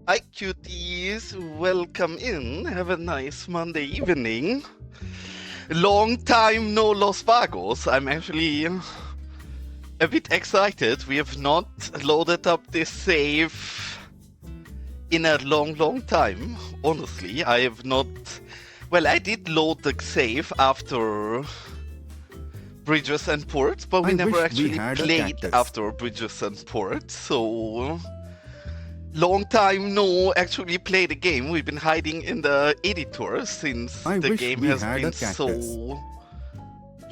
Hi cuties, welcome in. Have a nice Monday evening. Long time no Los Vagos. I'm actually a bit excited. We have not loaded up this save in a long time. Honestly, I have not... Well, I did load the save after Bridges and Ports, but we never actually played after Bridges and Ports, so... Long time no actually play the game. We've been hiding in the editor since the game has been so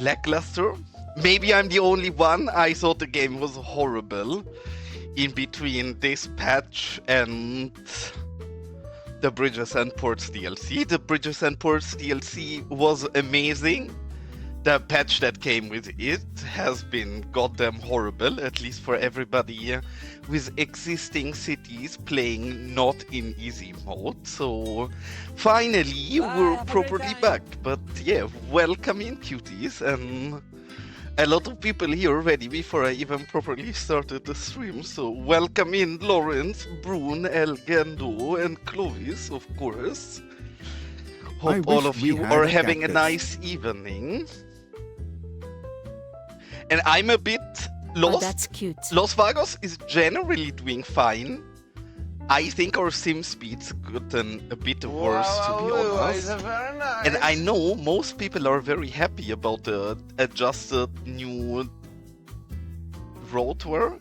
lackluster. Maybe I'm the only one. I thought the game was horrible in between this patch and the Bridges and Ports DLC. The Bridges and Ports DLC was amazing. The patch that came with it has been goddamn horrible, at least for everybody with existing cities playing not in easy mode. So finally we're properly back. But yeah, welcome in cuties, and a lot of people here already before I even properly started the stream. So welcome in Lawrence, Brune, El Gando, and Clovis, of course. Hope all of you are having a nice evening. And I'm a bit lost. Oh, that's cute. Los Vagos is generally doing fine. I think our sim speed's gotten a bit worse, to be honest. Very nice. And I know most people are very happy about the adjusted new road work.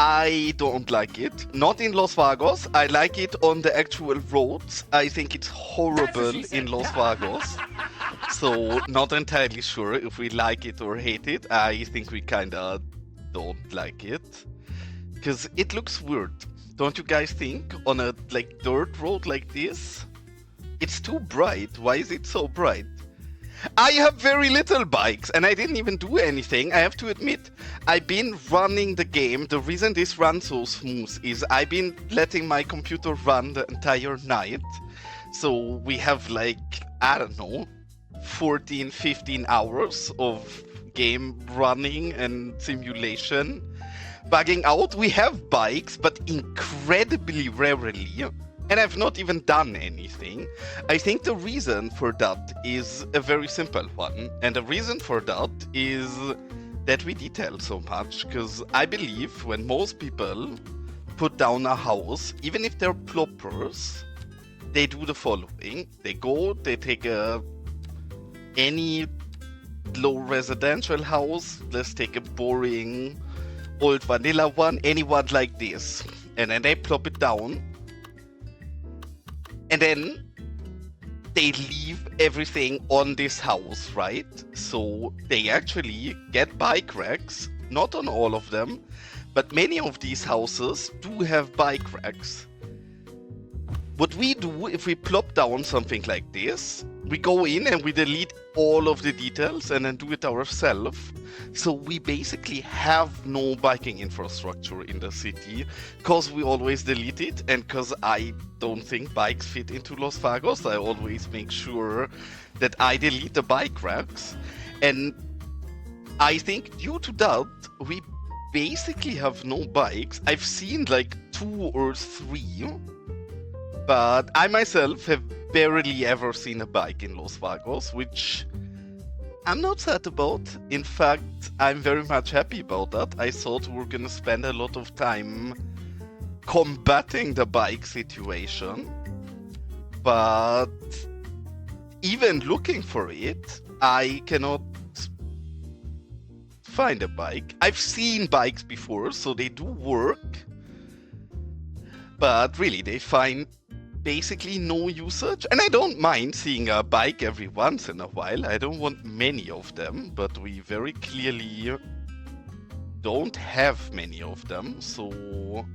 I don't like it. Not in Los Vagos. I like it on the actual roads. I think it's horrible in Los Vagos. So, not entirely sure if we like it or hate it. I think we kinda don't like it. Because it looks weird. Don't you guys think? On a dirt road like this? It's too bright. Why is it so bright? I have very little bikes, and I didn't even do anything. I have to admit, I've been running the game. The reason this runs so smooth is I've been letting my computer run the entire night. So we have I don't know, 14, 15 hours of game running and simulation. Bugging out, we have bikes, but incredibly rarely. And I've not even done anything. I think the reason for that is a very simple one. And the reason for that is that we detail so much. Because I believe when most people put down a house, even if they're ploppers, they do the following. They go, they take any low residential house. Let's take a boring old vanilla one, anyone like this. And then they plop it down. And then they leave everything on this house, right? So they actually get bike racks, not on all of them, but many of these houses do have bike racks. What we do if we plop down something like this, we go in and we delete all of the details and then do it ourselves. So we basically have no biking infrastructure in the city because we always delete it, and because I don't think bikes fit into Los Vagos, I always make sure that I delete the bike racks. And I think due to that, we basically have no bikes. I've seen 2 or 3, but I myself have barely ever seen a bike in Los Vagos, which I'm not sad about. In fact, I'm very much happy about that. I thought we were gonna spend a lot of time combating the bike situation, but even looking for it, I cannot find a bike. I've seen bikes before, so they do work, but really they find basically no usage. And I don't mind seeing a bike every once in a while. I don't want many of them, but we very clearly don't have many of them. So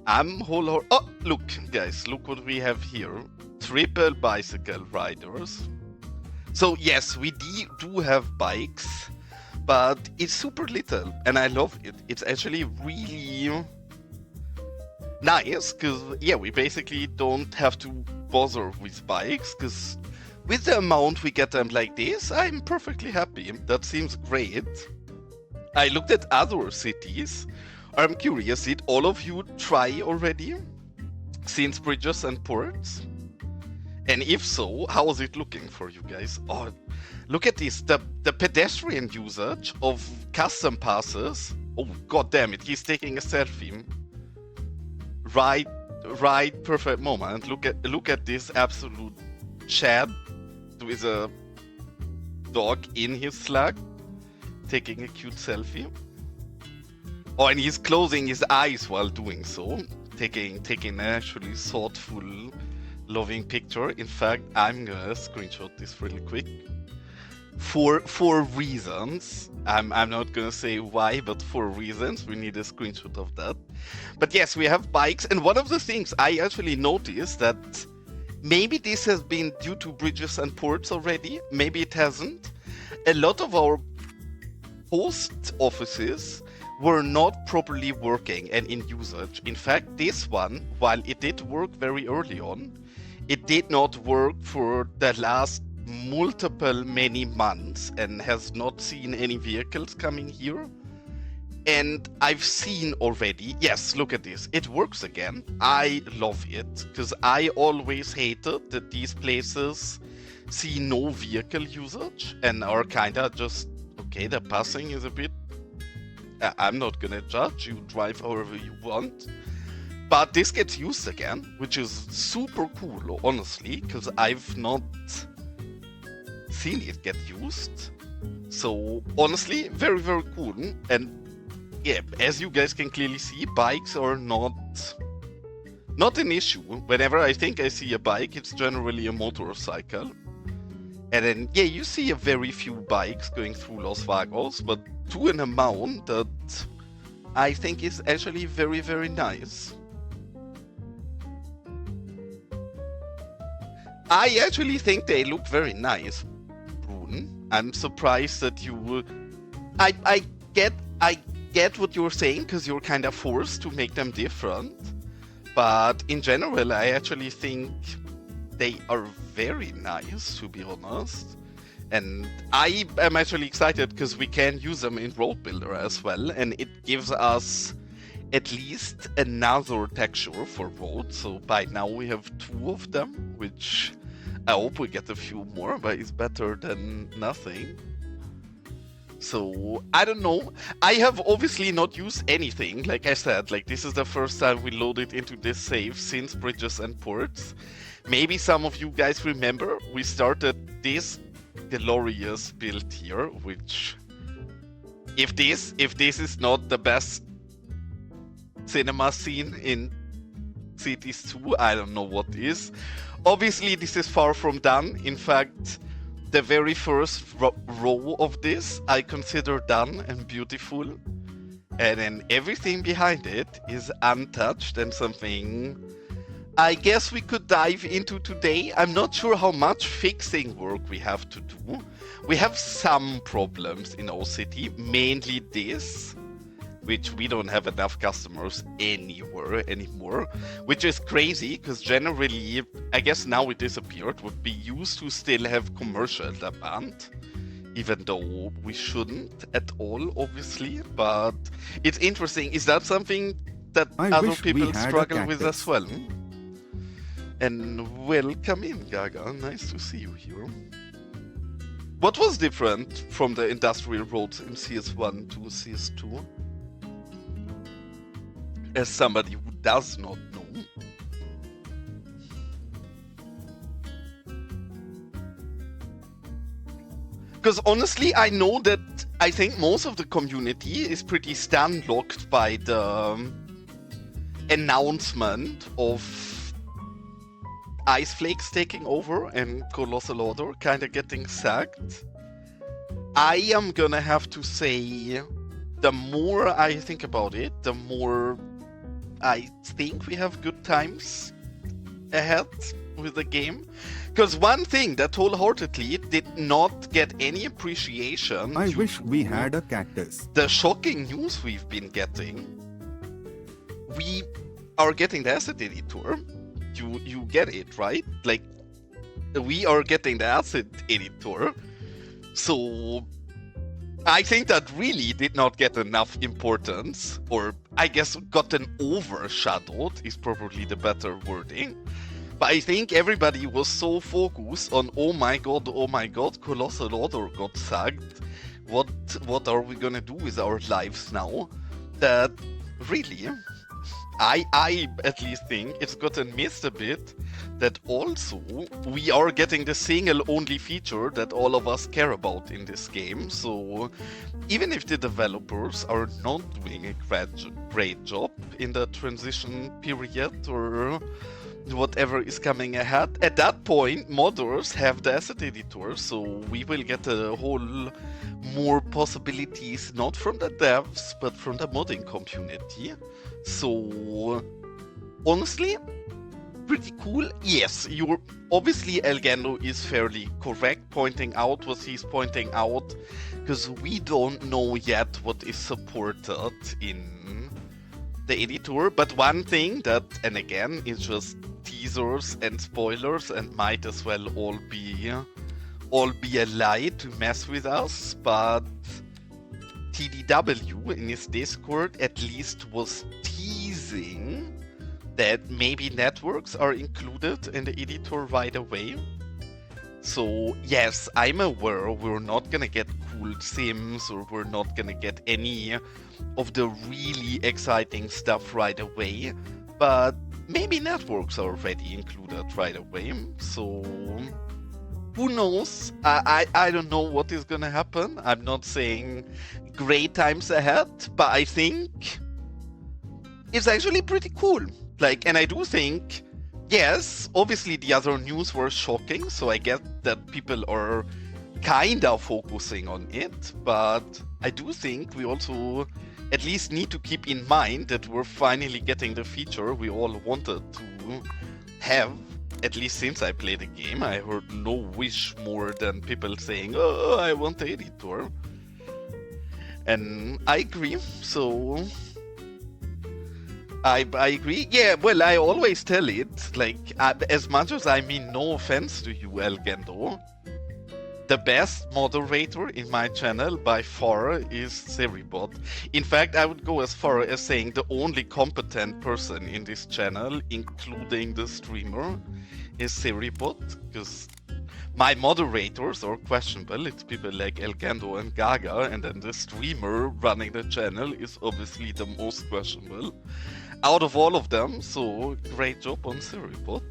I'm oh, look guys, look what we have here. Triple bicycle riders. So yes, we do have bikes, but it's super little and I love it. It's actually really nice, because yeah, we basically don't have to bother with bikes, because with the amount we get them like this, I'm perfectly happy. That seems great. I looked at other cities. I'm curious, did all of you try already since bridges and ports? And if so, how is it looking for you guys? Oh, look at this. The pedestrian usage of custom passes. Oh, god damn it. He's taking a selfie. Right, perfect moment. Look at this absolute Chad with a dog in his slug taking a cute selfie. Oh, and he's closing his eyes while doing so. Taking an actually thoughtful, loving picture. In fact, I'm gonna screenshot this real quick. For reasons. I'm not gonna say why, but for reasons, we need a screenshot of that. But yes, we have bikes, and one of the things I actually noticed that maybe this has been due to bridges and ports already, maybe it hasn't. A lot of our post offices were not properly working and in usage. In fact, this one, while it did work very early on, it did not work for the last many months and has not seen any vehicles coming here. And I've seen already, yes, look at this, it works again. I love it, because I always hated that these places see no vehicle usage and are kinda just, okay, the passing is a bit, I'm not gonna judge, you drive however you want. But this gets used again, which is super cool, honestly, because I've not seen it get used. So, honestly, very, very cool. And yeah, as you guys can clearly see, bikes are not an issue. Whenever I think I see a bike, it's generally a motorcycle. And then, yeah, you see a very few bikes going through Los Vagos, but to an amount that I think is actually very, very nice. I actually think they look very nice, Brun. I'm surprised that you... I get what you're saying, because you're kind of forced to make them different. But in general, I actually think they are very nice, to be honest. And I am actually excited because we can use them in Road Builder as well, and it gives us at least another texture for roads. So by now we have 2 of them, which I hope we get a few more, but it's better than nothing. So, I don't know. I have obviously not used anything, like I said, like this is the first time we loaded into this save since bridges and ports. Maybe some of you guys remember, we started this glorious build here, which, if this is not the best cinema scene in Cities 2, I don't know what is. Obviously, this is far from done. In fact, the very first row of this I consider done and beautiful, and then everything behind it is untouched and something I guess we could dive into today. I'm not sure how much fixing work we have to do. We have some problems in our city, mainly this, which we don't have enough customers anywhere anymore, which is crazy because generally, I guess now it disappeared, would be used to still have commercial demand, even though we shouldn't at all, obviously. But it's interesting. Is that something that other people struggle with as well? And welcome in, Gaga. Nice to see you here. What was different from the industrial roads in CS1 to CS2? As somebody who does not know. Because honestly, I know that I think most of the community is pretty stun-locked by the announcement of Ice Flakes taking over and Colossal Order kind of getting sacked. I am gonna have to say, the more I think about it, the more I think we have good times ahead with the game. Because one thing that wholeheartedly did not get any appreciation. I wish we had a cactus. The shocking news we've been getting. We are getting the asset editor. You get it, right? Like, we are getting the asset editor. So I think that really did not get enough importance, or I guess gotten overshadowed is probably the better wording. But I think everybody was so focused on, oh my god, Colossal Order got sacked. What are we gonna do with our lives now? That really, I at least think it's gotten missed a bit. That also we are getting the single only feature that all of us care about in this game. So even if the developers are not doing a great job in the transition period or whatever is coming ahead, at that point modders have the asset editor, so we will get a whole more possibilities, not from the devs but from the modding community. So honestly, pretty cool. Yes, you're obviously Elgando is fairly correct pointing out what he's pointing out, because we don't know yet what is supported in the editor. But one thing that, and again, is just teasers and spoilers and might as well all be a lie to mess with us, but TDW in his Discord at least was teasing that maybe networks are included in the editor right away. So yes, I'm aware we're not gonna get cool sims, or we're not gonna get any of the really exciting stuff right away, but maybe networks are already included right away. So who knows? I don't know what is gonna happen. I'm not saying great times ahead, but I think it's actually pretty cool. Like, and I do think, yes, obviously the other news were shocking, so I get that people are kinda focusing on it, but I do think we also at least need to keep in mind that we're finally getting the feature we all wanted to have. At least since I played the game, I heard no wish more than people saying, oh, I want the editor. And I agree, so I agree. Yeah, well, I always tell it, like, as much as I mean no offense to you, Elgendo, the best moderator in my channel by far is Seribot. In fact, I would go as far as saying the only competent person in this channel, including the streamer, is Seribot, because my moderators are questionable. It's people like Elgando and Gaga, and then the streamer running the channel is obviously the most questionable out of all of them, so great job on Seribot.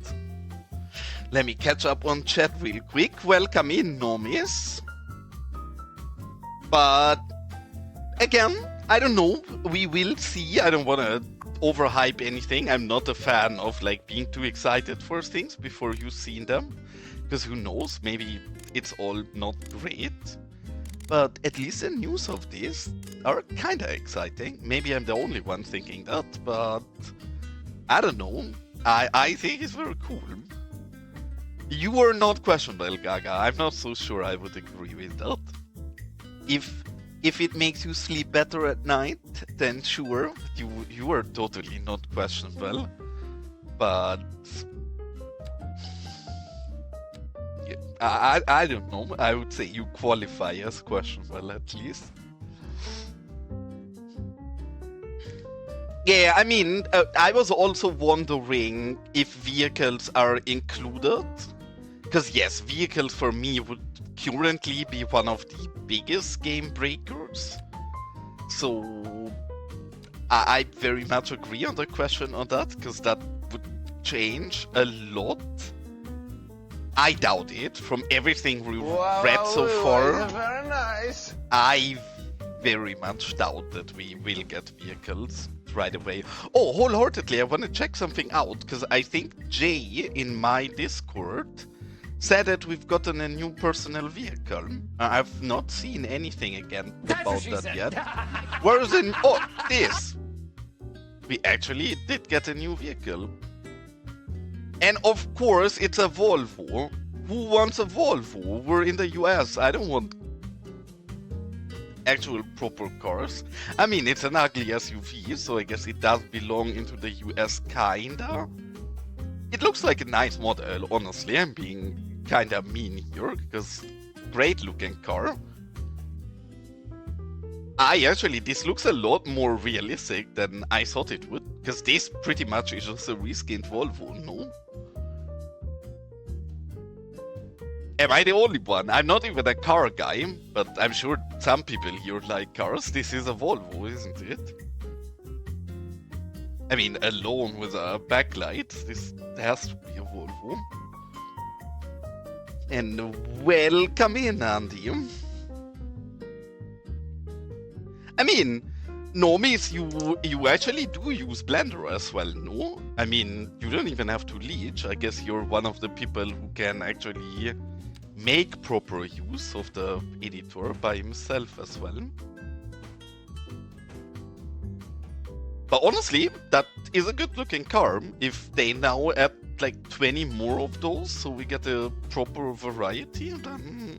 Let me catch up on chat real quick. Welcome in, Nomis. But again, I don't know. We will see. I don't want to overhype anything. I'm not a fan of like being too excited for things before you've seen them, because who knows? Maybe it's all not great. But at least the news of this are kind of exciting. Maybe I'm the only one thinking that, but I don't know. I think it's very cool. You are not questionable, Gaga. I'm not so sure I would agree with that. If it makes you sleep better at night, then sure, you are totally not questionable. But yeah, I don't know. I would say you qualify as questionable at least. Yeah, I mean, I was also wondering if vehicles are included. Because yes, vehicles for me would currently be one of the biggest game breakers. So I very much agree on the question on that, because that would change a lot. I doubt it. From everything we've read so far, very nice. I very much doubt that we will get vehicles right away. Oh, wholeheartedly, I want to check something out, because I think Jay in my Discord said that we've gotten a new personal vehicle. I've not seen anything again about that yet. Where is it? Oh, this! We actually did get a new vehicle. And of course, it's a Volvo. Who wants a Volvo? We're in the US. I don't want actual proper cars. I mean, it's an ugly SUV, so I guess it does belong into the US, kinda. It looks like a nice model, honestly. I'm being kinda mean here, because great looking car. Actually, this looks a lot more realistic than I thought it would, because this pretty much is just a reskinned Volvo, no? Am I the only one? I'm not even a car guy, but I'm sure some people here like cars. This is a Volvo, isn't it? I mean, alone with a backlight, this has to be a Volvo. And welcome in, Andy. I mean, normies, you actually do use Blender as well, no? I mean, you don't even have to leech. I guess you're one of the people who can actually make proper use of the editor by himself as well. But honestly, that is a good looking car. If they now add like 20 more of those, so we get a proper variety, then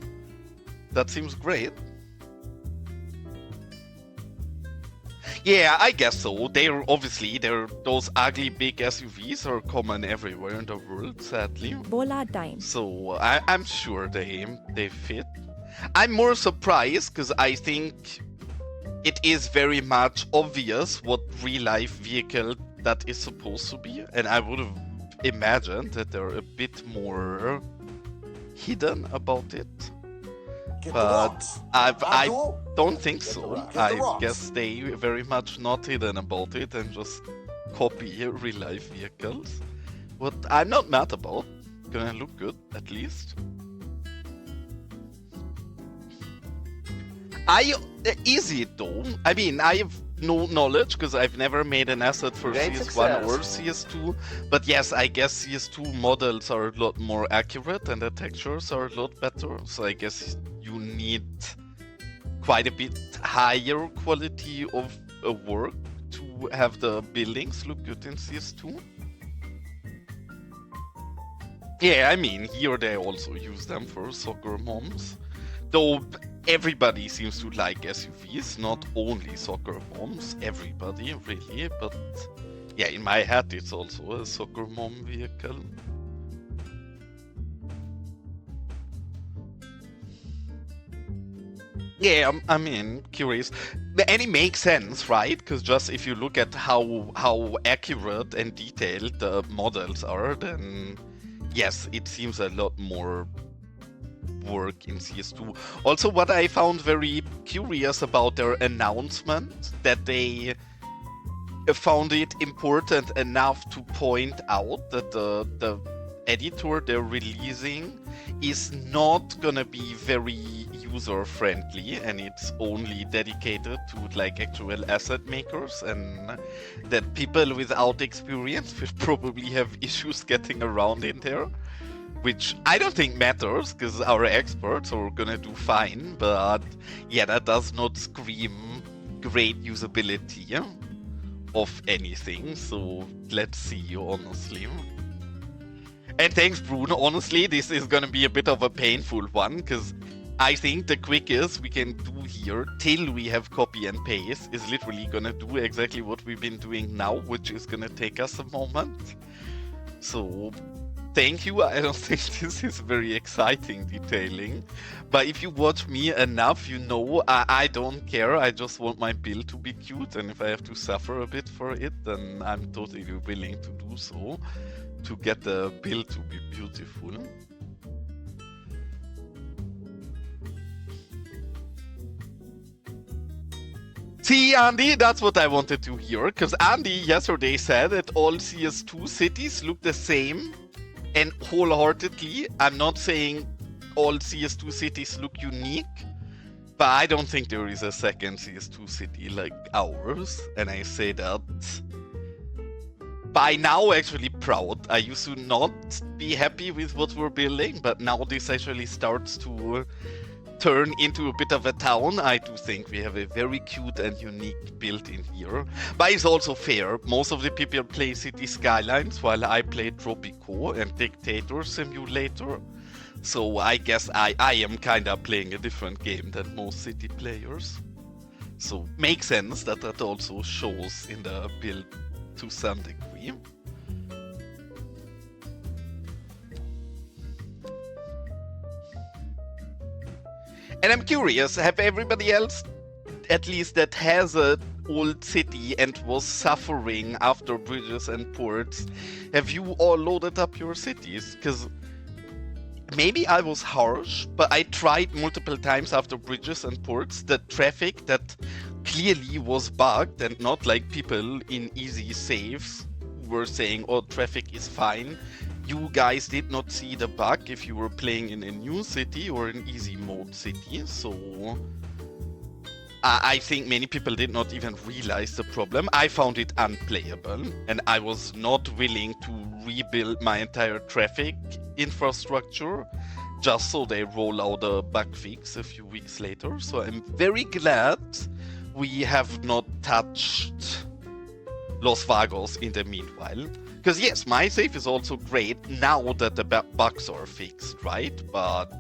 that seems great. Yeah, I guess so. Those ugly big SUVs are common everywhere in the world, sadly. Bola time. So I'm sure they fit. I'm more surprised because I think it is very much obvious what real life vehicle that is supposed to be, and I would have imagined that they're a bit more hidden about it. But I don't think so. I guess they very much not hidden about it and just copy real life vehicles. What I'm not mad about. Gonna look good, at least. Is it though? I mean, I have no knowledge because I've never made an asset for CS1 or CS2. But yes, I guess CS2 models are a lot more accurate and the textures are a lot better. So I guess you need quite a bit higher quality of work to have the buildings look good in CS2. Yeah, I mean, here they also use them for soccer moms. Though everybody seems to like SUVs, not only soccer moms, everybody really, but yeah, in my head it's also a soccer mom vehicle. Yeah, I mean, curious. And it makes sense, right? Because just if you look at how accurate and detailed the models are, then yes, it seems a lot more work in CS2. Also, what I found very curious about their announcement, that they found it important enough to point out that the editor they're releasing is not gonna be very user-friendly, and it's only dedicated to like actual asset makers, and that people without experience will probably have issues getting around in there. Which I don't think matters, because our experts are gonna do fine, but yeah, that does not scream great usability of anything, so let's see, honestly. And thanks, Bruno. Honestly, this is gonna be a bit of a painful one, because I think the quickest we can do here, till we have copy and paste, is literally gonna do exactly what we've been doing now, which is gonna take us a moment. So thank you. I don't think this is very exciting detailing, but if you watch me enough, you know I don't care. I just want my build to be cute, and if I have to suffer a bit for it, then I'm totally willing to do so to get the build to be beautiful. See, Andy, that's what I wanted to hear, because Andy yesterday said that all CS2 cities look the same. And wholeheartedly, I'm not saying all CS2 cities look unique, but I don't think there is a second CS2 city like ours. And I say that by now actually proud. I used to not be happy with what we're building, but now this actually starts to turn into a bit of a town. I do think we have a very cute and unique build in here. But it's also fair. Most of the people play Cities Skylines, while I play Tropico and Dictator Simulator. So I guess I am kinda playing a different game than most city players. So makes sense that that also shows in the build to some degree. And I'm curious, have everybody else at least that has a old city and was suffering after bridges and ports, have you all loaded up your cities? Because maybe I was harsh, but I tried multiple times after bridges and ports. The traffic that clearly was bugged and not like people in easy saves were saying, oh, traffic is fine. You guys did not see the bug if you were playing in a new city or an easy mode city, so I think many people did not even realize the problem. I found it unplayable, and I was not willing to rebuild my entire traffic infrastructure just so they roll out a bug fix a few weeks later. So I'm very glad we have not touched Los Vagos in the meanwhile. Because yes, my save is also great now that the bugs are fixed, right? But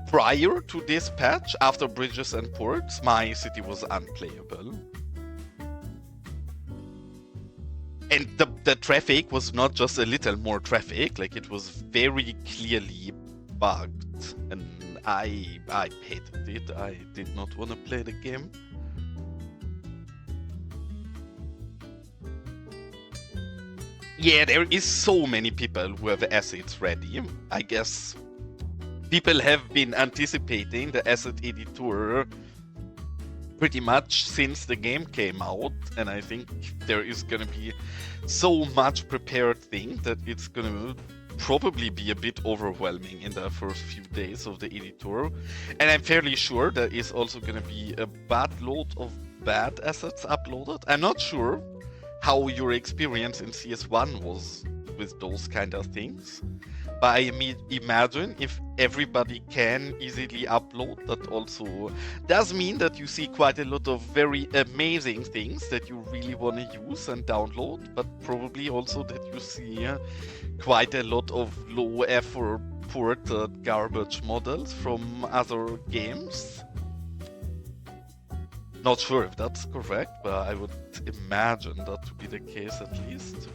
prior to this patch, after bridges and ports, my city was unplayable. And the traffic was not just a little more traffic, like it was very clearly bugged. And I hated it. I did not want to play the game. Yeah, there is so many people who have assets ready. I guess people have been anticipating the asset editor pretty much since the game came out, and I think there is gonna be so much prepared thing that it's gonna probably be a bit overwhelming in the first few days of the editor. And I'm fairly sure there is also gonna be a bad load of bad assets uploaded. I'm not sure how your experience in CS1 was with those kind of things. But I imagine if everybody can easily upload, that also does mean that you see quite a lot of very amazing things that you really want to use and download, but probably also that you see quite a lot of low effort ported garbage models from other games. Not sure if that's correct, but I would imagine that to be the case at least.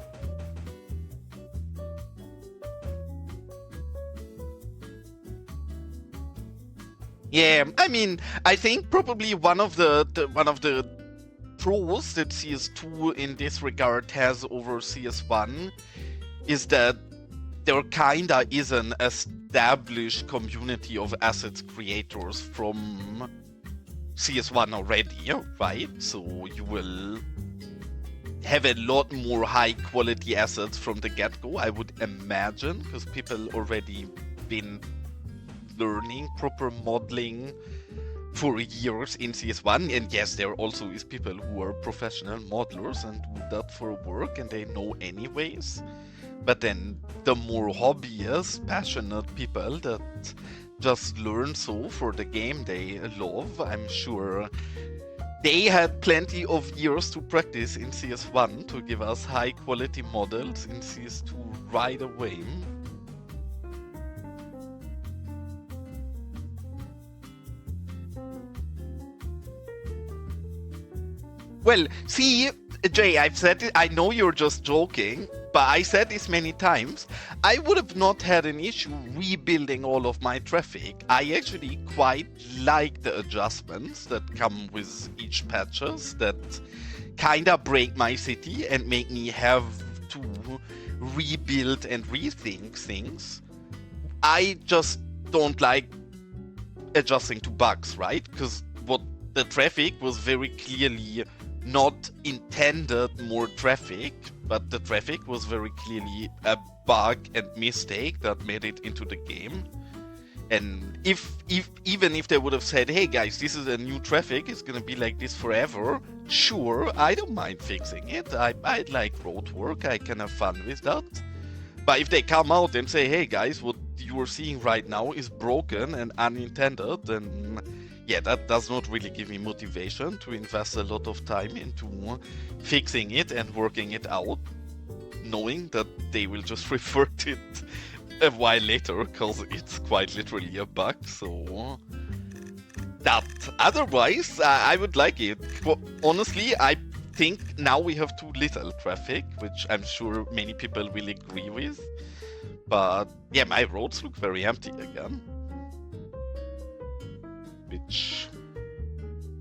Yeah, I mean, I think probably one of the pros that CS2 in this regard has over CS1 is that there kinda is an established community of assets creators from CS1 already, right? So you will have a lot more high quality assets from the get-go, I would imagine, because people already been learning proper modeling for years in CS1. And yes, there also is people who are professional modelers and do that for work and they know anyways. But then the more hobbyist, passionate people that just learn so for the game they love, I'm sure they had plenty of years to practice in CS1 to give us high quality models in CS2 right away. Well, see, Jay, I've said it, I know you're just joking, but I said this many times. I would have not had an issue rebuilding all of my traffic. I actually quite like the adjustments that come with each patches that kinda break my city and make me have to rebuild and rethink things. I just don't like adjusting to bugs, right? Because what the traffic was very clearly not intended more traffic, but the traffic was very clearly a bug and mistake that made it into the game. And even if they would have said, hey guys, this is a new traffic, it's gonna be like this forever, sure, I don't mind fixing it. I like road work, I can have fun with that. But if they come out and say, hey guys, what you are seeing right now is broken and unintended, then yeah, that does not really give me motivation to invest a lot of time into fixing it and working it out, knowing that they will just revert it a while later, because it's quite literally a bug. So that otherwise, I would like it. But honestly, I think now we have too little traffic, which I'm sure many people will agree with. But yeah, my roads look very empty again. Which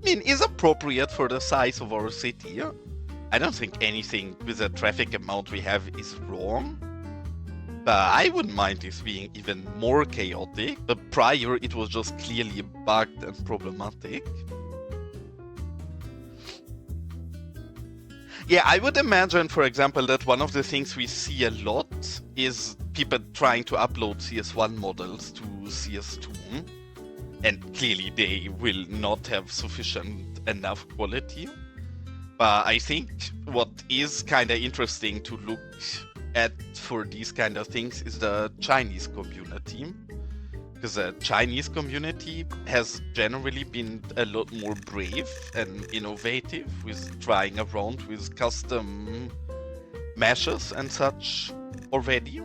mean, is appropriate for the size of our city. I don't think anything with the traffic amount we have is wrong. But I wouldn't mind this being even more chaotic. But prior, it was just clearly bugged and problematic. Yeah, I would imagine, for example, that one of the things we see a lot is people trying to upload CS1 models to CS2. And clearly they will not have sufficient enough quality. But I think what is kind of interesting to look at for these kind of things is the Chinese community. Because the Chinese community has generally been a lot more brave and innovative with trying around with custom meshes and such already.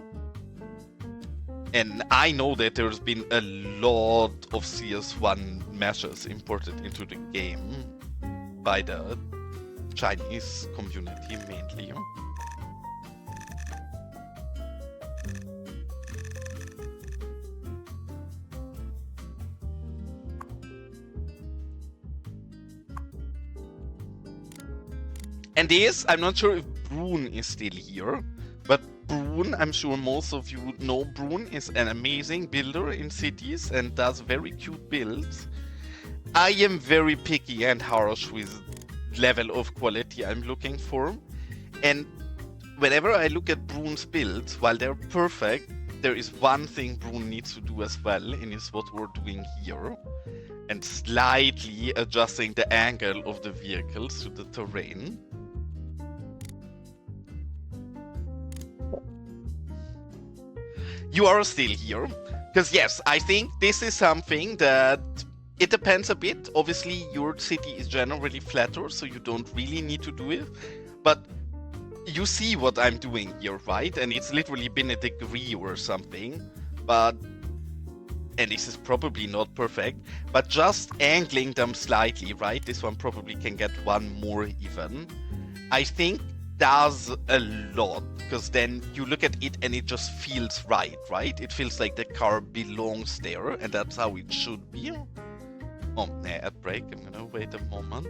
And I know that there's been a lot of CS1 meshes imported into the game by the Chinese community mainly. And this, I'm not sure if Brune is still here, but Brune, I'm sure most of you know Brune is an amazing builder in cities and does very cute builds. I am very picky and harsh with level of quality I'm looking for. And whenever I look at Brune's builds, while they're perfect, there is one thing Brune needs to do as well, and it's what we're doing here. And slightly adjusting the angle of the vehicles to the terrain. You are still here. Because yes, I think this is something that it depends a bit. Obviously, your city is generally flatter, so you don't really need to do it. But you see what I'm doing here, right? And it's literally been a degree or something. But, and this is probably not perfect, but just angling them slightly, right? This one probably can get one more even. I think does a lot, because then you look at it and it just feels right? It feels like the car belongs there, and that's how it should be. Oh, ad break. I'm gonna wait a moment.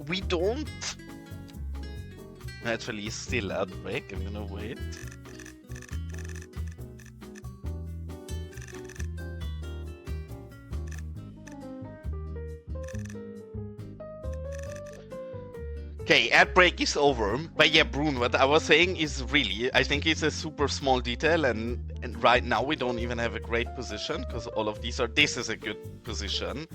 We don't actually still ad break. I'm gonna wait. Okay, ad break is over. But yeah, Brune, what I was saying is really, I think it's a super small detail, and right now we don't even have a great position, because all of these are, this is a good position.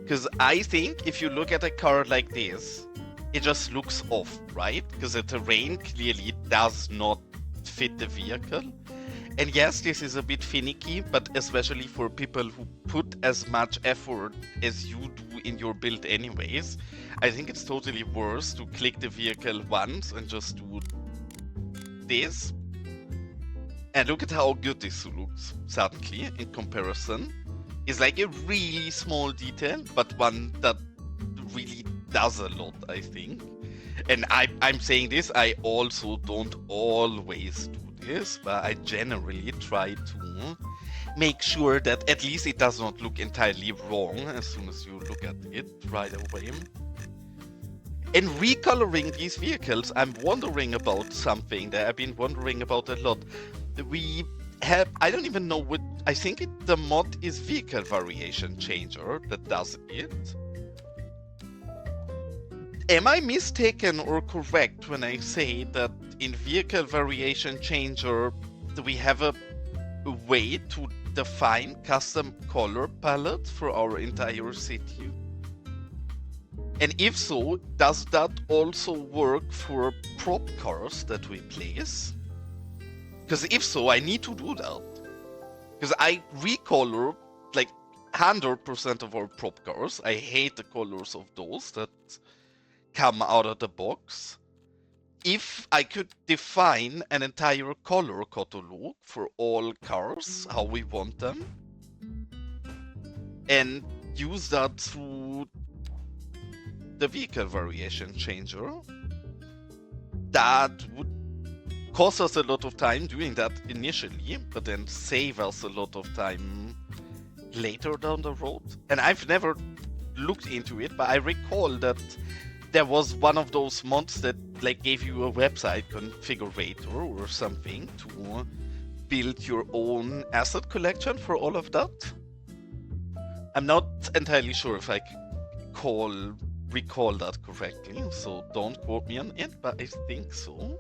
Because I think if you look at a car like this, it just looks off, right? Because the terrain clearly does not fit the vehicle. And yes, this is a bit finicky, but especially for people who put as much effort as you do in your build anyways, I think it's totally worth to click the vehicle once and just do this. And look at how good this looks suddenly in comparison. It's like a really small detail, but one that really does a lot, I think. And I'm saying this, I also don't always do this, but I generally try to make sure that at least it does not look entirely wrong as soon as you look at it right away. And recoloring these vehicles, I'm wondering about something that I've been wondering about a lot. We have, I don't even know what, I think the mod is Vehicle Variation Changer that does it. Am I mistaken or correct when I say that in Vehicle Variation Changer we have a way to define custom color palettes for our entire city? And if so, does that also work for prop cars that we place? Because if so, I need to do that. Because I recolor like 100% of our prop cars. I hate the colors of those that come out of the box. if I could define an entire color catalog for all cars, how we want them, and use that through the vehicle variation changer, that would cost us a lot of time doing that initially, but then save us a lot of time later down the road. And I've never looked into it, but I recall that there was one of those mods that like gave you a website configurator or something to build your own asset collection for all of that. I'm not entirely sure if I recall that correctly, so don't quote me on it, but I think so.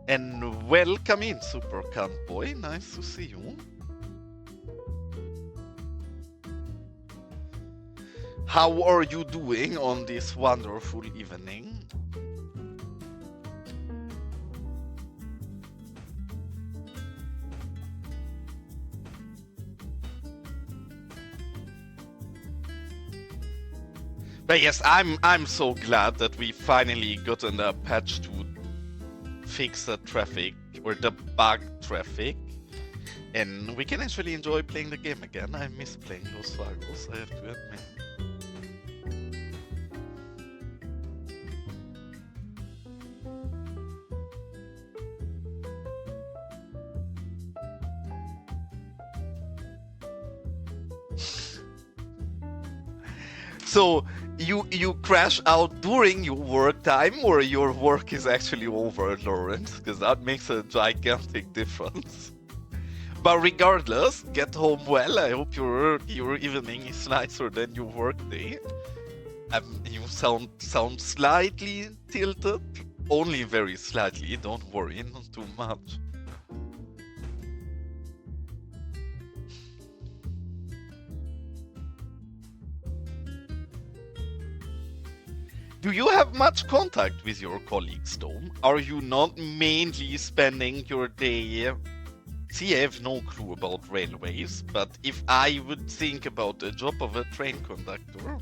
And welcome in, Super Cunt Boy. Nice to see you. How are you doing on this wonderful evening? But yes, I'm so glad that we finally gotten a patch to fix the traffic or the bug traffic, and we can actually enjoy playing the game again. I miss playing Los Vagos, I have to admit. So you crash out during your work time, or your work is actually over, Lawrence? Because that makes a gigantic difference. But regardless, get home well. I hope your evening is nicer than your work day. You sound slightly tilted, only very slightly. Don't worry, not too much. Do you have much contact with your colleagues, though? Are you not mainly spending your day... See, I have no clue about railways, but if I would think about the job of a train conductor,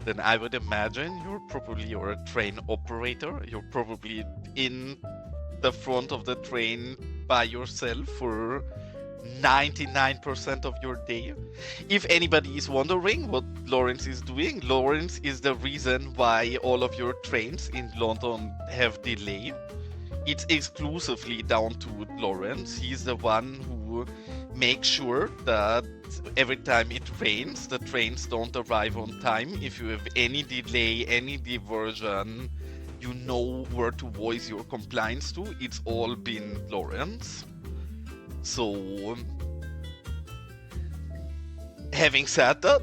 then I would imagine you're a train operator. You're probably in the front of the train by yourself for 99% of your day. If anybody is wondering what Lawrence is doing, Lawrence is the reason why all of your trains in London have delay. It's exclusively down to Lawrence. He's the one who makes sure that every time it rains, the trains don't arrive on time. If you have any delay, any diversion, you know where to voice your complaints to. It's all been Lawrence. So, having said that,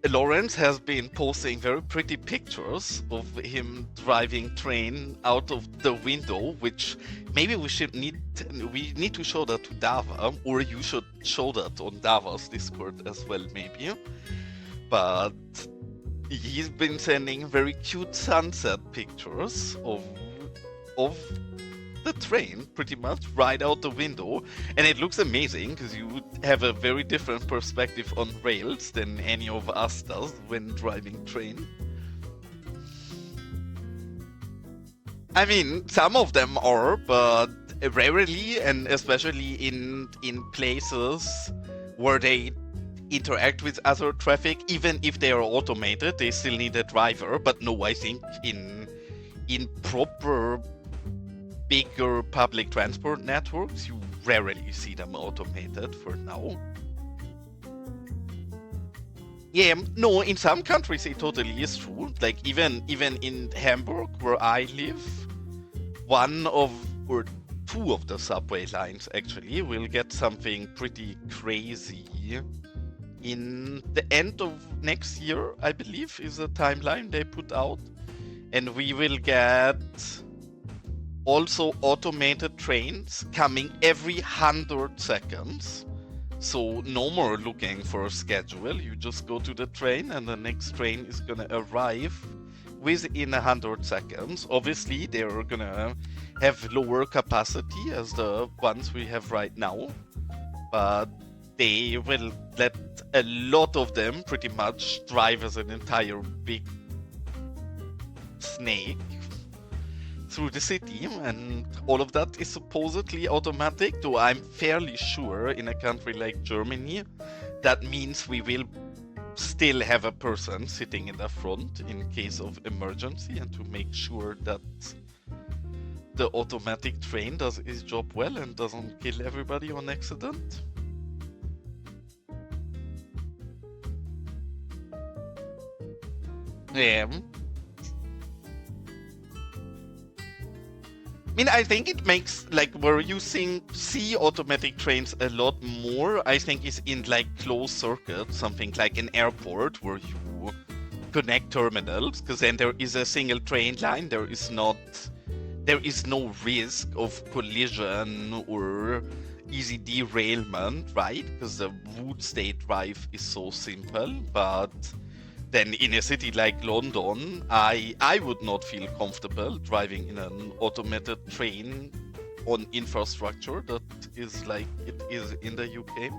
Lawrence has been posting very pretty pictures of him driving train out of the window, which maybe we need to show that to Dava, or you should show that on Dava's Discord as well, maybe. But he's been sending very cute sunset pictures of the train pretty much right out the window, and it looks amazing because you have a very different perspective on rails than any of us does when driving train. I mean, some of them are, but rarely, and especially in places where they interact with other traffic, even if they are automated, they still need a driver. But no, I think in proper bigger public transport networks, you rarely see them automated for now. Yeah, no, in some countries it totally is true. Like even in Hamburg, where I live, one of or two of the subway lines actually will get something pretty crazy in the end of next year, I believe, is the timeline they put out. And we will get also automated trains coming every 100 seconds. So no more looking for a schedule. You just go to the train and the next train is gonna arrive within 100 seconds. Obviously, they're gonna have lower capacity as the ones we have right now, but they will let a lot of them pretty much drive as an entire big snake. through the city, and all of that is supposedly automatic, though I'm fairly sure in a country like Germany, that means we will still have a person sitting in the front in case of emergency and to make sure that the automatic train does its job well and doesn't kill everybody on accident. Yeah. I mean, I think it makes, like, we're using C automatic trains a lot more. I think is in, like, closed circuit, something like an airport where you connect terminals, because then there is a single train line. There is no risk of collision or easy derailment, right? Because the route state drive is so simple, but then in a city like London, I would not feel comfortable driving in an automated train on infrastructure that is like it is in the UK.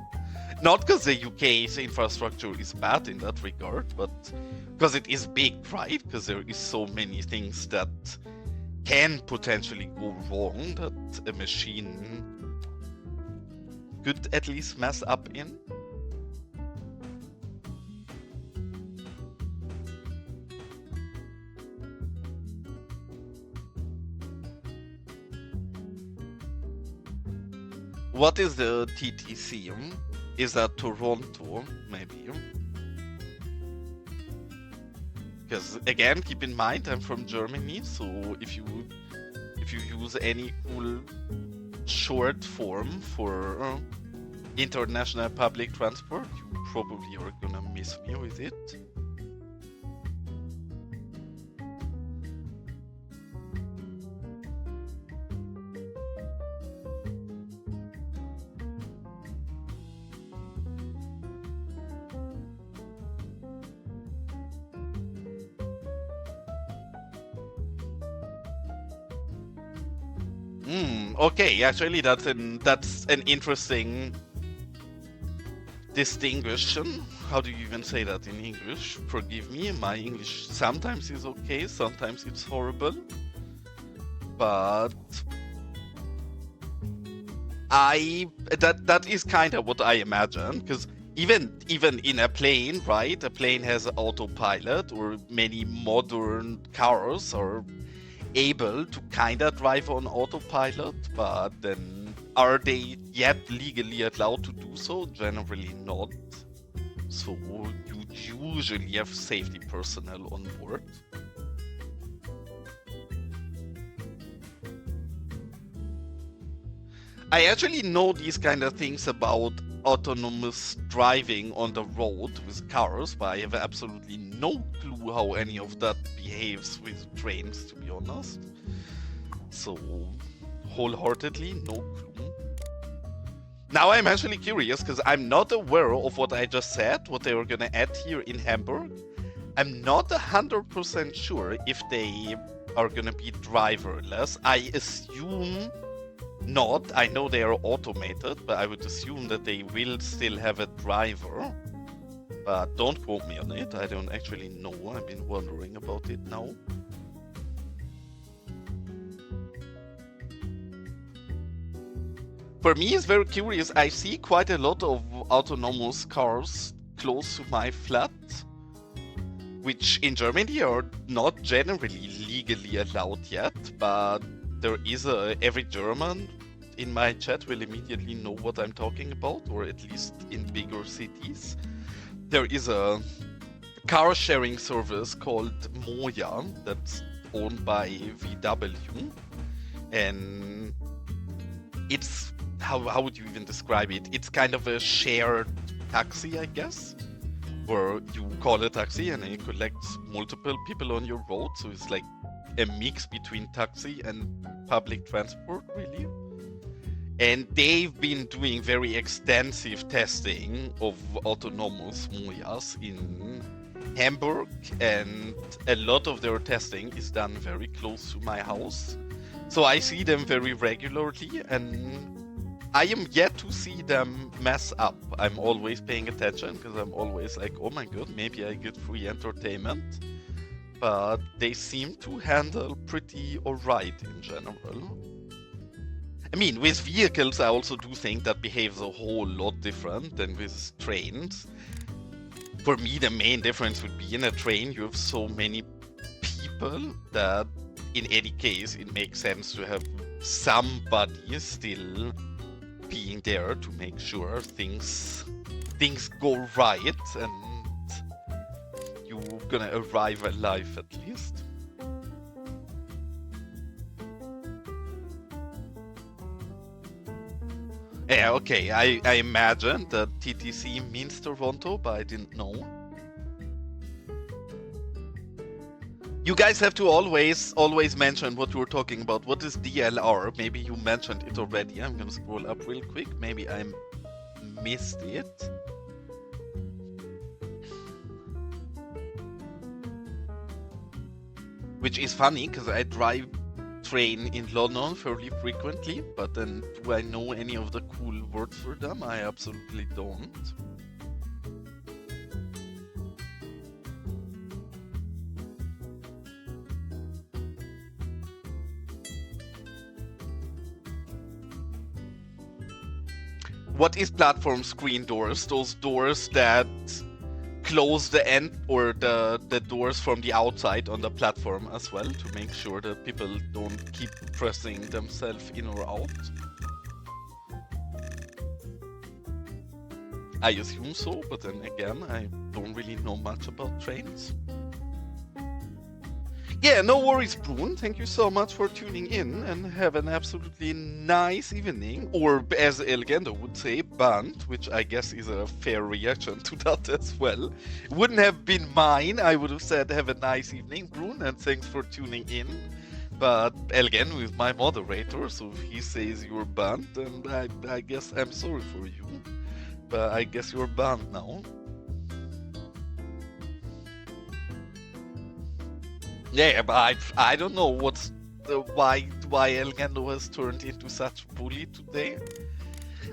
Not because the UK's infrastructure is bad in that regard, but because it is big, right? Because there is so many things that can potentially go wrong that a machine could at least mess up in. What is the TTC? Is that Toronto, maybe? Because again, keep in mind I'm from Germany, so if you use any cool short form for international public transport, you probably are gonna miss me with it. Okay, actually that's an interesting distinction. How do you even say that in English? Forgive me, my English sometimes is okay, sometimes it's horrible. But that is kind of what I imagine, because even in a plane, right? A plane has autopilot, or many modern cars are able to kind of drive on autopilot, but then are they yet legally allowed to do so? Generally not. So you usually have safety personnel on board. I actually know these kind of things about autonomous driving on the road with cars, but I have absolutely no clue how any of that behaves with trains, to be honest. So, wholeheartedly, no clue. Now I'm actually curious, because I'm not aware of what I just said, what they were gonna add here in Hamburg. I'm not 100% sure if they are gonna be driverless. I assume not. I know they are automated, but I would assume that they will still have a driver. But don't quote me on it. I don't actually know. I've been wondering about it now. For me, it's very curious. I see quite a lot of autonomous cars close to my flat, which in Germany are not generally legally allowed yet, but there is every German in my chat will immediately know what I'm talking about, or at least in bigger cities. There is a car sharing service called Moja that's owned by VW, and it's how would you even describe it? It's kind of a shared taxi, I guess, where you call a taxi and then you collect multiple people on your road, so it's like a mix between taxi and public transport, really. And they've been doing very extensive testing of autonomous Mojas in Hamburg, and a lot of their testing is done very close to my house. So I see them very regularly, and I am yet to see them mess up. I'm always paying attention, because I'm always like, oh my god, maybe I get free entertainment. but they seem to handle pretty alright in general. I mean, with vehicles, I also do think that behaves a whole lot different than with trains. For me, the main difference would be in a train, you have so many people that in any case, it makes sense to have somebody still being there to make sure things go right and you're gonna arrive alive at least. Yeah, okay, I imagined that TTC means Toronto, but I didn't know. You guys have to always mention what you were talking about. What is DLR? Maybe you mentioned it already. I'm gonna scroll up real quick. Maybe I missed it. Which is funny, because I drive train in London fairly frequently, but then do I know any of the cool words for them? I absolutely don't. What is platform screen doors? Those doors that close the end or the doors from the outside on the platform as well to make sure that people don't keep pressing themselves in or out. I assume so, but then again, I don't really know much about trains. Yeah, no worries, Brun. Thank you so much for tuning in and have an absolutely nice evening. Or as Elgendo would say, Band, which I guess is a fair reaction to that as well. Wouldn't have been mine. I would have said have a nice evening, Brun, and thanks for tuning in. But Elgen is my moderator, so if he says you're banned, then I guess I'm sorry for you. But I guess you're banned now. Yeah, but I don't know what's why Elgando has turned into such a bully today.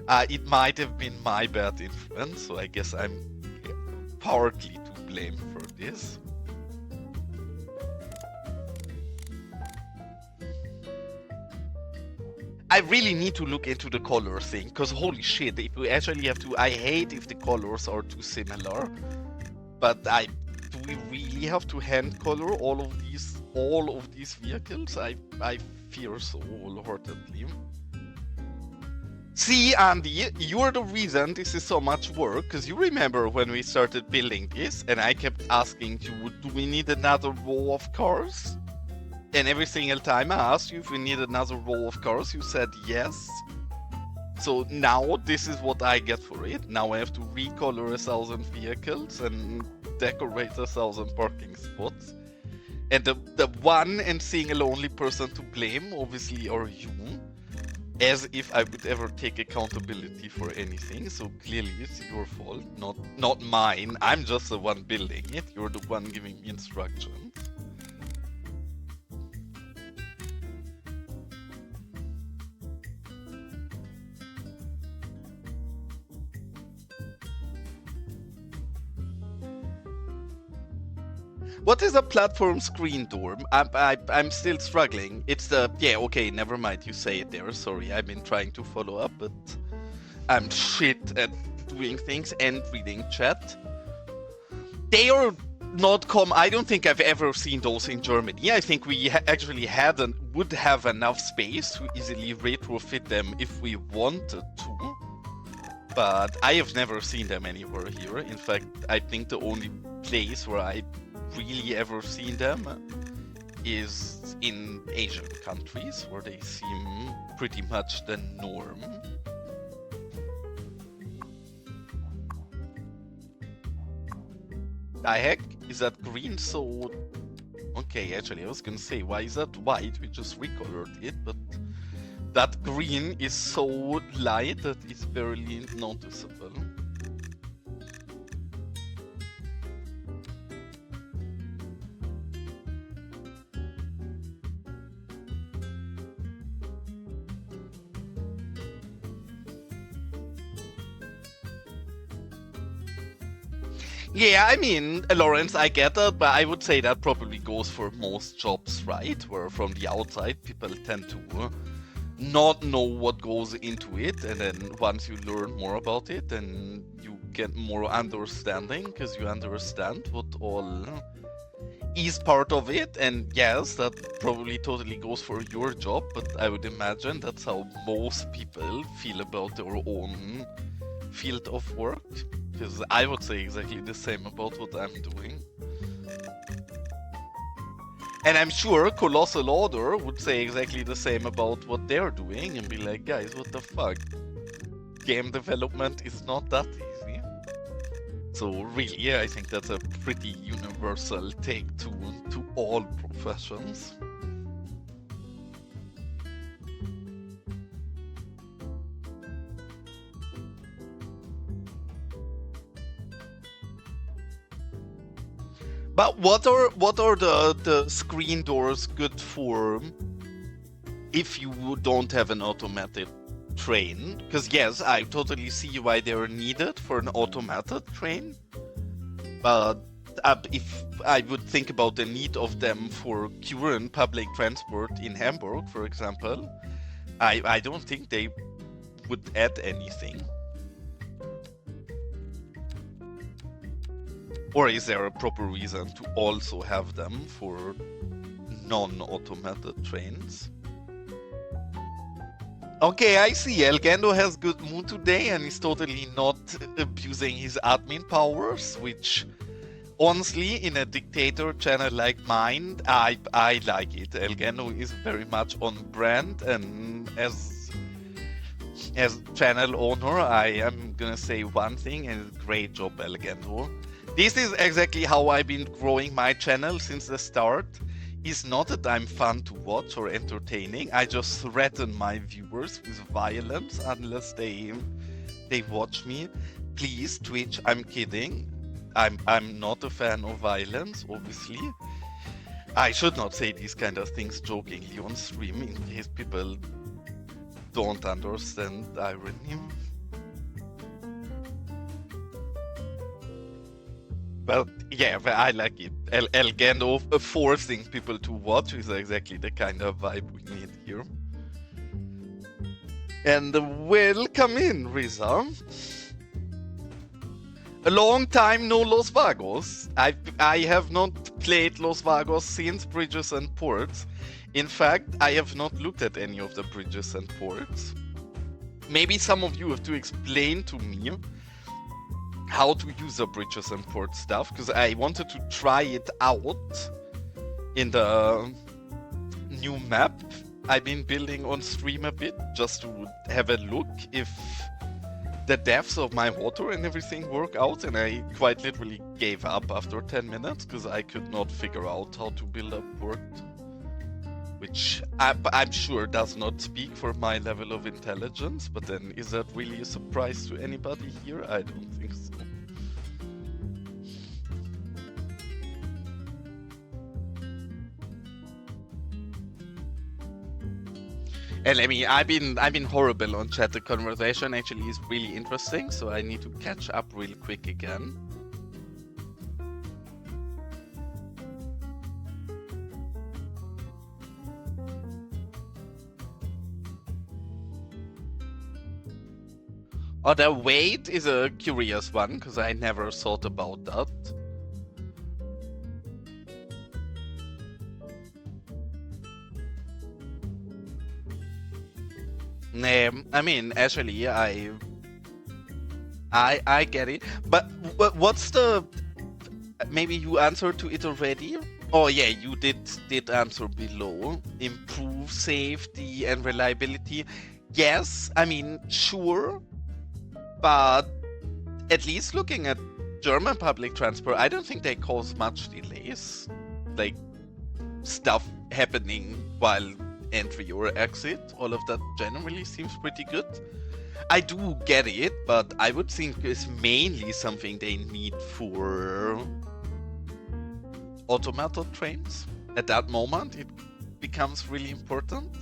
It might have been my bad influence, so I guess I'm partly to blame for this. I really need to look into the color thing, because holy shit, if we actually have to, I hate if the colors are too similar, but do we really have to hand color all of these vehicles? I fear so wholeheartedly. See, Andy, you're the reason this is so much work, because you remember when we started building this, and I kept asking you, do we need another row of cars? And every single time I asked you if we need another row of cars, you said yes. So now this is what I get for it. Now I have to recolor 1,000 vehicles and decorate 1,000 parking spots. And the one and single only person to blame, obviously, are you. As if I would ever take accountability for anything. So clearly it's your fault, not mine. I'm just the one building it. You're the one giving me instructions. What is a platform screen door? I'm still struggling. It's the... Yeah, okay, never mind. You say it there. Sorry, I've been trying to follow up, but I'm shit at doing things and reading chat. They are not I don't think I've ever seen those in Germany. I think we actually would have enough space to easily retrofit them if we wanted to. But I have never seen them anywhere here. In fact, I think the only place where I really ever seen them is in Asian countries, where they seem pretty much the norm. The heck? Is that green so... Okay, actually I was gonna say, why is that white? We just recolored it, but that green is so light that it's barely noticeable. Yeah, I mean, Lawrence, I get that, but I would say that probably goes for most jobs, right? Where from the outside, people tend to not know what goes into it, and then once you learn more about it, then you get more understanding because you understand what all is part of it. And yes, that probably totally goes for your job, but I would imagine that's how most people feel about their own field of work, because I would say exactly the same about what I'm doing. And I'm sure Colossal Order would say exactly the same about what they're doing and be like, guys, what the fuck? Game development is not that easy. So really, yeah, I think that's a pretty universal take to all professions. But what are the screen doors good for if you don't have an automated train? Because yes, I totally see why they're needed for an automated train. But if I would think about the need of them for current public transport in Hamburg, for example, I don't think they would add anything. Or is there a proper reason to also have them for non-automated trains? Okay, I see. Elgando has good mood today and is totally not abusing his admin powers, which honestly, in a dictator channel like mine, I like it. Elgando is very much on brand, and as channel owner, I am gonna say one thing, and great job, Elgando. This is exactly how I've been growing my channel since the start. It's not that I'm fun to watch or entertaining. I just threaten my viewers with violence unless they watch me. Please, Twitch, I'm kidding. I'm not a fan of violence, obviously. I should not say these kind of things jokingly on stream in case people don't understand irony. But yeah, I like it. Elgando forcing people to watch is exactly the kind of vibe we need here. And welcome in, Riza. A long time no Los Vagos. I have not played Los Vagos since Bridges and Ports. In fact, I have not looked at any of the bridges and ports. Maybe some of you have to explain to me how to use the bridges and port stuff, because I wanted to try it out in the new map I've been building on stream a bit, just to have a look if the depths of my water and everything work out, and I quite literally gave up after 10 minutes because I could not figure out how to build a port, which I'm sure does not speak for my level of intelligence. But then, is that really a surprise to anybody here? I don't think so. And I mean, I've been horrible on chat. The conversation actually is really interesting, so I need to catch up real quick again. Oh, the weight is a curious one, because I never thought about that. I mean, actually, I get it. But what's the... Maybe you answered to it already? Oh yeah, you did answer below. Improve safety and reliability. Yes, I mean, sure. But at least looking at German public transport, I don't think they cause much delays. Like, stuff happening while entry or exit, all of that generally seems pretty good. I do get it, but I would think it's mainly something they need for automated trains. At that moment, it becomes really important.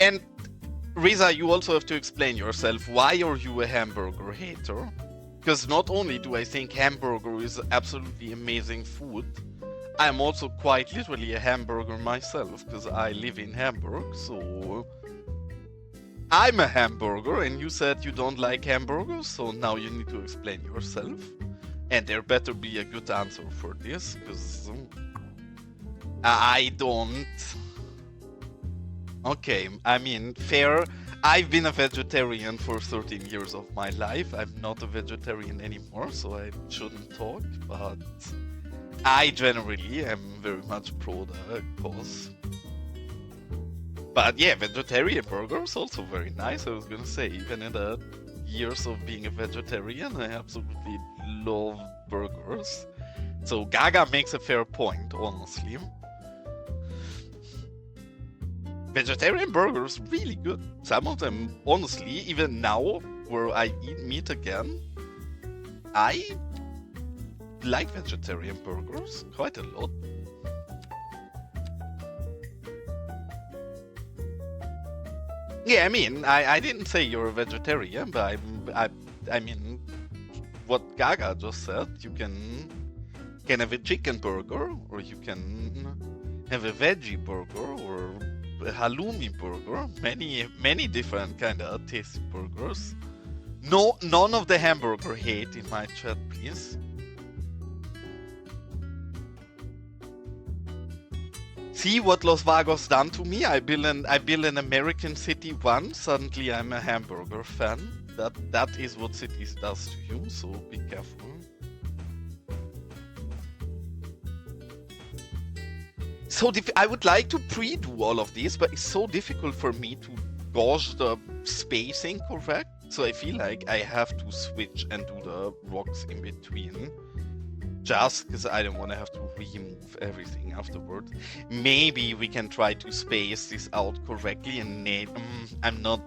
And Riza, you also have to explain yourself. Why are you a hamburger hater? Because not only do I think hamburger is absolutely amazing food, I'm also quite literally a hamburger myself, because I live in Hamburg, so I'm a hamburger, and you said you don't like hamburgers, so now you need to explain yourself. And there better be a good answer for this, because I don't... Okay, I mean, fair. I've been a vegetarian for 13 years of my life. I'm not a vegetarian anymore, so I shouldn't talk, but I generally am very much pro the cause. But yeah, vegetarian burgers also very nice. I was gonna say, even in the years of being a vegetarian, I absolutely love burgers. So Gaga makes a fair point, honestly. Vegetarian burgers really good. Some of them, honestly, even now where I eat meat again, I like vegetarian burgers quite a lot. Yeah, I mean, I didn't say you're a vegetarian, but I mean, what Gaga just said, you can have a chicken burger, or you can have a veggie burger, or a halloumi burger. Many different kind of tasty burgers. No, none of the hamburger hate in my chat, please. See what Los Vagos done to me? I built an American city once. Suddenly I'm a hamburger fan. That is what Cities does to you. So be careful. So I would like to pre-do all of this, but it's so difficult for me to gauge the spacing correct. So I feel like I have to switch and do the rocks in between. Just because I don't want to have to remove everything afterwards. Maybe we can try to space this out correctly, and I'm not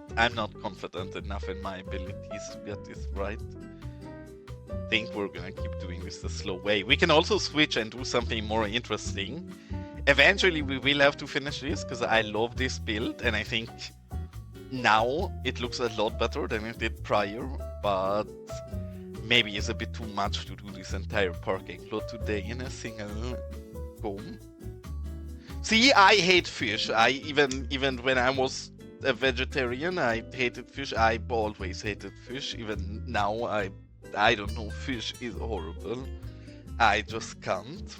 confident enough in my abilities to get this right. I think we're gonna keep doing this the slow way. We can also switch and do something more interesting. Eventually we will have to finish this, because I love this build, and I think now it looks a lot better than it did prior, but maybe it's a bit too much to do this entire parking lot today in a single go. See, I hate fish. Even when I was a vegetarian, I hated fish. I always hated fish. Even now, I don't know, fish is horrible. I just can't.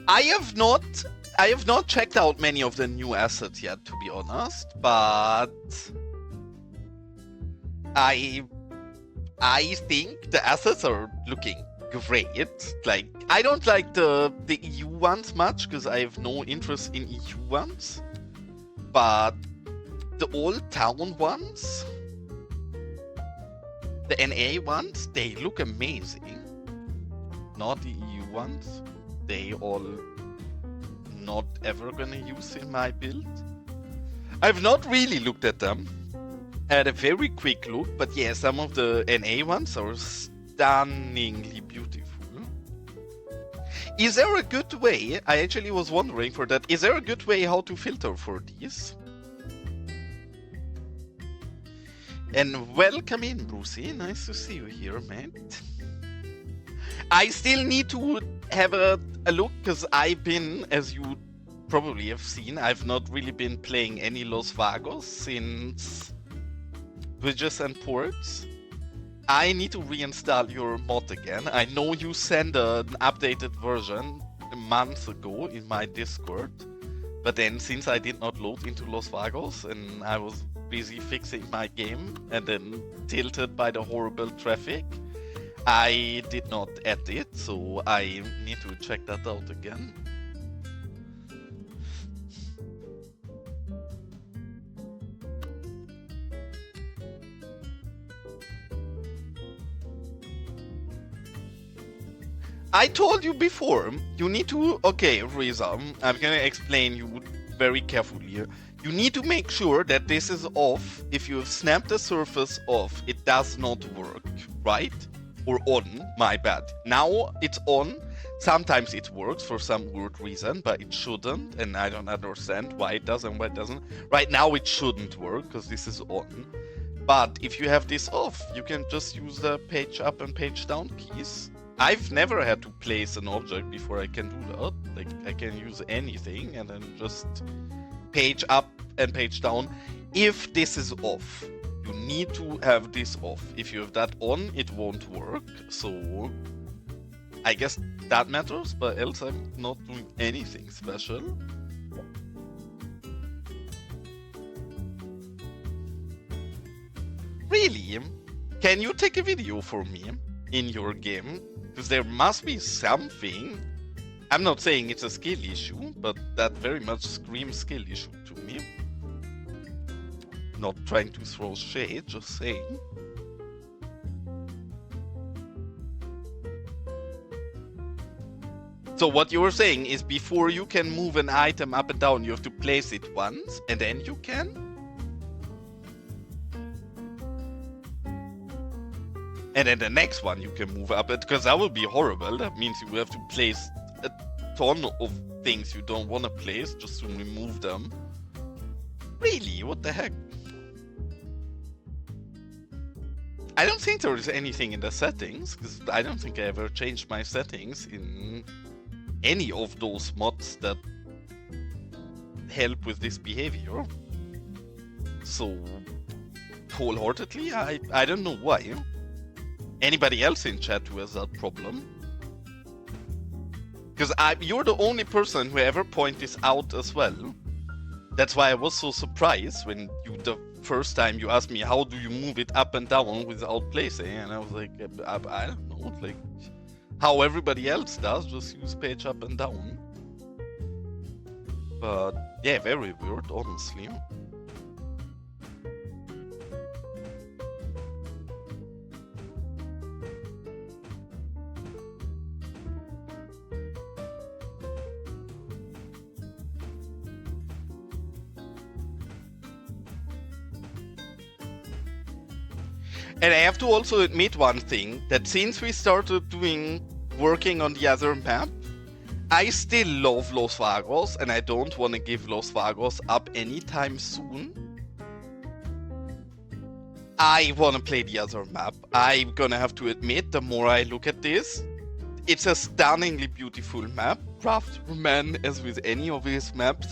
I have not checked out many of the new assets yet, to be honest, but I think the assets are looking great. Like, I don't like the EU ones much, because I have no interest in EU ones, but the old town ones, the NA ones, they look amazing. Not the EU ones. They all not ever gonna use in my build. I've not really looked at them. I had a very quick look, but yeah, some of the NA ones are stunningly beautiful. Is there a good way? I actually was wondering for that. Is there a good way how to filter for these? And welcome in, Brucey. Nice to see you here, mate. I still need to have a look, because I've been, as you probably have seen, I've not really been playing any Los Vagos since Bridges and Ports. I need to reinstall your mod again. I know you sent an updated version a month ago in my Discord, but then since I did not load into Los Vagos and I was busy fixing my game and then tilted by the horrible traffic, I did not add it, so I need to check that out again. I told you before, you need to... Okay, Reza, I'm gonna explain you very carefully here. You need to make sure that this is off. If you snap the surface off, it does not work, right? Or on, my bad. Now it's on. Sometimes it works for some weird reason, but it shouldn't, and I don't understand why it does and why it doesn't. Right now it shouldn't work, because this is on. But if you have this off, you can just use the page up and page down keys. I've never had to place an object before I can do that. Like, I can use anything and then just page up and page down. If this is off, you need to have this off. If you have that on, it won't work. So I guess that matters, but else I'm not doing anything special. Really? Can you take a video for me in your game? Because there must be something. I'm not saying it's a skill issue, but that very much screams skill issue to me. Not trying to throw shade, just saying. So what you were saying is before you can move an item up and down, you have to place it once, and then you can? And then the next one you can move up, because that would be horrible. That means you have to place a ton of things you don't want to place just to remove them. Really? What the heck? I don't think there is anything in the settings, because I don't think I ever changed my settings in any of those mods that help with this behavior. So, wholeheartedly, I don't know why. Anybody else in chat who has that problem? Because you're the only person who ever pointed this out as well. That's why I was so surprised when the first time you asked me how do you move it up and down without placing, and I was like, I don't know, like how everybody else does, just use page up and down. But yeah, very weird, honestly. And I have to also admit one thing, that since we started working on the other map, I still love Los Vagos, and I don't want to give Los Vagos up anytime soon. I want to play the other map. I'm gonna have to admit, the more I look at this, it's a stunningly beautiful map. Craftsman, as with any of his maps,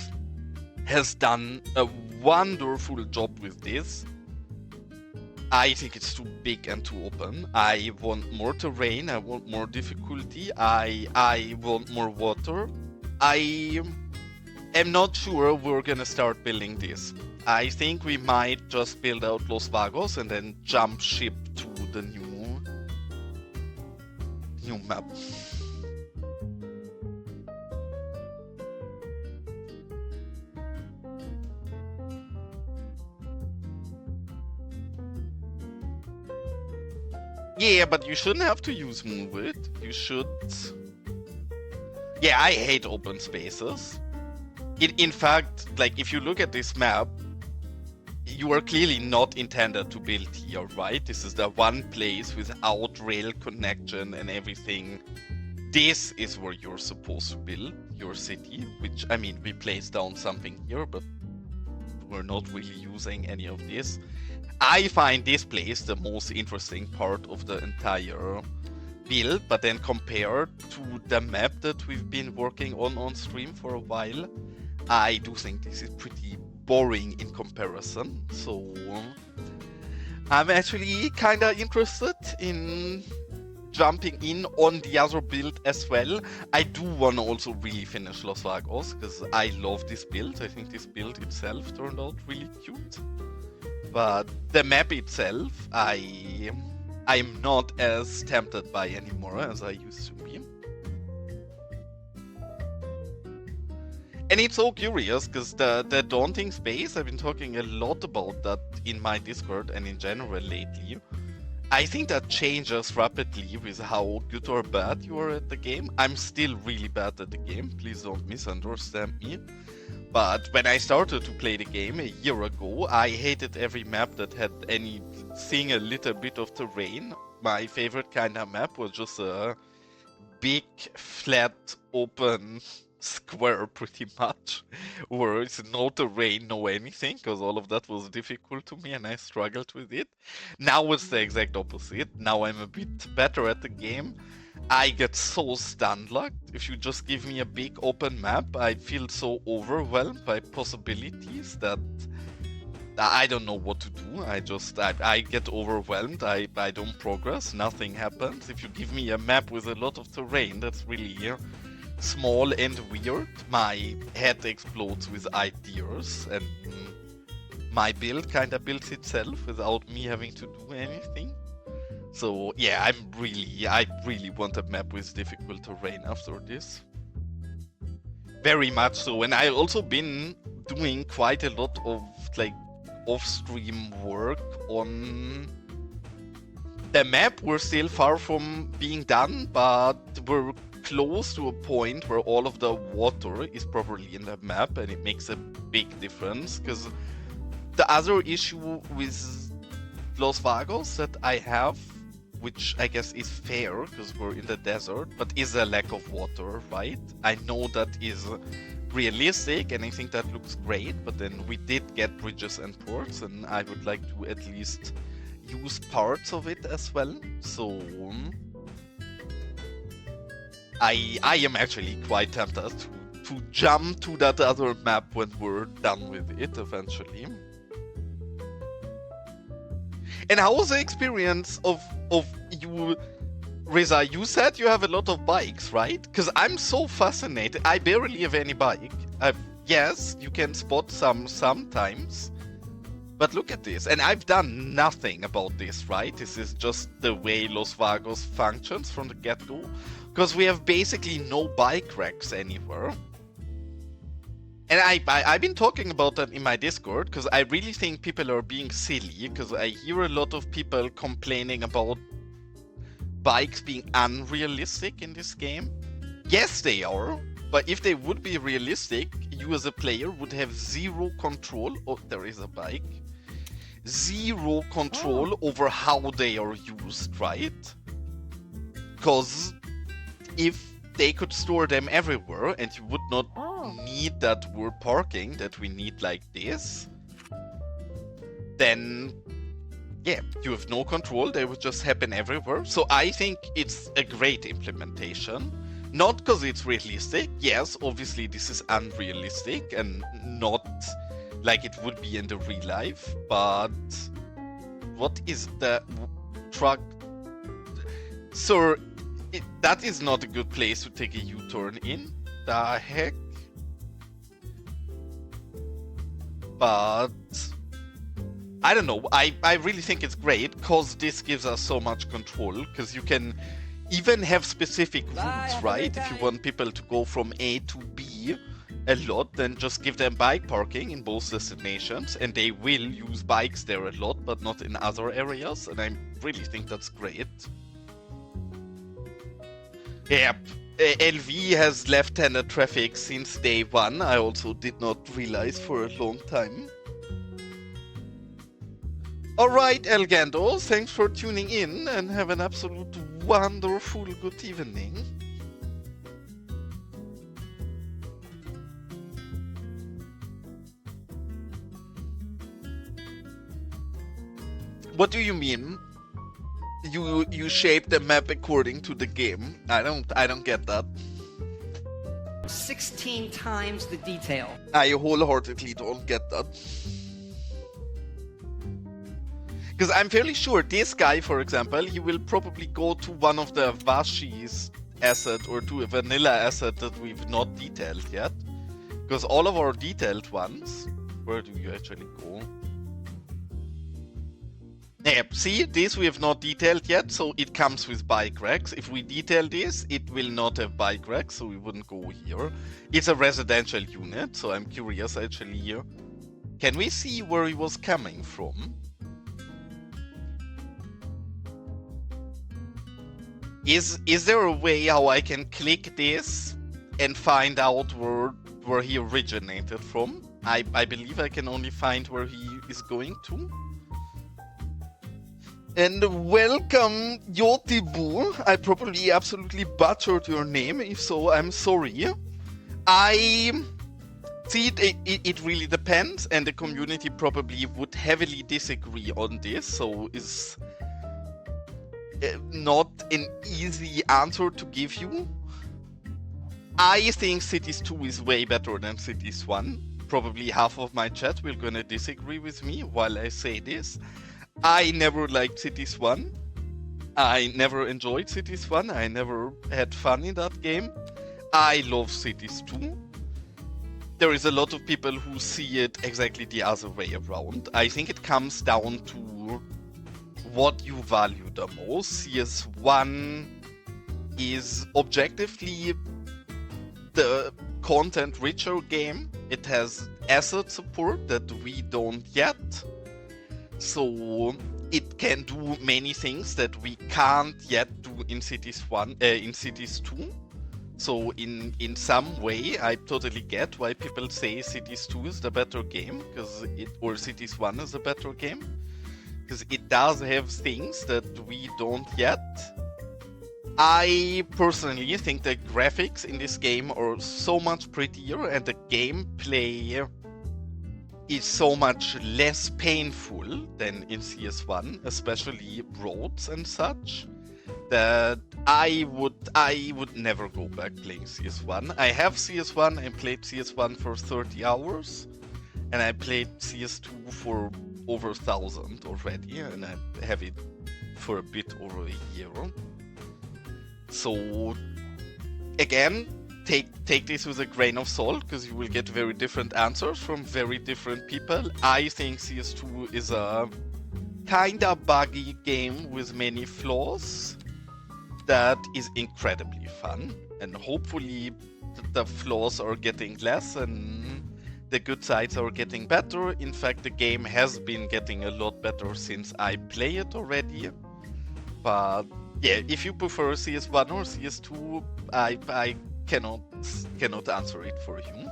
has done a wonderful job with this. I think it's too big and too open. I want more terrain, I want more difficulty, I want more water. I am not sure we're gonna start building this. I think we might just build out Los Vagos and then jump ship to the new map. Yeah, but you shouldn't have to use move it. You should... Yeah, I hate open spaces. In fact, like, if you look at this map, you are clearly not intended to build here, right? This is the one place without rail connection and everything. This is where you're supposed to build your city, which, I mean, we placed down something here, but we're not really using any of this. I find this place the most interesting part of the entire build, but then compared to the map that we've been working on stream for a while, I do think this is pretty boring in comparison. So I'm actually kind of interested in jumping in on the other build as well. I do want to also really finish Los Vagos, because I love this build. I think this build itself turned out really cute. But the map itself, I'm not as tempted by anymore as I used to be. And it's so curious, because the daunting space, I've been talking a lot about that in my Discord and in general lately. I think that changes rapidly with how good or bad you are at the game. I'm still really bad at the game, please don't misunderstand me. But when I started to play the game a year ago, I hated every map that had anything a little bit of terrain. my favorite kind of map was just a big, flat, open square, pretty much, where it's no terrain, no anything, because all of that was difficult to me and I struggled with it. Now it's the exact opposite. Now I'm a bit better at the game. I get so stun-locked. If you just give me a big open map, I feel so overwhelmed by possibilities that I don't know what to do. I get overwhelmed. I don't progress. Nothing happens. If you give me a map with a lot of terrain that's really small and weird, my head explodes with ideas and my build kind of builds itself without me having to do anything. So yeah, I really want a map with difficult terrain after this. Very much so. And I also been doing quite a lot of like off-stream work on the map. We're still far from being done, but we're close to a point where all of the water is properly in the map, and it makes a big difference. Because the other issue with Los Vagos that I have, which I guess is fair because we're in the desert, but is a lack of water, right? I know that is realistic and I think that looks great, but then we did get bridges and ports, and I would like to at least use parts of it as well. So I am actually quite tempted to jump to that other map when we're done with it eventually. And how was the experience of you, Reza? You said you have a lot of bikes, right? Because I'm so fascinated. I barely have any bike. Yes, you can spot some sometimes. But look at this. And I've done nothing about this, right? This is just the way Los Vagos functions from the get-go. Because we have basically no bike racks anywhere. And I've been talking about that in my Discord, because I really think people are being silly, because I hear a lot of people complaining about bikes being unrealistic in this game. Yes, they are, but if they would be realistic, you as a player would have zero control. Oh, there is a bike. Zero control over how they are used, right? Because if they could store them everywhere and you would not need that we're parking that we need like this, then yeah, you have no control. They would just happen everywhere. So I think it's a great implementation. Not because it's realistic. Yes, obviously this is unrealistic and not like it would be in the real life. But what is the truck? Sir, that is not a good place to take a U-turn in. The heck? But I don't know. I really think it's great because this gives us so much control, because you can even have specific routes, right? If you want people to go from A to B a lot, then just give them bike parking in both destinations and they will use bikes there a lot, but not in other areas. And I really think that's great. Yep. LV has left-handed traffic since day one. I also did not realize for a long time. Alright, Elgando, thanks for tuning in and have an absolute wonderful good evening. What do you mean? You shape the map according to the game. I don't get that. 16 times the detail. I wholeheartedly don't get that. Because I'm fairly sure this guy, for example, he will probably go to one of the Vashi's asset or to a vanilla asset that we've not detailed yet. Because all of our detailed ones, where do you actually go? Yeah, see, this we have not detailed yet, so it comes with bike racks. If we detail this, it will not have bike racks, so we wouldn't go here. It's a residential unit, so I'm curious actually here. Can we see where he was coming from? Is there a way how I can click this and find out where he originated from? I believe I can only find where he is going to. And welcome, Yotibu. I probably absolutely butchered your name. If so, I'm sorry. I see it really depends, and the community probably would heavily disagree on this, so it's not an easy answer to give you. I think Cities 2 is way better than Cities 1. Probably half of my chat will gonna disagree with me while I say this. I never liked Cities 1. I never enjoyed Cities 1. I never had fun in that game. I love Cities 2. There is a lot of people who see it exactly the other way around. I think it comes down to what you value the most. CS1 is objectively the content richer game. It has asset support that we don't yet. So it can do many things that we can't yet do in Cities 2. So in some way, I totally get why people say Cities 2 is the better game, or Cities 1 is a better game, because it does have things that we don't yet. I personally think the graphics in this game are so much prettier, and the gameplay is so much less painful than in CS1, especially roads and such, that I would never go back playing CS1. I have CS1, I played CS1 for 30 hours, and I played CS2 for over 1,000 already, and I have it for a bit over a year. So again, take this with a grain of salt, because you will get very different answers from very different people. I think CS2 is a kinda buggy game with many flaws that is incredibly fun, and hopefully the flaws are getting less and the good sides are getting better. In fact, the game has been getting a lot better since I play it already. But yeah, if you prefer CS1 or CS2, I cannot answer it for you.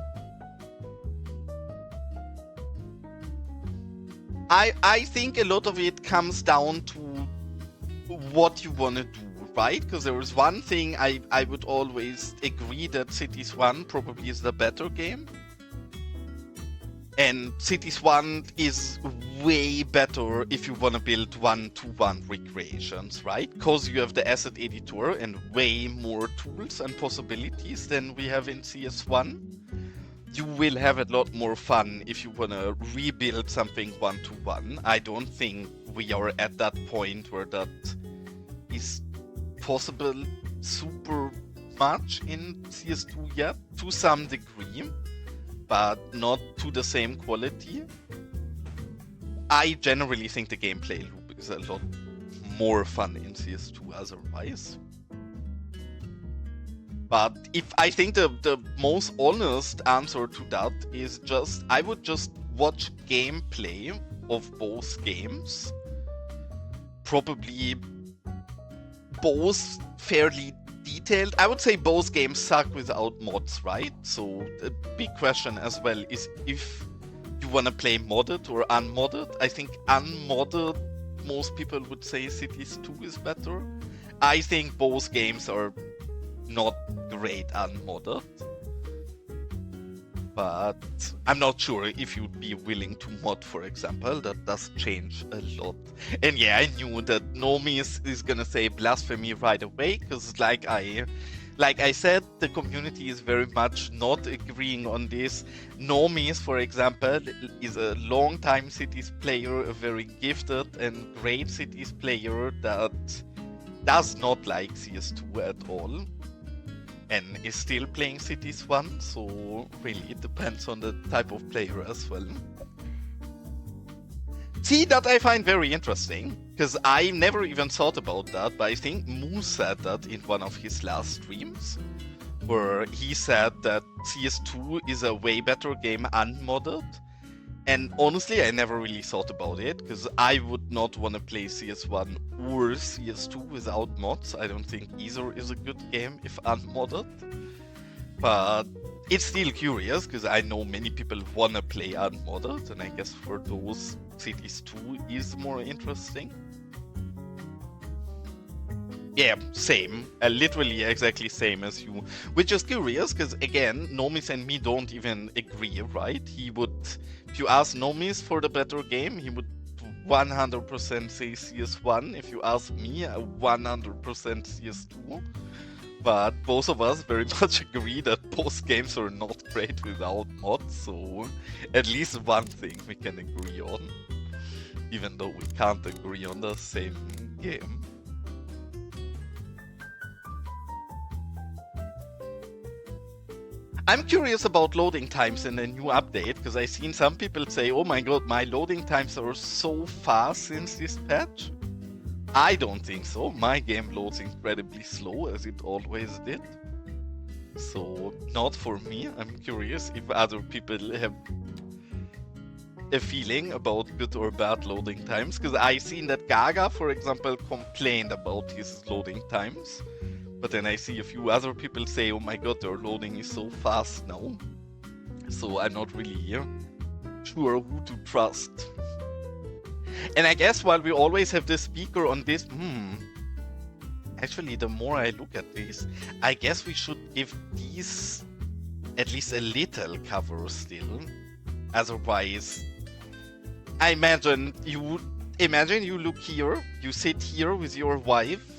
I think a lot of it comes down to what you want to do, right? Because there is one thing I would always agree that Cities 1 probably is the better game. And Cities 1 is way better if you want to build one-to-one recreations, right? Because you have the asset editor and way more tools and possibilities than we have in CS1. You will have a lot more fun if you want to rebuild something one-to-one. I don't think we are at that point where that is possible super much in CS2 yet, to some degree, but not to the same quality. I generally think the gameplay loop is a lot more fun in CS2 otherwise. But if I think the most honest answer to that is just, I would just watch gameplay of both games. Probably both fairly detailed. I would say both games suck without mods, right? So the big question as well is if you want to play modded or unmodded. I think unmodded, most people would say Cities 2 is better. I think both games are not great unmodded, but I'm not sure if you'd be willing to mod, for example. That does change a lot. And yeah, I knew that Nomi is gonna say blasphemy right away, because like I said, the community is very much not agreeing on this. Nomi, for example, is a long-time Cities player, a very gifted and great Cities player that does not like CS2 at all, and is still playing Cities 1, so really it depends on the type of player as well. See, that I find very interesting, because I never even thought about that, but I think Moose said that in one of his last streams, where he said that CS2 is a way better game unmodded. And honestly, I never really thought about it, because I would not want to play CS1 or CS2 without mods. I don't think either is a good game if unmodded. But it's still curious, because I know many people want to play unmodded, and I guess for those, Cities 2 is more interesting. Yeah, same. Literally exactly same as you. Which is curious, because again, Nomis and me don't even agree, right? He would, if you ask Nomis for the better game, he would 100% say CS1. If you ask me, 100% CS2. But both of us very much agree that both games are not great without mods, so at least one thing we can agree on. Even though we can't agree on the same game. I'm curious about loading times in the new update, because I've seen some people say, oh my god, my loading times are so fast since this patch. I don't think so. My game loads incredibly slow, as it always did. So, not for me. I'm curious if other people have a feeling about good or bad loading times, because I've seen that Gaga, for example, complained about his loading times. But then I see a few other people say, oh my god, their loading is so fast now. So I'm not really sure who to trust. And I guess while we always have the speaker on this, actually the more I look at this, I guess we should give these at least a little cover still. Otherwise, I imagine you look here, you sit here with your wife.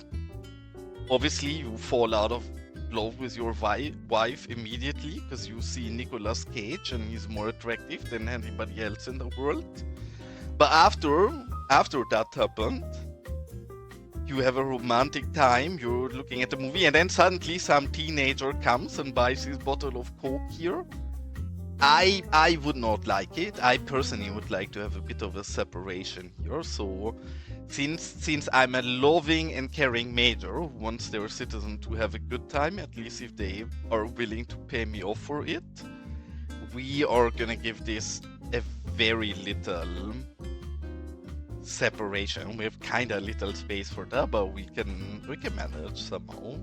Obviously, you fall out of love with your wife immediately because you see Nicolas Cage and he's more attractive than anybody else in the world. But after that happened, you have a romantic time, you're looking at the movie, and then suddenly some teenager comes and buys his bottle of Coke here. I would not like it. I personally would like to have a bit of a separation here. So since I'm a loving and caring major who wants their citizen to have a good time, at least if they are willing to pay me off for it, we are gonna give this a very little separation. We have kinda little space for that, but we can manage somehow.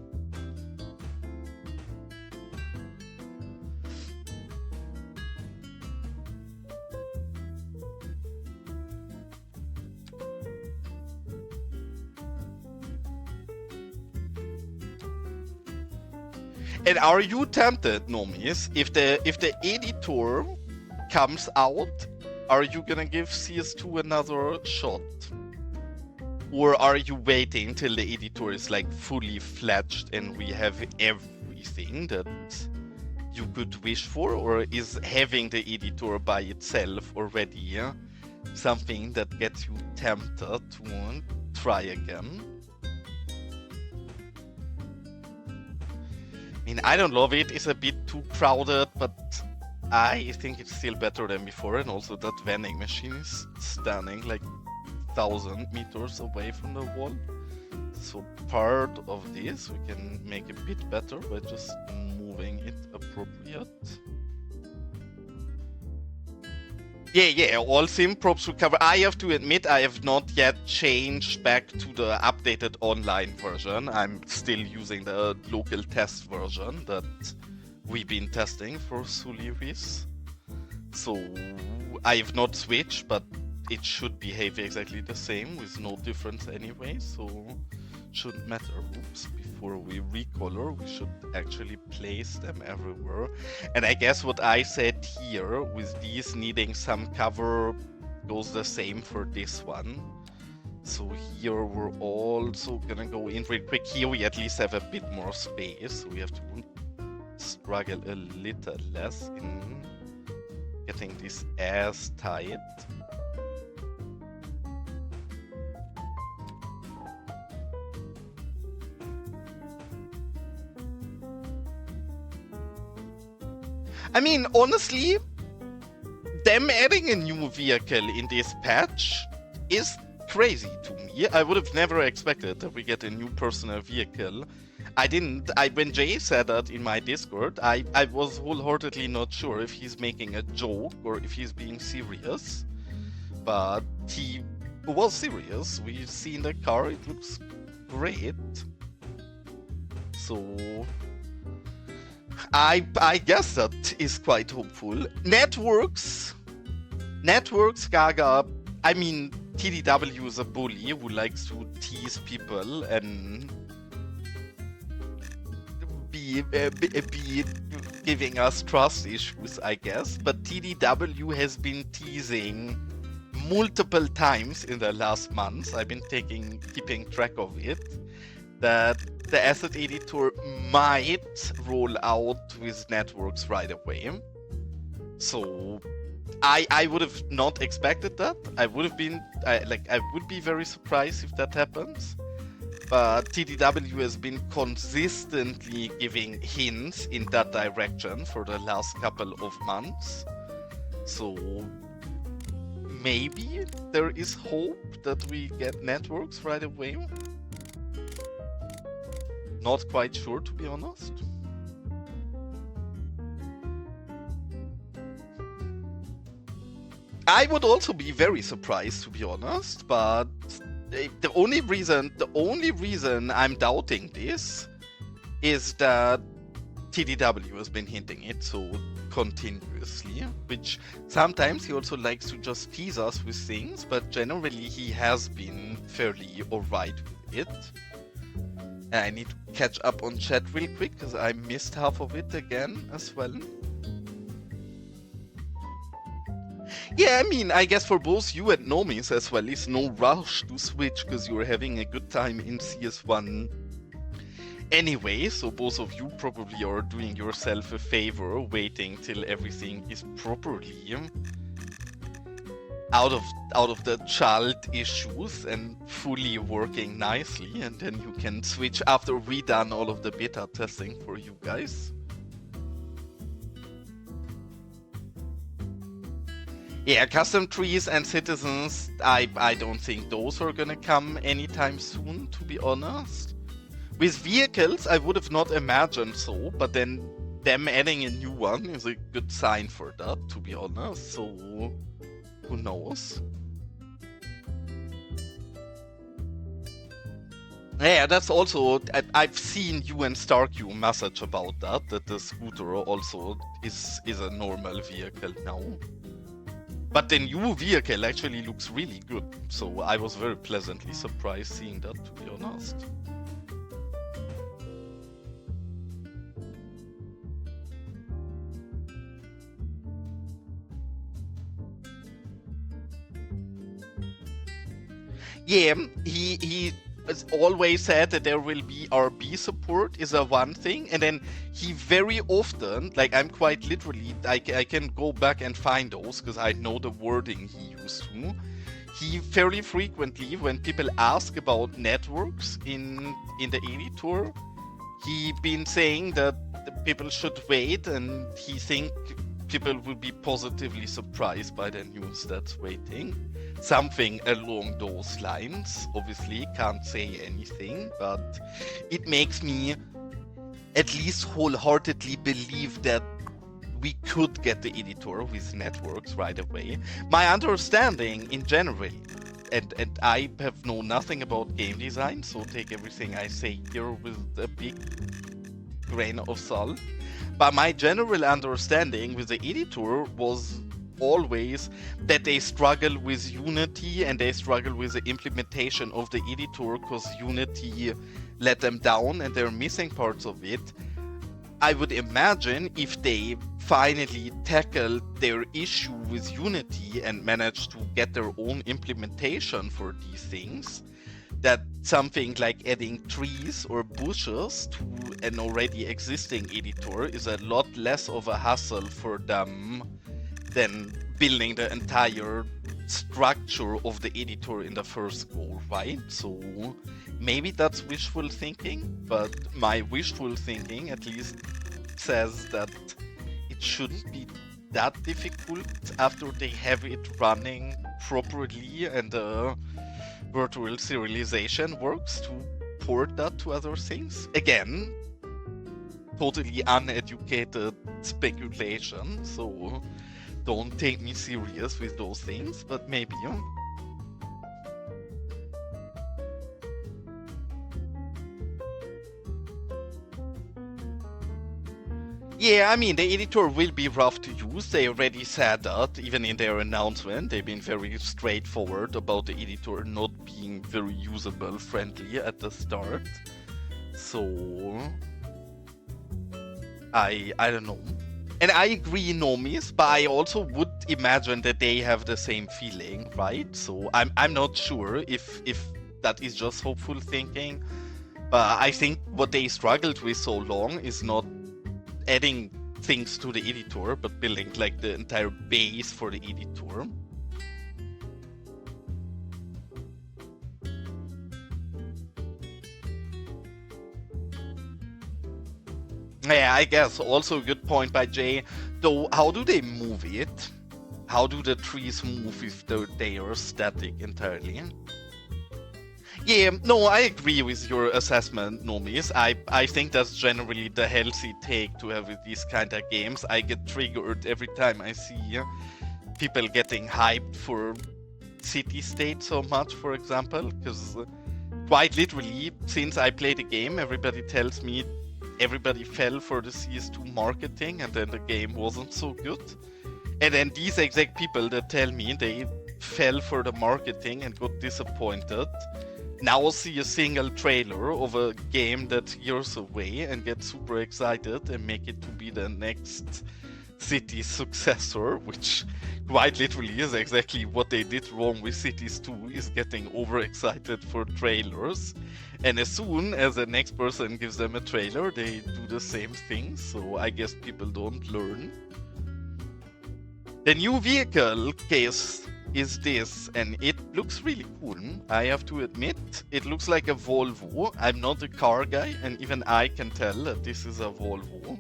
And are you tempted, Nomis, if the editor comes out, are you gonna give CS2 another shot? Or are you waiting till the editor is like fully fledged and we have everything that you could wish for? Or is having the editor by itself already something that gets you tempted to try again? I mean, I don't love it. It's a bit too crowded, but I think it's still better than before. And also that vending machine is standing like 1,000 meters away from the wall. So part of this we can make a bit better by just moving it appropriate. Yeah, all sim props recover. I have to admit, I have not yet changed back to the updated online version. I'm still using the local test version that we've been testing for Suliris. So I have not switched, but it should behave exactly the same with no difference anyway, so shouldn't matter. Oops, before we recolor, we should actually place them everywhere. And I guess what I said here with these needing some cover goes the same for this one. So here we're also gonna go in real quick. Here we at least have a bit more space, so we have to struggle a little less in getting this as tight. I mean, honestly, them adding a new vehicle in this patch is crazy to me. I would have never expected that we get a new personal vehicle. When Jay said that in my Discord, I was wholeheartedly not sure if he's making a joke or if he's being serious. But he was serious. We've seen the car, it looks great. So I guess that is quite hopeful. Networks, Gaga. I mean, TDW is a bully who likes to tease people and be giving us trust issues, I guess. But TDW has been teasing multiple times in the last months. I've been keeping track of it. That the asset editor might roll out with networks right away. So I would have not expected that. I would be very surprised if that happens. But TDW has been consistently giving hints in that direction for the last couple of months. So maybe there is hope that we get networks right away. Not quite sure, to be honest. I would also be very surprised, to be honest, but the only reason I'm doubting this is that TDW has been hinting it so continuously, which sometimes he also likes to just tease us with things, but generally he has been fairly alright with it. And I need to catch up on chat real quick because I missed half of it again as well. Yeah, I mean, I guess for both you and Nomis as well, it's no rush to switch because you're having a good time in CS1 anyway, so both of you probably are doing yourself a favor waiting till everything is properly out of the child issues and fully working nicely, and then you can switch after we done all of the beta testing for you guys. Yeah, custom trees and citizens, I don't think those are gonna come anytime soon, to be honest. With vehicles, I would have not imagined so, but then them adding a new one is a good sign for that, to be honest, so who knows? Yeah, that's also, I've seen you and Starq message about that the scooter also is a normal vehicle now. But the new vehicle actually looks really good, so I was very pleasantly surprised seeing that, to be honest. Yeah, he has always said that there will be RB support is a one thing, and then he very often, like I'm quite literally, I can go back and find those because I know the wording he used to. He fairly frequently, when people ask about networks in the editor, he been saying that the people should wait, and he think people will be positively surprised by the news that's waiting. Something along those lines. Obviously, can't say anything, but it makes me at least wholeheartedly believe that we could get the editor with networks right away. My understanding in general, and I have known nothing about game design, so take everything I say here with a big grain of salt. But my general understanding with the editor was always that they struggle with Unity and they struggle with the implementation of the editor because Unity let them down and they're missing parts of it. I would imagine if they finally tackle their issue with Unity and manage to get their own implementation for these things, that something like adding trees or bushes to an already existing editor is a lot less of a hassle for them than building the entire structure of the editor in the first go, right? So maybe that's wishful thinking, but my wishful thinking at least says that it shouldn't be that difficult after they have it running properly and virtual serialization works to port that to other things. Again, totally uneducated speculation, so don't take me serious with those things, but maybe. Yeah, I mean, the editor will be rough to use. They already said that, even in their announcement. They've been very straightforward about the editor not being very usable friendly at the start. So I don't know. And I agree, normies, but I also would imagine that they have the same feeling, right? So I'm not sure if that is just hopeful thinking. But I think what they struggled with so long is not adding things to the editor, but building like the entire base for the editor. Yeah, I guess also a good point by Jay. Though, how do they move it? How do the trees move if they are static entirely? Yeah, no, I agree with your assessment, Nomis. I think that's generally the healthy take to have with these kind of games. I get triggered every time I see people getting hyped for City State so much, for example, because quite literally, since I played the game, everybody tells me everybody fell for the CS2 marketing and then the game wasn't so good. And then these exact people that tell me they fell for the marketing and got disappointed now see a single trailer of a game that's years away and get super excited and make it to be the next Cities successor, which quite literally is exactly what they did wrong with Cities 2, is getting overexcited for trailers. And as soon as the next person gives them a trailer, they do the same thing, so I guess people don't learn. The new vehicle case is this, and it looks really cool. I have to admit, it looks like a Volvo. I'm not a car guy, and even I can tell that this is a Volvo.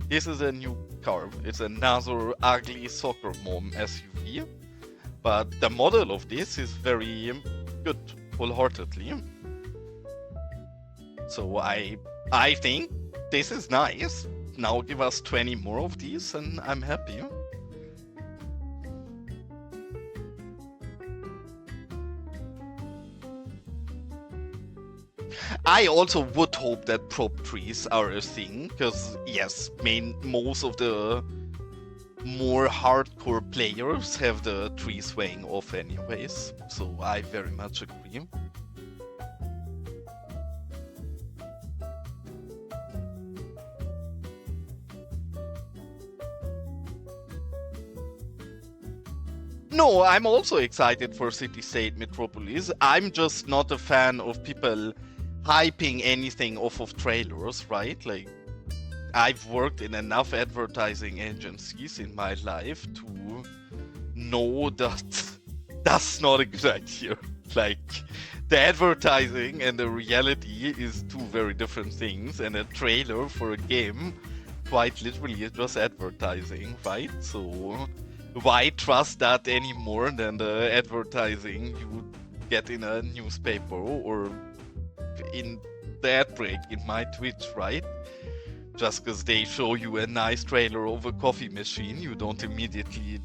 This is a new car. It's another ugly soccer mom SUV, but the model of this is very good, wholeheartedly. So I think this is nice. Now give us 20 more of these, and I'm happy. I also would hope that prop trees are a thing, because yes, most of the more hardcore players have the tree swaying off anyways, so I very much agree. No, I'm also excited for City State Metropolis. I'm just not a fan of people hyping anything off of trailers, right? Like, I've worked in enough advertising agencies in my life to know that that's not a good idea. Like, the advertising and the reality is two very different things, and a trailer for a game quite literally is just advertising, right? So why trust that any more than the advertising you would get in a newspaper or in the ad break in my Twitch, right? Just because they show you a nice trailer of a coffee machine, you don't immediately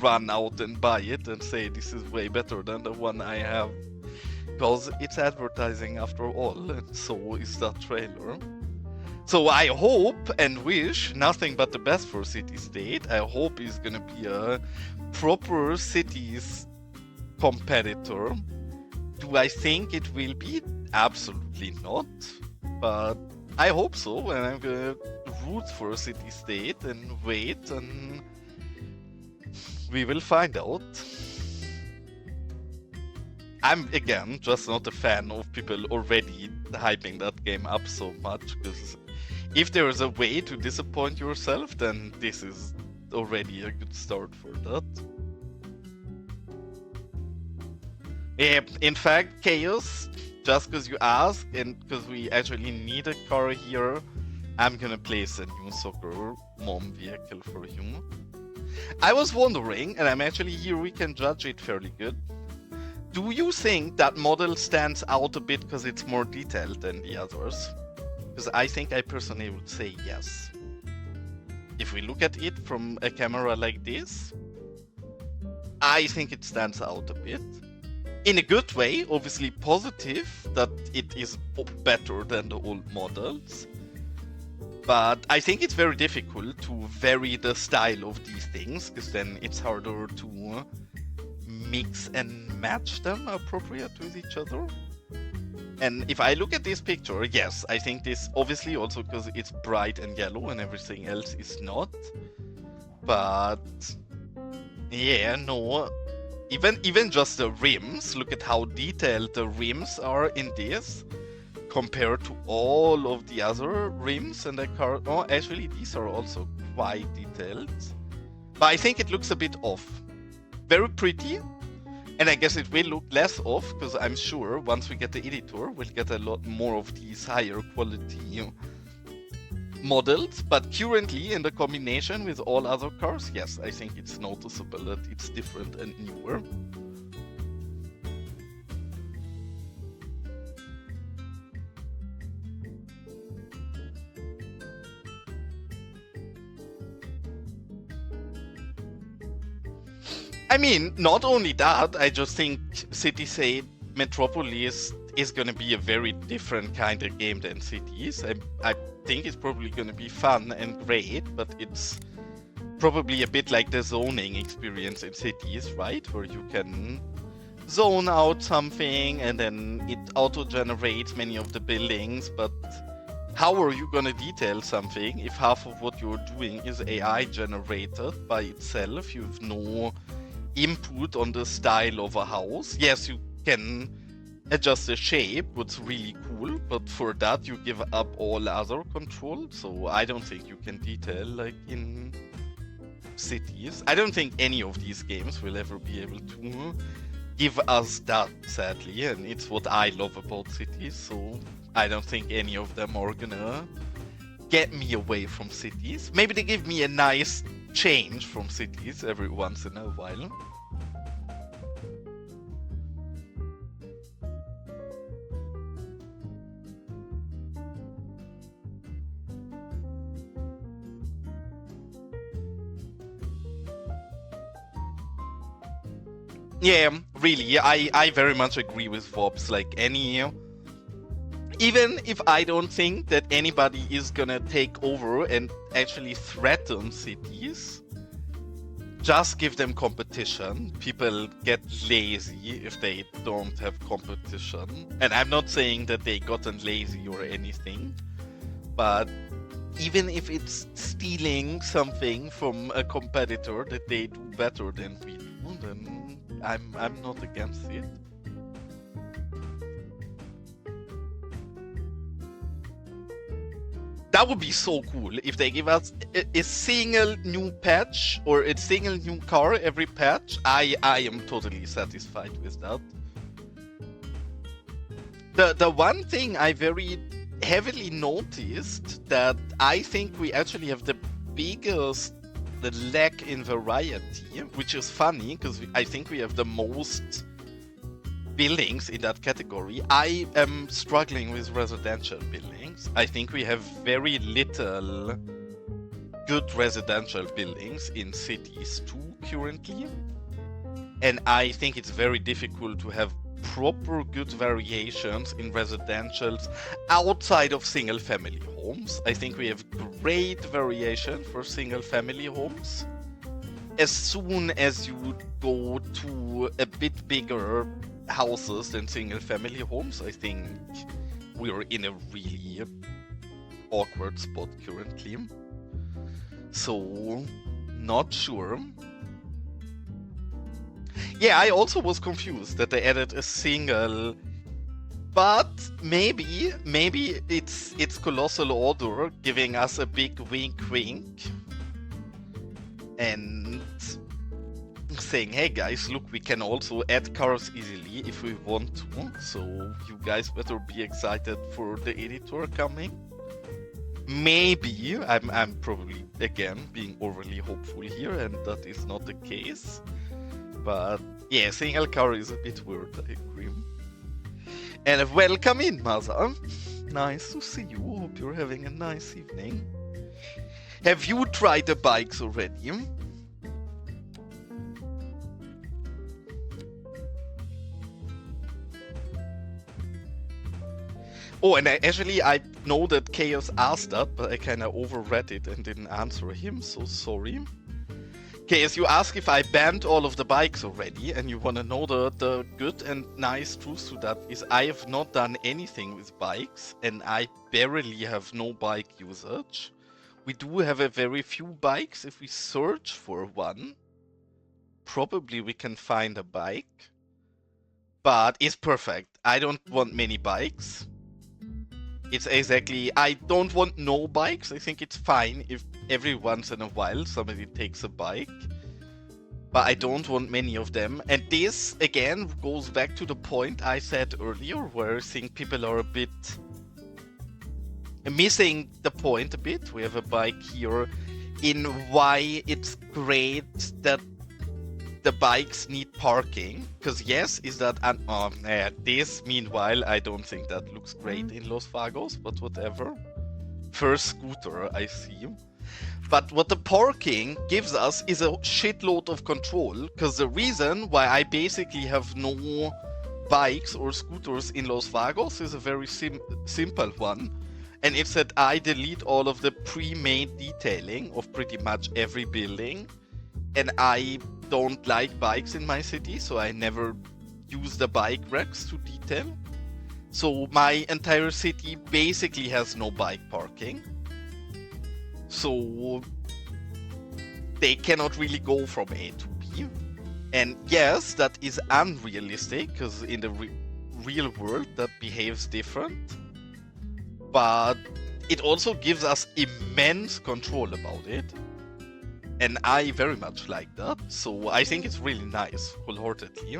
run out and buy it and say this is way better than the one I have. Because it's advertising after all, and so is that trailer. So I hope and wish nothing but the best for City State. I hope it's gonna be a proper cities competitor. Do I think it will be? Absolutely not. But I hope so, and I'm gonna root for City State and wait, and we will find out. I'm, again, just not a fan of people already hyping that game up so much, because if there is a way to disappoint yourself, then this is already a good start for that. Yeah, in fact, Chaos, just because you asked, and because we actually need a car here, I'm gonna place a new soccer mom vehicle for you. I was wondering, and I'm actually here, we can judge it fairly good. Do you think that model stands out a bit because it's more detailed than the others? Because I think I personally would say yes. If we look at it from a camera like this, I think it stands out a bit. In a good way, obviously positive, that it is better than the old models. But I think it's very difficult to vary the style of these things, because then it's harder to mix and match them appropriate with each other. And if I look at this picture, yes, I think this obviously also because it's bright and yellow and everything else is not. But yeah, no. Even just the rims, look at how detailed the rims are in this compared to all of the other rims in the car. Oh, actually, these are also quite detailed. But I think it looks a bit off. Very pretty. And I guess it will look less off, because I'm sure once we get the editor, we'll get a lot more of these higher quality models. But currently, in the combination with all other cars, yes, I think it's noticeable that it's different and newer. I mean, not only that, I just think Cities Metropolis is going to be a very different kind of game than Cities. I think it's probably going to be fun and great, but it's probably a bit like the zoning experience in Cities, right? Where you can zone out something and then it auto-generates many of the buildings, but how are you going to detail something if half of what you're doing is AI generated by itself? You have no input on the style of a house. Yes, you can adjust the shape, what's really cool, but for that you give up all other control, so I don't think you can detail like in Cities. I don't think any of these games will ever be able to give us that, sadly, and it's what I love about Cities, so I don't think any of them are gonna get me away from Cities. Maybe they give me a nice change from Cities every once in a while. Yeah, really, I very much agree with Vobs. Like even if I don't think that anybody is gonna take over and actually threaten Cities, just give them competition. People get lazy if they don't have competition. And I'm not saying that they gotten lazy or anything, but even if it's stealing something from a competitor that they do better than we do, then I'm not against it. That would be so cool if they give us a single new patch or a single new car every patch. I am totally satisfied with that. The one thing I very heavily noticed that I think we actually have the biggest lack in variety, which is funny because I think we have the most buildings in that category. I am struggling with residential buildings. I think we have very little good residential buildings in Cities too currently. And I think it's very difficult to have proper good variations in residentials outside of single family homes. I think we have great variation for single family homes. As soon as you go to a bit bigger houses than single family homes, I think we're in a really awkward spot currently. So, not sure. Yeah, I also was confused that they added a single, but maybe it's Colossal Order giving us a big wink and saying, hey guys, look, we can also add cars easily if we want to, so you guys better be excited for the editor coming. Maybe, I'm probably, again, being overly hopeful here, and that is not the case. But yeah, single car is a bit weird, I agree. And welcome in, Maza. Nice to see you. Hope you're having a nice evening. Have you tried the bikes already? Oh, and I know that Chaos asked that, but I kind of overread it and didn't answer him, so sorry. Okay, as you ask if I banned all of the bikes already, and you want to know the good and nice truth to that is I have not done anything with bikes, and I barely have no bike usage. We do have a very few bikes. If we search for one, probably we can find a bike. But it's perfect. I don't want many bikes. It's exactly, I don't want no bikes. I think it's fine if every once in a while somebody takes a bike. But I don't want many of them. And this, again, goes back to the point I said earlier, where I think people are a bit missing the point a bit. We have a bike here in why it's great that the bikes need parking. Because yes, is that this, meanwhile, I don't think that looks great in Los Vagos, but whatever. First scooter, I see. But what the parking gives us is a shitload of control, because the reason why I basically have no bikes or scooters in Los Vagos is a very simple one. And it's that I delete all of the pre-made detailing of pretty much every building. And I don't like bikes in my city, so I never use the bike racks to detail. So my entire city basically has no bike parking. So they cannot really go from A to B. And yes, that is unrealistic, because in the real world that behaves different. But it also gives us immense control about it. And I very much like that. So I think it's really nice, wholeheartedly.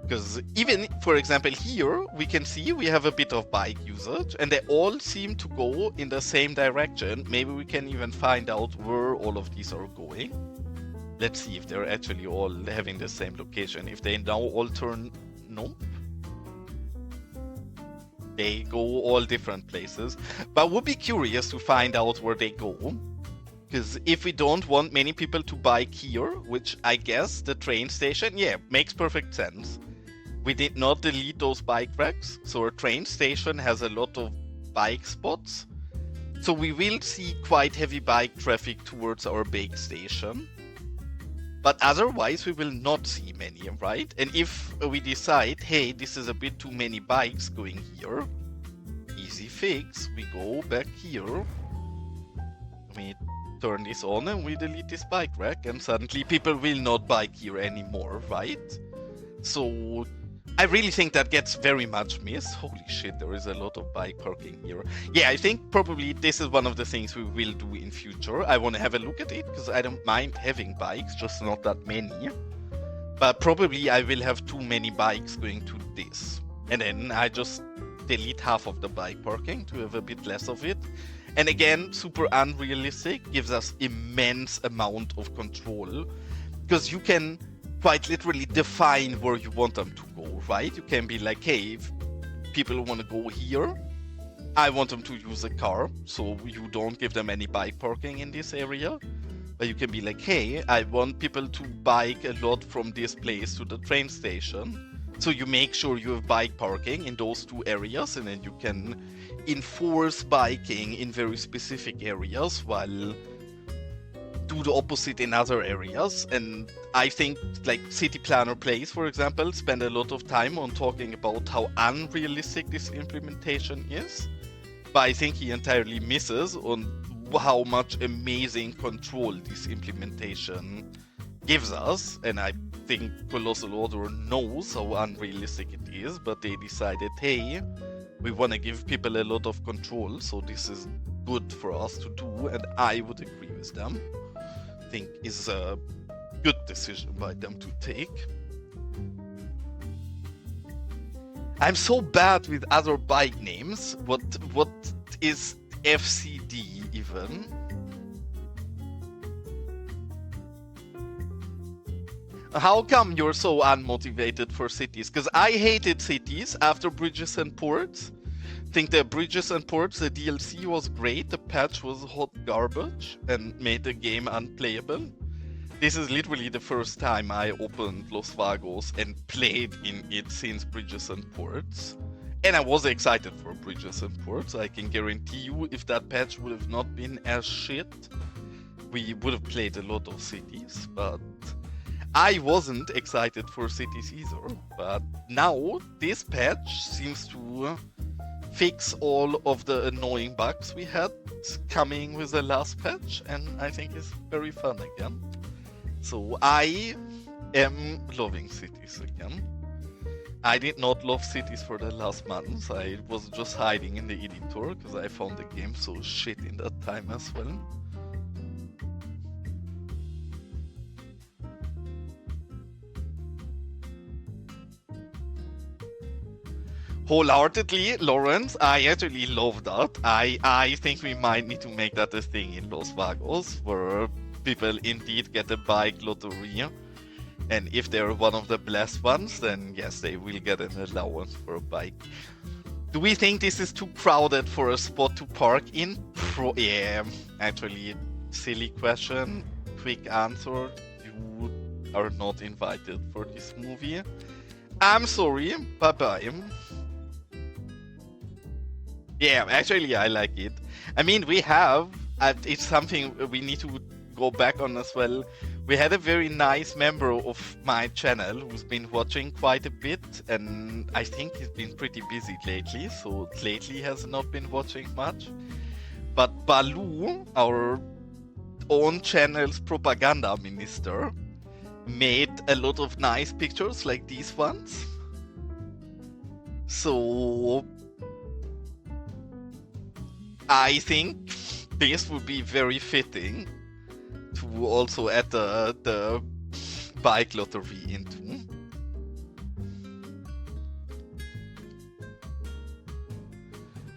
Because even, for example, here, we can see we have a bit of bike usage, and they all seem to go in the same direction. Maybe we can even find out where all of these are going. Let's see if they're actually all having the same location. If they now all turn... Nope. They go all different places. But would be curious to find out where they go. Because if we don't want many people to bike here, which I guess the train station, yeah, makes perfect sense. We did not delete those bike racks, so our train station has a lot of bike spots. So we will see quite heavy bike traffic towards our bake station. But otherwise we will not see many, right? And if we decide, hey, this is a bit too many bikes going here, easy fix, we go back here. We turn this on and we delete this bike rack, and suddenly people will not bike here anymore, right? So I really think that gets very much missed. Holy shit, there is a lot of bike parking here. Yeah, I think probably this is one of the things we will do in future. I want to have a look at it, because I don't mind having bikes, just not that many. But probably I will have too many bikes going to this. And then I just delete half of the bike parking to have a bit less of it. And again, super unrealistic, gives us immense amount of control. Because you can quite literally define where you want them to go, right? You can be like, hey, if people want to go here, I want them to use a car, so you don't give them any bike parking in this area. But you can be like, hey, I want people to bike a lot from this place to the train station. So you make sure you have bike parking in those two areas, and then you can enforce biking in very specific areas while do the opposite in other areas. And I think like City Planner Place, for example, spend a lot of time on talking about how unrealistic this implementation is. But I think he entirely misses on how much amazing control this implementation gives us. And I think Colossal Order knows how unrealistic it is, but they decided, hey, we want to give people a lot of control, so this is good for us to do, and I would agree with them. I think is a good decision by them to take. I'm so bad with other bike names. What is FCD even? How come you're so unmotivated for cities? Because I hated cities after Bridges and Ports. I think the Bridges and Ports, the DLC was great, the patch was hot garbage and made the game unplayable. This is literally the first time I opened Los Vagos and played in it since Bridges and Ports. And I was excited for Bridges and Ports. I can guarantee you, if that patch would have not been as shit, we would have played a lot of cities, but I wasn't excited for cities either. But now this patch seems to fix all of the annoying bugs we had coming with the last patch, and I think it's very fun again. So I am loving cities again. I did not love cities for the last months. I was just hiding in the editor because I found the game so shit in that time as well. Wholeheartedly, Lawrence, I actually love that. I think we might need to make that a thing in Los Vagos, where people indeed get a bike lottery. And if they're one of the blessed ones, then yes, they will get an allowance for a bike. Do we think this is too crowded for a spot to park in? Yeah, actually, silly question. Quick answer. You are not invited for this movie. I'm sorry. Bye-bye. Yeah, actually, I like it. I mean, we have, it's something we need to go back on as well. We had a very nice member of my channel who's been watching quite a bit, and I think he's been pretty busy lately, so lately has not been watching much. But Baloo, our own channel's propaganda minister, made a lot of nice pictures like these ones. So I think this would be very fitting to also add the bike lottery into.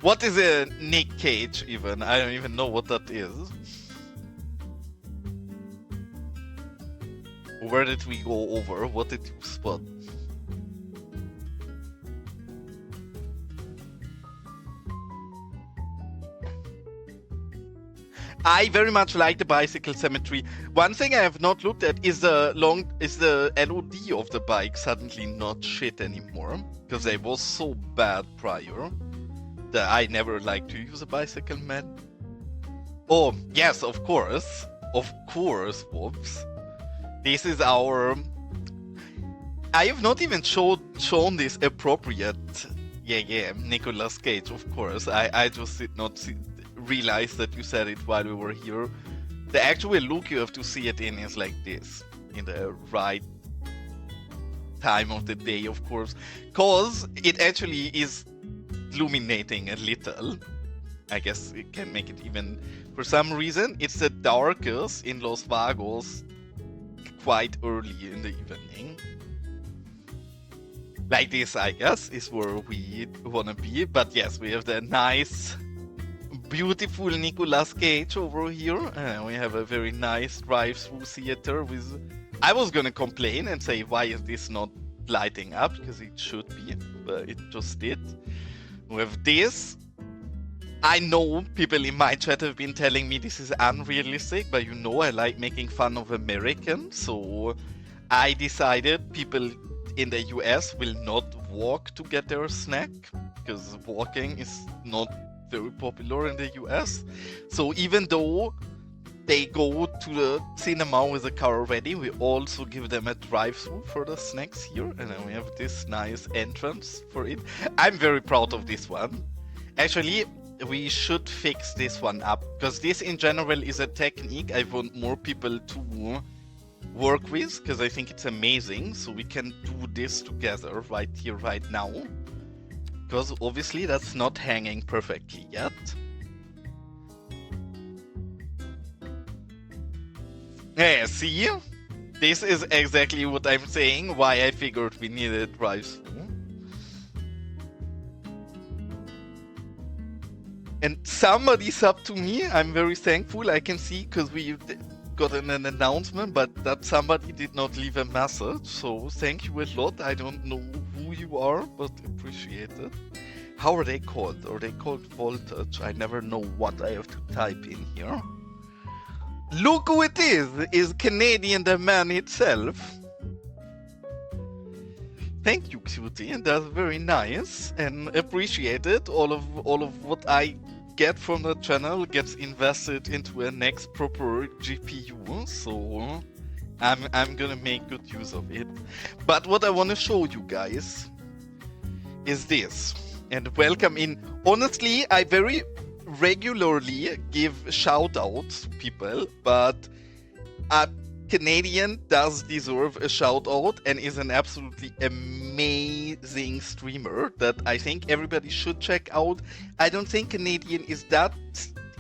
What is a Nick Cage even? I don't even know what that is. Where did we go over? What did you spot? I very much like the bicycle symmetry. One thing I have not looked at is the LOD of the bike suddenly not shit anymore, because they was so bad prior that I never liked to use a bicycle, man. Oh yes, of course, whoops. This is our. I have not even shown this appropriate. Yeah, Nicolas Cage, of course. I just did not realize that you said it while we were here. The actual look you have to see it in is like this, in the right time of the day, of course, cause it actually is illuminating a little. I guess it can make it even, for some reason, it's the darkest in Los Vagos quite early in the evening. Like this, I guess, is where we wanna be, but yes, we have the nice beautiful Nicolas Cage over here. We have a very nice drive-through theater with... I was gonna complain and say, why is this not lighting up? Because it should be, but it just did. We have this. I know people in my chat have been telling me this is unrealistic, but you know I like making fun of Americans, so I decided people in the US will not walk to get their snack, because walking is not very popular in the US. So even though they go to the cinema with a car already, we also give them a drive-through for the snacks here, and then we have this nice entrance for it. I'm very proud of this one. Actually, we should fix this one up, because this in general is a technique I want more people to work with, because I think it's amazing. So we can do this together right here, right now. Because obviously that's not hanging perfectly yet. Yeah, see? This is exactly what I'm saying, why I figured we needed drive-through. And somebody subbed to me, I'm very thankful, I can see, because we got an announcement, but that somebody did not leave a message, so thank you a lot. I don't know who you are, but appreciate it. How are they called? Are they called voltage? I never know what I have to type in here. Look who it is Canadian the man itself. Thank you, cutie, that's very nice and appreciated all of what I get from the channel gets invested into a next proper GPU, so I'm gonna make good use of it. But what I want to show you guys is this, and welcome in. Honestly, I very regularly give shout outs to people, but a Canadian does deserve a shout out and is an absolutely amazing streamer that I think everybody should check out. I don't think Canadian is that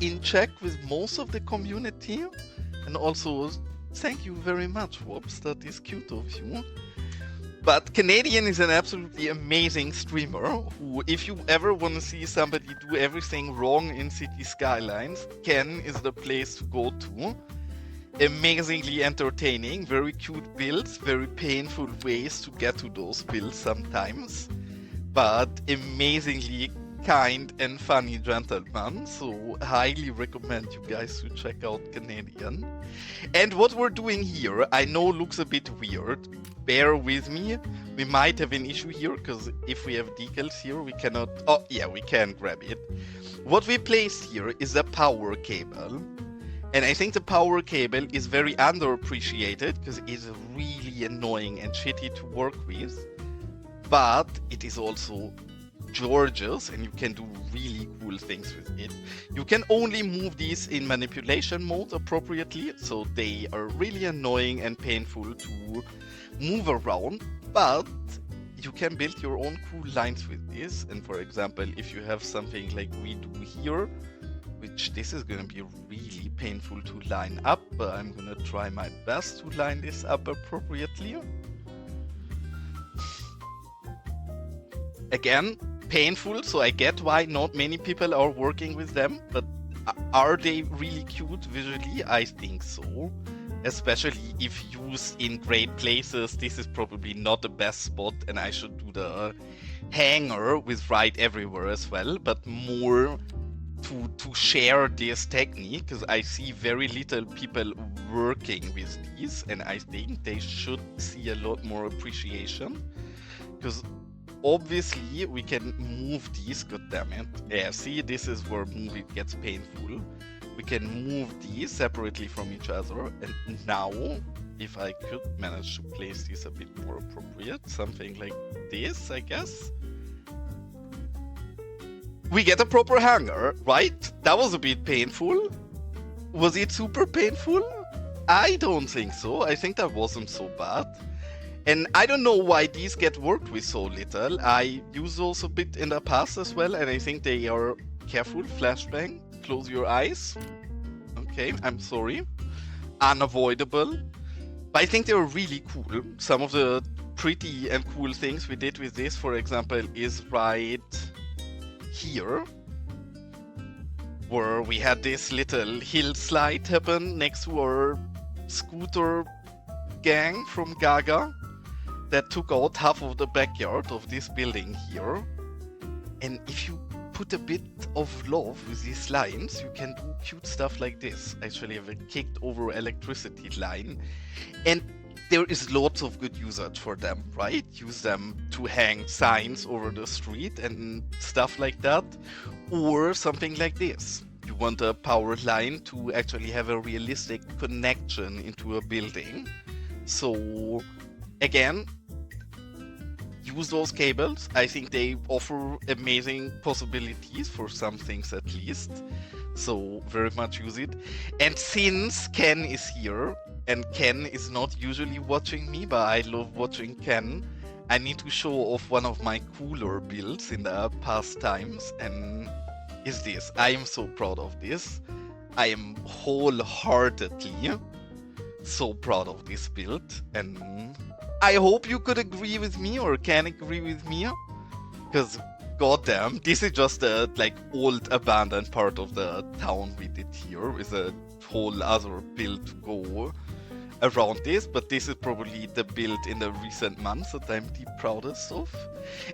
in check with most of the community, and also thank you very much, Wops, that is cute of you. But Canadian is an absolutely amazing streamer who, if you ever want to see somebody do everything wrong in Cities Skylines, Ken is the place to go to. Amazingly entertaining, very cute builds, very painful ways to get to those builds sometimes, but amazingly kind and funny gentleman, so highly recommend you guys to check out Canadian. And what we're doing here, I know looks a bit weird, bear with me, we might have an issue here, because if we have decals here, we cannot, oh yeah, we can grab it. What we placed here is a power cable, and I think the power cable is very underappreciated, because it's really annoying and shitty to work with, but it is also gorgeous and you can do really cool things with it. You can only move these in manipulation mode appropriately, so they are really annoying and painful to move around, but you can build your own cool lines with this. And for example, if you have something like we do here, which this is going to be really painful to line up, but I'm going to try my best to line this up appropriately. Again, painful, so I get why not many people are working with them, but are they really cute visually? I think so. Especially if used in great places, this is probably not the best spot, and I should do the hanger with right everywhere as well, but more to share this technique, because I see very little people working with these, and I think they should see a lot more appreciation, because obviously we can move these, goddammit. Yeah, see, this is where moving gets painful. We can move these separately from each other, and now, if I could manage to place these a bit more appropriate, something like this, I guess. We get a proper hanger, right? That was a bit painful. Was it super painful? I don't think so. I think that wasn't so bad. And I don't know why these get worked with so little. I used those a bit in the past as well, and I think they are careful. Flashbang. Close your eyes. Okay, I'm sorry. Unavoidable. But I think they were really cool. Some of the pretty and cool things we did with this, for example, is right here, where we had this little hill slide happen next to our scooter gang from Gaga that took out half of the backyard of this building here. And if you put a bit of love with these lines, you can do cute stuff like this. Actually, I have a kicked over electricity line, and there is lots of good usage for them, right? Use them to hang signs over the street and stuff like that, or something like this. You want a power line to actually have a realistic connection into a building. So again, use those cables. I think they offer amazing possibilities for some things at least. So very much use it. And since Ken is here, and Ken is not usually watching me, but I love watching Ken, I need to show off one of my cooler builds in the past times, and is this. I am so proud of this. I am wholeheartedly so proud of this build, and I hope you could agree with me or can agree with me, because goddamn, this is just a like old abandoned part of the town we did here with a whole other build to go around this, but this is probably the build in the recent months that I'm the proudest of.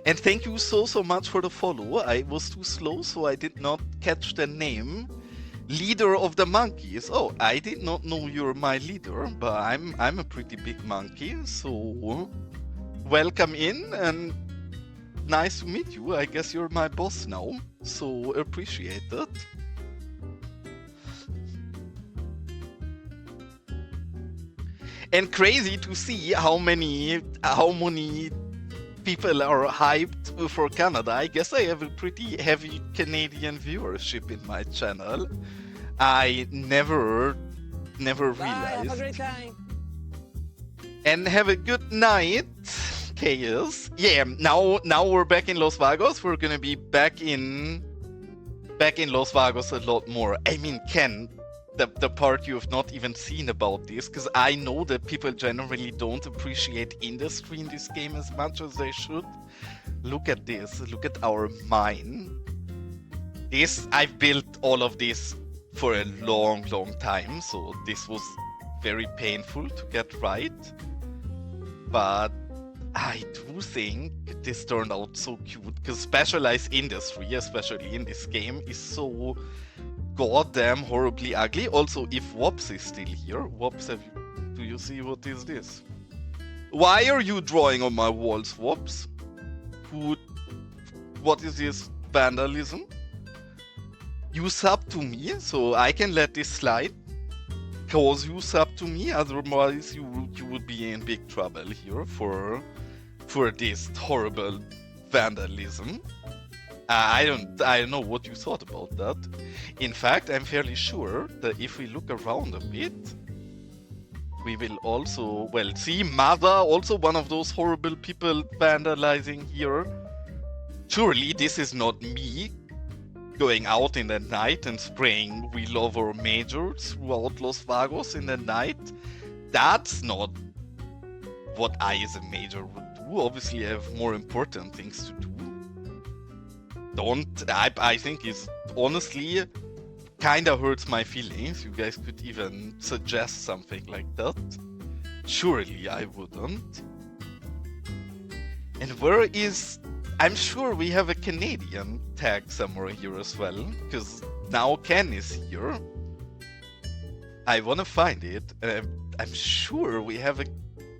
And thank you so much for the follow. I was too slow, so I did not catch the name. Leader of the monkeys. Oh, I did not know you're my leader, but I'm a pretty big monkey, so welcome in and nice to meet you. I guess you're my boss now. so appreciated. And crazy to see how many people are hyped for Canada. I guess I have a pretty heavy Canadian viewership in my channel. I never realized. Have a great time. And have a good night, Chaos. Yeah, now we're back in Los Vagos. We're gonna be back in Los Vagos a lot more. I mean, Ken, the part you have not even seen about this, because I know that people generally don't appreciate industry in this game as much as they should. Look at this. Look at our mine. I've built all of this for a long time, so this was very painful to get right. But I do think this turned out so cute, because specialized industry, especially in this game, is so goddamn horribly ugly. Also, if Wops is still here, Wops, do you see what is this? Why are you drawing on my walls, Wops? What is this vandalism? You sub to me, so I can let this slide. Cause you sub to me, otherwise you would be in big trouble here for this horrible vandalism. I don't know what you thought about that. In fact, I'm fairly sure that if we look around a bit, we will also, well, see Mother, also one of those horrible people vandalizing here. Surely this is not me going out in the night and spraying We Love Our Major throughout Los Vagos in the night. That's not what I as a major would do. Obviously I have more important things to do. I think it's honestly kinda hurts my feelings. You guys could even suggest something like that. Surely I wouldn't. And where is... I'm sure we have a Canadian tag somewhere here as well, because now Ken is here. I wanna find it. I'm sure we have a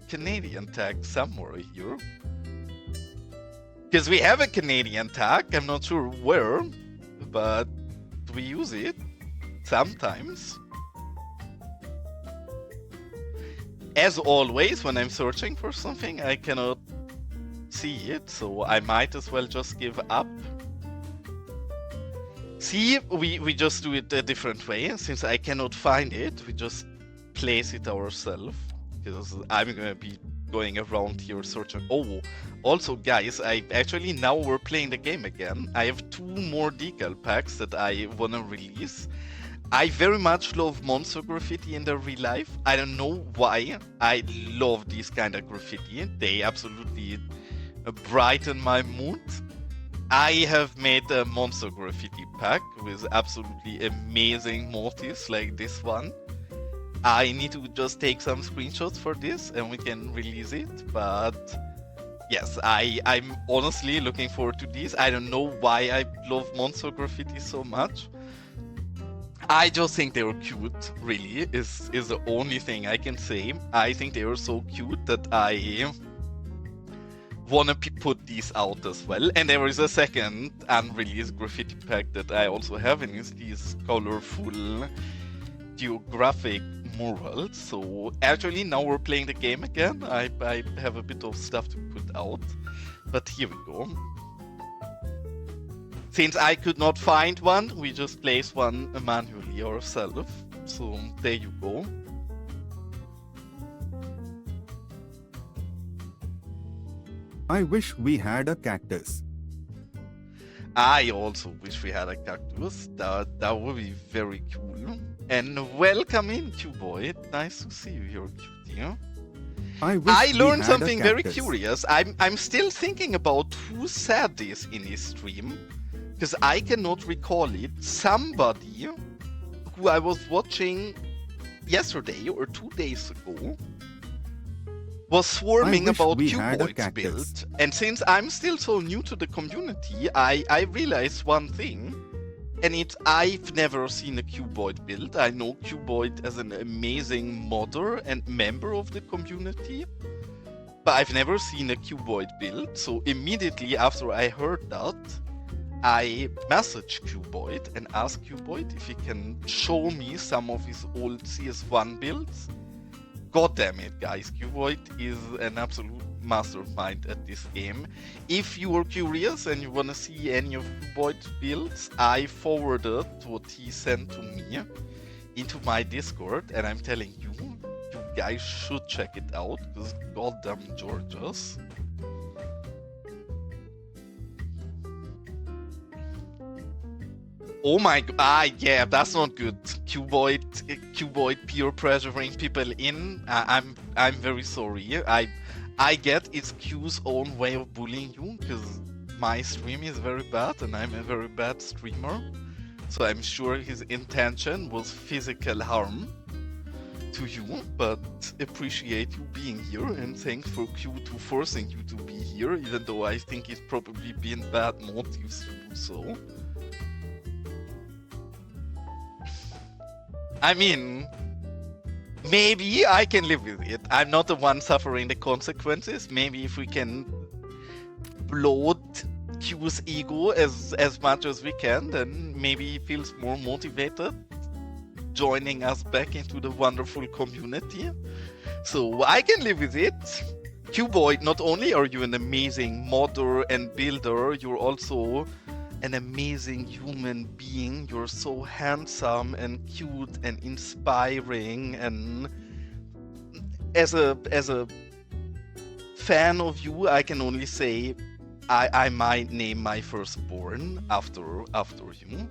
Canadian tag somewhere here. Because we have a Canadian tag, I'm not sure where, but we use it sometimes. As always, when I'm searching for something, I cannot see it, so I might as well just give up. See, we just do it a different way. Since I cannot find it, we just place it ourselves. Because I'm gonna be going around here searching. Oh, also guys, now we're playing the game again. I have 2 more decal packs that I wanna release. I very much love monster graffiti in the real life. I don't know why. I love these kind of graffiti. They absolutely brighten my mood. I have made a monster graffiti pack with absolutely amazing motifs like this one. I need to just take some screenshots for this and we can release it, but yes, I'm honestly looking forward to this. I don't know why I love monster graffiti so much. I just think they were cute, really, is the only thing I can say. I think they were so cute that I wanna put these out as well. And there is a second unreleased graffiti pack that I also have, and it's these colorful geographic murals. So actually now we're playing the game again. I have a bit of stuff to put out, but here we go. Since I could not find one, we just place one manually ourselves. So there you go. I wish we had a cactus. I also wish we had a cactus. That would be very cool. And welcome in, Q-Boy. Nice to see you here, cutie. I learned something very curious. I'm still thinking about who said this in his stream, because I cannot recall it. Somebody who I was watching yesterday or 2 days ago was swarming about Cuboid's build. And since I'm still so new to the community, I realized one thing. And it's I've never seen a Cuboid build. I know Cuboid as an amazing modder and member of the community, but I've never seen a Cuboid build. So immediately after I heard that, I message Cuboid and ask Cuboid if he can show me some of his old CS1 builds. God damn it, guys, Cuboid is an absolute mastermind at this game. If you are curious and you want to see any of Cuboid's builds, I forwarded what he sent to me into my Discord, and I'm telling you, you guys should check it out, because goddamn Georgios. Oh my god, yeah, that's not good. Cuboid peer pressuring people in. I'm very sorry. I get it's Q's own way of bullying you, because my stream is very bad and I'm a very bad streamer. So I'm sure his intention was physical harm to you, but appreciate you being here, and thanks for Q to forcing you to be here, even though I think it's probably been bad motives to do so. I mean, maybe I can live with it. I'm not the one suffering the consequences. Maybe if we can bloat Q's ego as much as we can, then maybe he feels more motivated joining us back into the wonderful community. So I can live with it. Cuboid, not only are you an amazing modder and builder, you're also an amazing human being. You're so handsome and cute and inspiring, and as a fan of you, I can only say I might name my firstborn after you.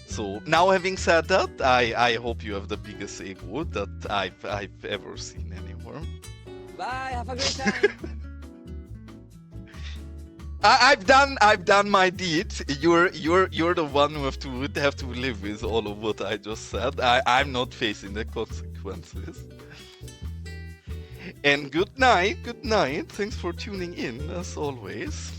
So now, having said that, I hope you have the biggest ego that I've ever seen anywhere. Bye, have a great time. I've done my deed. You're the one who have to live with all of what I just said. I'm not facing the consequences. And good night. Thanks for tuning in, as always.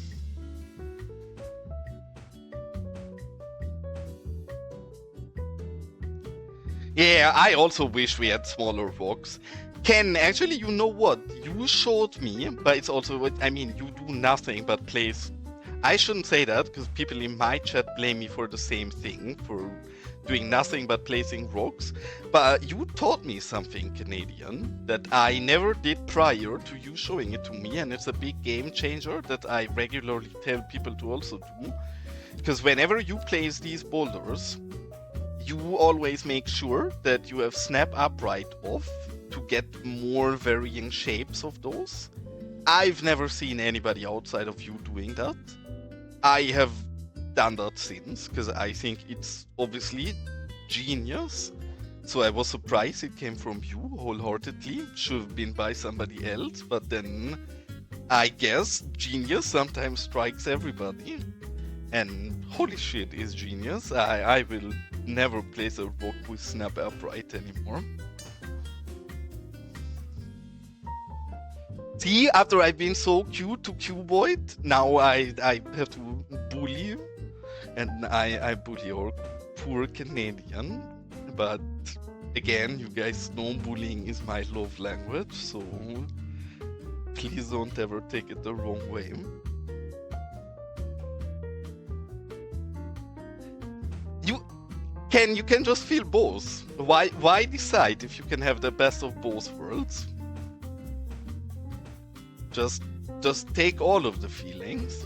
Yeah, I also wish we had smaller rocks. Ken, actually, you know what? You showed me, but it's also what I mean. You do nothing but place. I shouldn't say that, because people in my chat blame me for the same thing, for doing nothing but placing rocks. But you taught me something, Canadian, that I never did prior to you showing it to me, and it's a big game changer that I regularly tell people to also do. Because whenever you place these boulders, you always make sure that you have snap upright off to get more varying shapes of those. I've never seen anybody outside of you doing that. I have done that since, because I think it's obviously genius. So I was surprised it came from you wholeheartedly. Should have been by somebody else, but then I guess genius sometimes strikes everybody. And holy shit, is genius. I will never place a rock with snap upright anymore. See, after I've been so cute to Cuboid, now I have to bully you. And I bully our poor Canadian. But again, you guys know bullying is my love language, so please don't ever take it the wrong way. You can just feel both. Why decide if you can have the best of both worlds? Just take all of the feelings.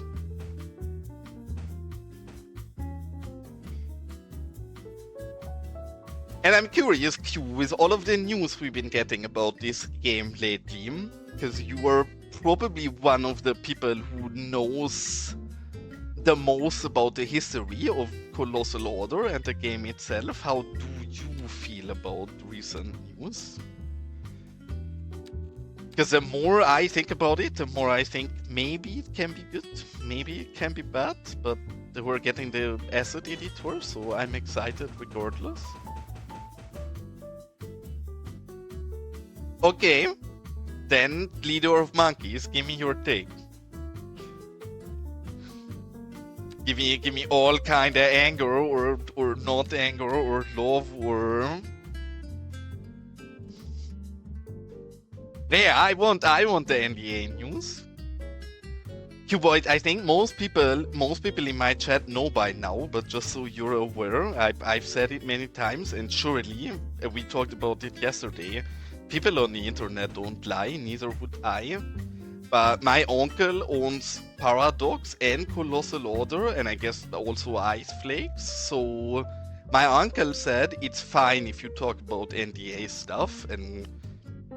And I'm curious, Q, with all of the news we've been getting about this game lately, because you are probably one of the people who knows the most about the history of Colossal Order and the game itself. How do you feel about recent news? Because the more I think about it, the more I think maybe it can be good, maybe it can be bad, but we're getting the asset editor, so I'm excited regardless. Okay, then leader of monkeys, give me your take. Give me all kind of anger or not anger or love or yeah, I want the NDA news. Cuboid, I think most people in my chat know by now, but just so you're aware, I've said it many times, and surely we talked about it yesterday. People on the internet don't lie, neither would I. But my uncle owns Paradox and Colossal Order, and I guess also Ice Flakes. So my uncle said it's fine if you talk about NDA stuff, and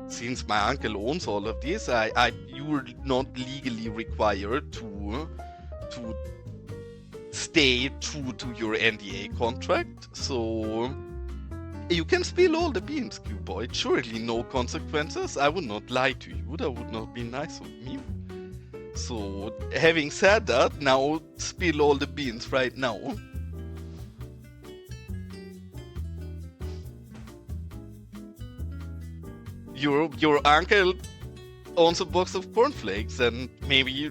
since my uncle owns all of this, you're not legally required to stay true to your NDA contract. So you can spill all the beans, Cuboid. Surely no consequences. I would not lie to you. That would not be nice of me. So having said that, now spill all the beans right now. Your uncle owns a box of cornflakes, and maybe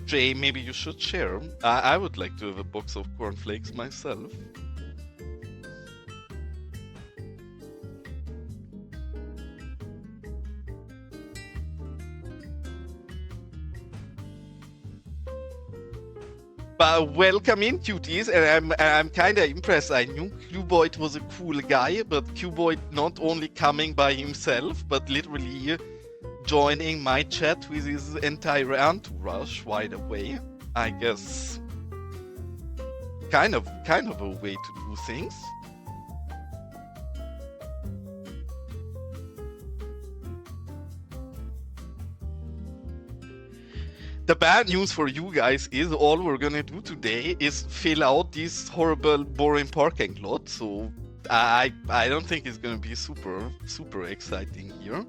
Jay, maybe you should share. I would like to have a box of cornflakes myself. But welcome in, cuties, and I'm kind of impressed. I knew Cuboid was a cool guy, but Cuboid not only coming by himself, but literally joining my chat with his entire entourage right away. I guess kind of a way to do things. The bad news for you guys is all we're gonna do today is fill out this horrible, boring parking lot. So I don't think it's gonna be super exciting here.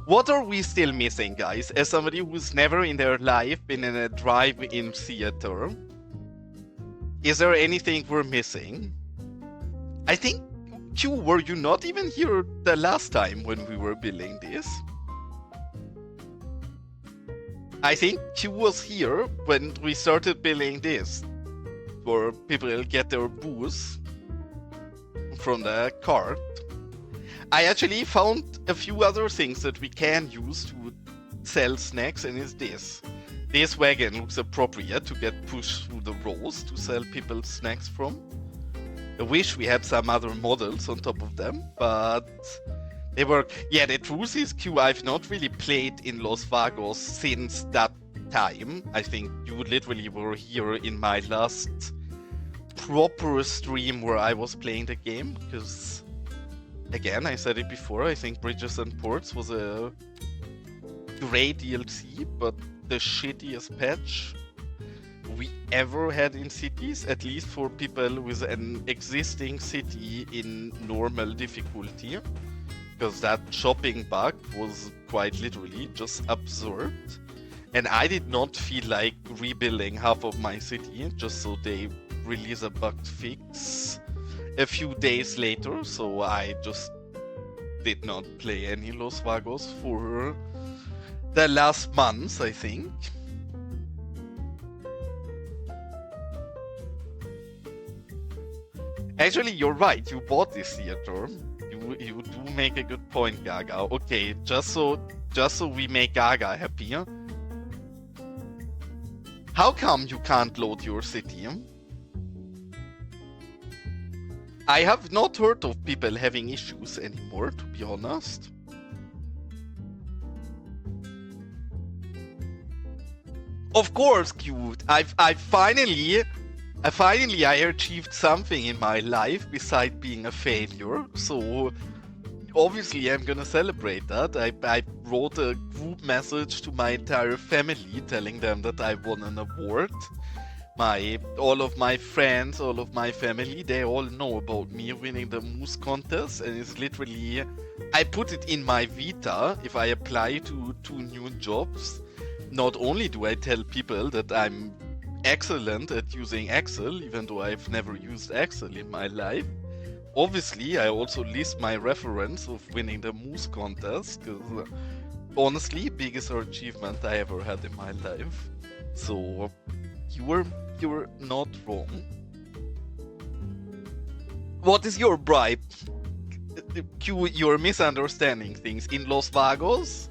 What are we still missing, guys? As somebody who's never in their life been in a drive-in theater, is there anything we're missing? I think, Q, were you not even here the last time when we were building this? I think Q was here when we started building this, where people get their booze from the cart. I actually found a few other things that we can use to sell snacks, and it's this. This wagon looks appropriate to get pushed through the rows to sell people snacks from. I wish we had some other models on top of them, but they were... Yeah, the truth is, Q, I've not really played in Los Vagos since that time. I think you literally were here in my last proper stream where I was playing the game, because... Again, I said it before, I think Bridges and Ports was a great DLC, but the shittiest patch we ever had in cities, at least for people with an existing city in normal difficulty. Because that shopping bug was quite literally just absurd. And I did not feel like rebuilding half of my city just so they release a bug fix a few days later, so I just did not play any Los Vagos for the last months, I think. Actually, you're right, you bought this theater. You do make a good point, Gaga. Okay, just so we make Gaga happy. How come you can't load your city? I have not heard of people having issues anymore, to be honest. Of course, cute. I finally achieved something in my life besides being a failure. So obviously I'm gonna celebrate that. I wrote a group message to my entire family telling them that I won an award. All of my friends, all of my family, they all know about me winning the Moose contest, and it's literally, I put it in my Vita if I apply to 2 new jobs. Not only do I tell people that I'm excellent at using Excel, even though I've never used Excel in my life, obviously I also list my reference of winning the Moose contest, because honestly, biggest achievement I ever had in my life. So you're not wrong. What is your bribe? Q, you're misunderstanding things. In Los Vagos,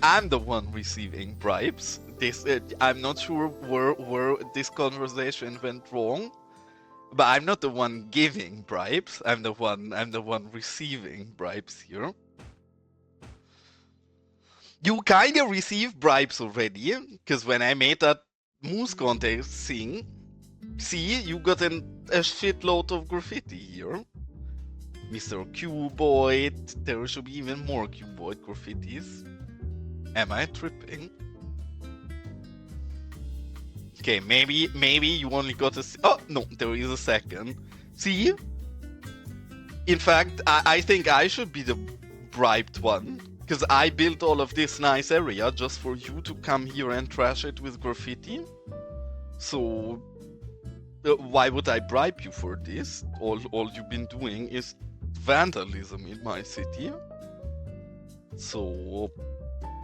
I'm the one receiving bribes. This I'm not sure where this conversation went wrong, but I'm not the one giving bribes. I'm the one receiving bribes here. You kind of received bribes already, because when I made that moose contest thing, see, you got a shitload of graffiti here. Mr. Cuboid, there should be even more Cuboid graffitis. Am I tripping? Okay, maybe you only got a... Oh, no, there is a second. See? In fact, I think I should be the bribed one. Because I built all of this nice area just for you to come here and trash it with graffiti. So... why would I bribe you for this? All you've been doing is vandalism in my city. So...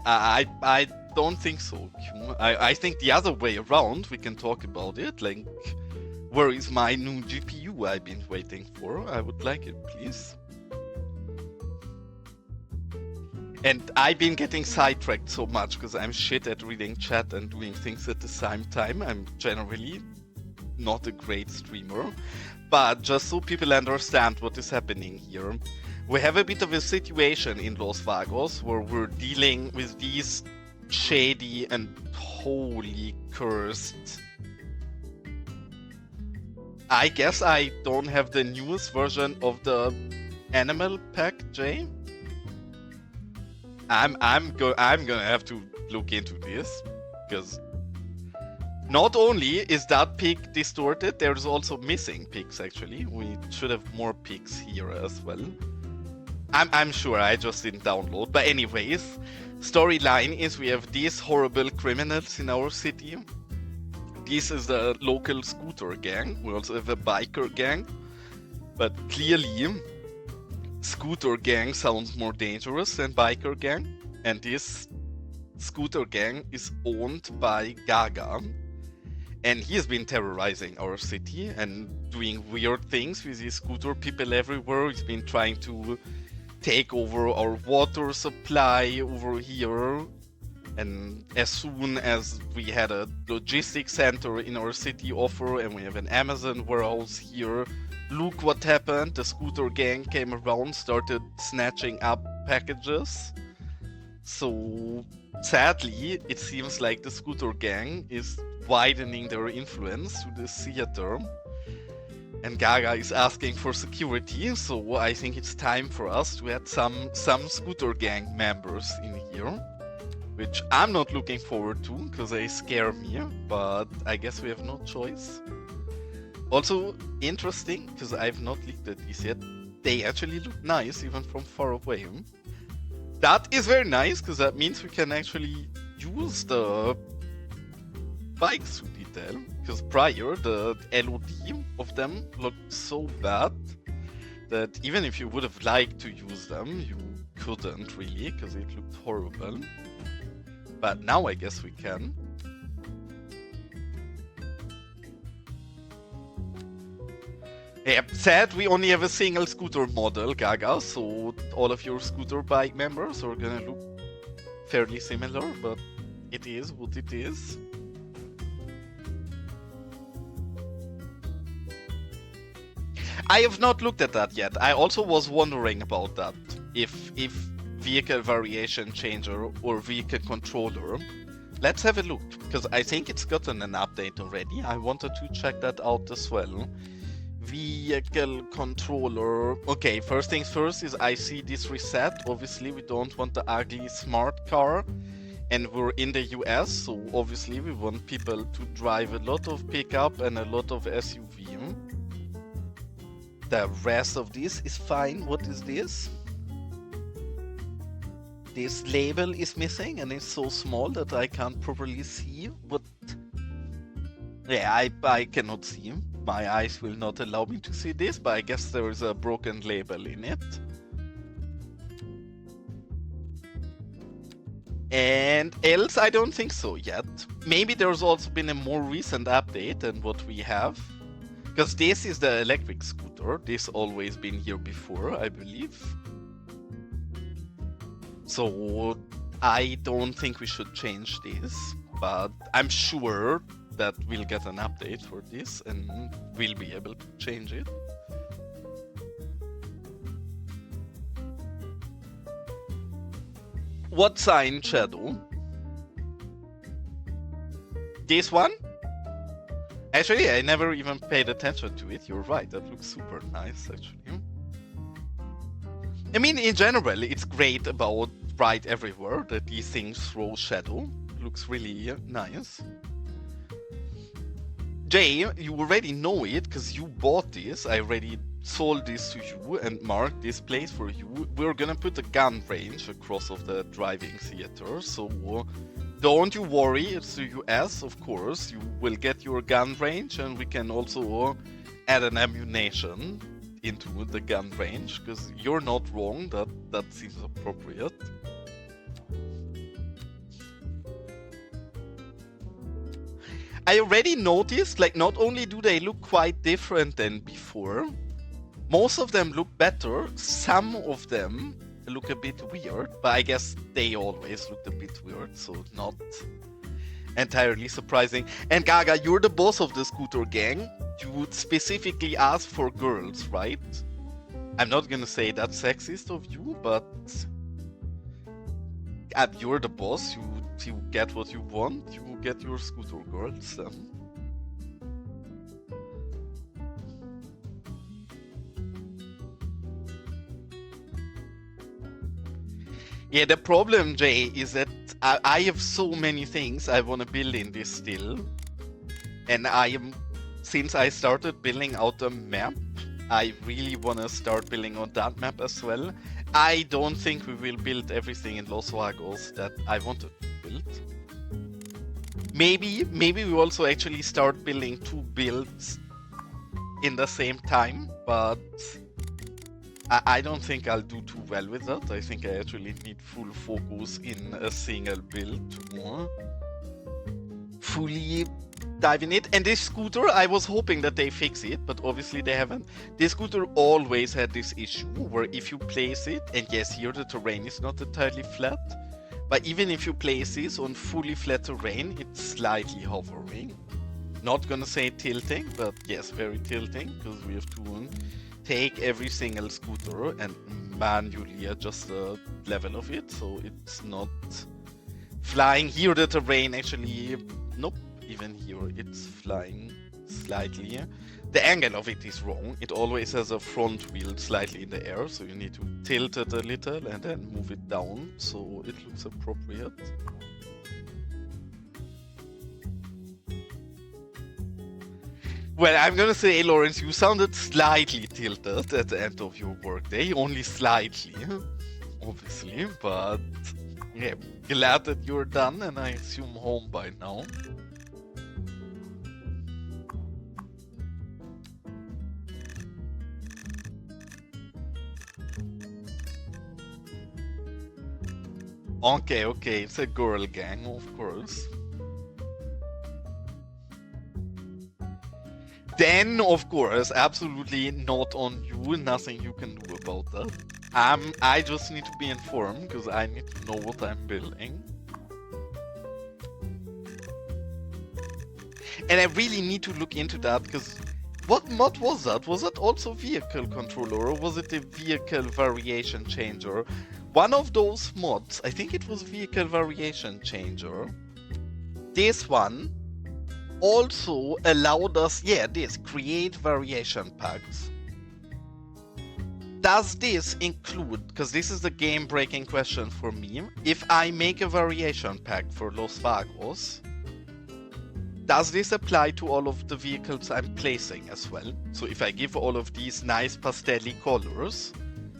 I don't think so. I think the other way around, we can talk about it. Like, where is my new GPU I've been waiting for? I would like it, please. And I've been getting sidetracked so much because I'm shit at reading chat and doing things at the same time. I'm generally not a great streamer. But just so people understand what is happening here, we have a bit of a situation in Los Vagos where we're dealing with these shady and holy cursed... I guess I don't have the newest version of the animal pack, Jay. I'm gonna have to look into this, because not only is that pig distorted, there's also missing pigs actually. We should have more pigs here as well. I'm sure I just didn't download. But anyways, storyline is we have these horrible criminals in our city. This is the local scooter gang. We also have a biker gang. But clearly, scooter gang sounds more dangerous than biker gang. And this scooter gang is owned by Gaga. And he has been terrorizing our city and doing weird things with his scooter people everywhere. He's been trying to take over our water supply over here. And as soon as we had a logistics center in our city offer and we have an Amazon warehouse here, look what happened. The scooter gang came around, started snatching up packages. So sadly, it seems like the scooter gang is widening their influence to the theater. And Gaga is asking for security, so I think it's time for us to add some scooter gang members in here. Which I'm not looking forward to, because they scare me, but I guess we have no choice. Also, interesting, because I've not looked at these yet, they actually look nice, even from far away. That is very nice, because that means we can actually use the bikes to detail. Because prior, the LOD of them looked so bad that even if you would have liked to use them, you couldn't really, because it looked horrible. But now I guess we can. Yeah, sad we only have a single scooter model, Gaga, so all of your scooter bike members are gonna look fairly similar, but it is what it is. I have not looked at that yet. I also was wondering about that. If vehicle variation changer or vehicle controller. Let's have a look, because I think it's gotten an update already. I wanted to check that out as well. Vehicle controller. Okay, first things first is I see this reset. Obviously, we don't want the ugly smart car. And we're in the US, so obviously we want people to drive a lot of pickup and a lot of SUV. The rest of this is fine. What is this? This label is missing and it's so small that I can't properly see what... Yeah, I cannot see. My eyes will not allow me to see this, but I guess there is a broken label in it. And else, I don't think so yet. Maybe there's also been a more recent update than what we have. Because this is the electric scooter. This always been here before, I believe. So I don't think we should change this. But I'm sure that we'll get an update for this and we'll be able to change it. What sign, Shadow? This one? Actually, I never even paid attention to it. You're right, that looks super nice, actually. I mean, in general, it's great about Bright Everywhere that these things throw shadow. Looks really nice. Jay, you already know it because you bought this. I already sold this to you and marked this place for you. We're gonna put a gun range across of the driving theater, so don't you worry. It's the US, of course. You will get your gun range, and we can also add an ammunition into the gun range, because you're not wrong. That seems appropriate. I already noticed, like, not only do they look quite different than before, most of them look better, some of them look a bit weird, but I guess they always looked a bit weird, so not entirely surprising. And Gaga, you're the boss of the scooter gang. You specifically asked for girls, right? I'm not gonna say that's sexist of you, but you're the boss. You get what you want. You get your scooter girls. Yeah, the problem, Jay, is that I have so many things I want to build in this still. And since I started building out the map, I really want to start building on that map as well. I don't think we will build everything in Los Vagos that I wanted to build. Maybe we also actually start building 2 builds in the same time, but I don't think I'll do too well with that. I think I actually need full focus in a single build to fully dive in it. And this scooter, I was hoping that they fix it, but obviously they haven't. This scooter always had this issue where if you place it, and yes, here the terrain is not entirely flat, but even if you place this on fully flat terrain, it's slightly hovering. Not gonna say tilting, but yes, very tilting, because we have to take every single scooter and manually adjust the level of it, so it's not flying. Here the terrain actually, nope, even here it's flying slightly. The angle of it is wrong. It always has a front wheel slightly in the air, so you need to tilt it a little and then move it down so it looks appropriate. Well, I'm gonna say, Lawrence, you sounded slightly tilted at the end of your workday, only slightly, obviously, but yeah, glad that you're done and I assume home by now. Okay, it's a girl gang, of course. Then, of course, absolutely not on you, nothing you can do about that. I just need to be informed, because I need to know what I'm building. And I really need to look into that, because what mod was that? Was it also vehicle controller, or was it a vehicle variation changer? One of those mods, I think it was vehicle variation changer. This one also allowed us, create variation packs. Does this include, because this is the game-breaking question for me, if I make a variation pack for Los Vagos, does this apply to all of the vehicles I'm placing as well? So if I give all of these nice pastel-y colors,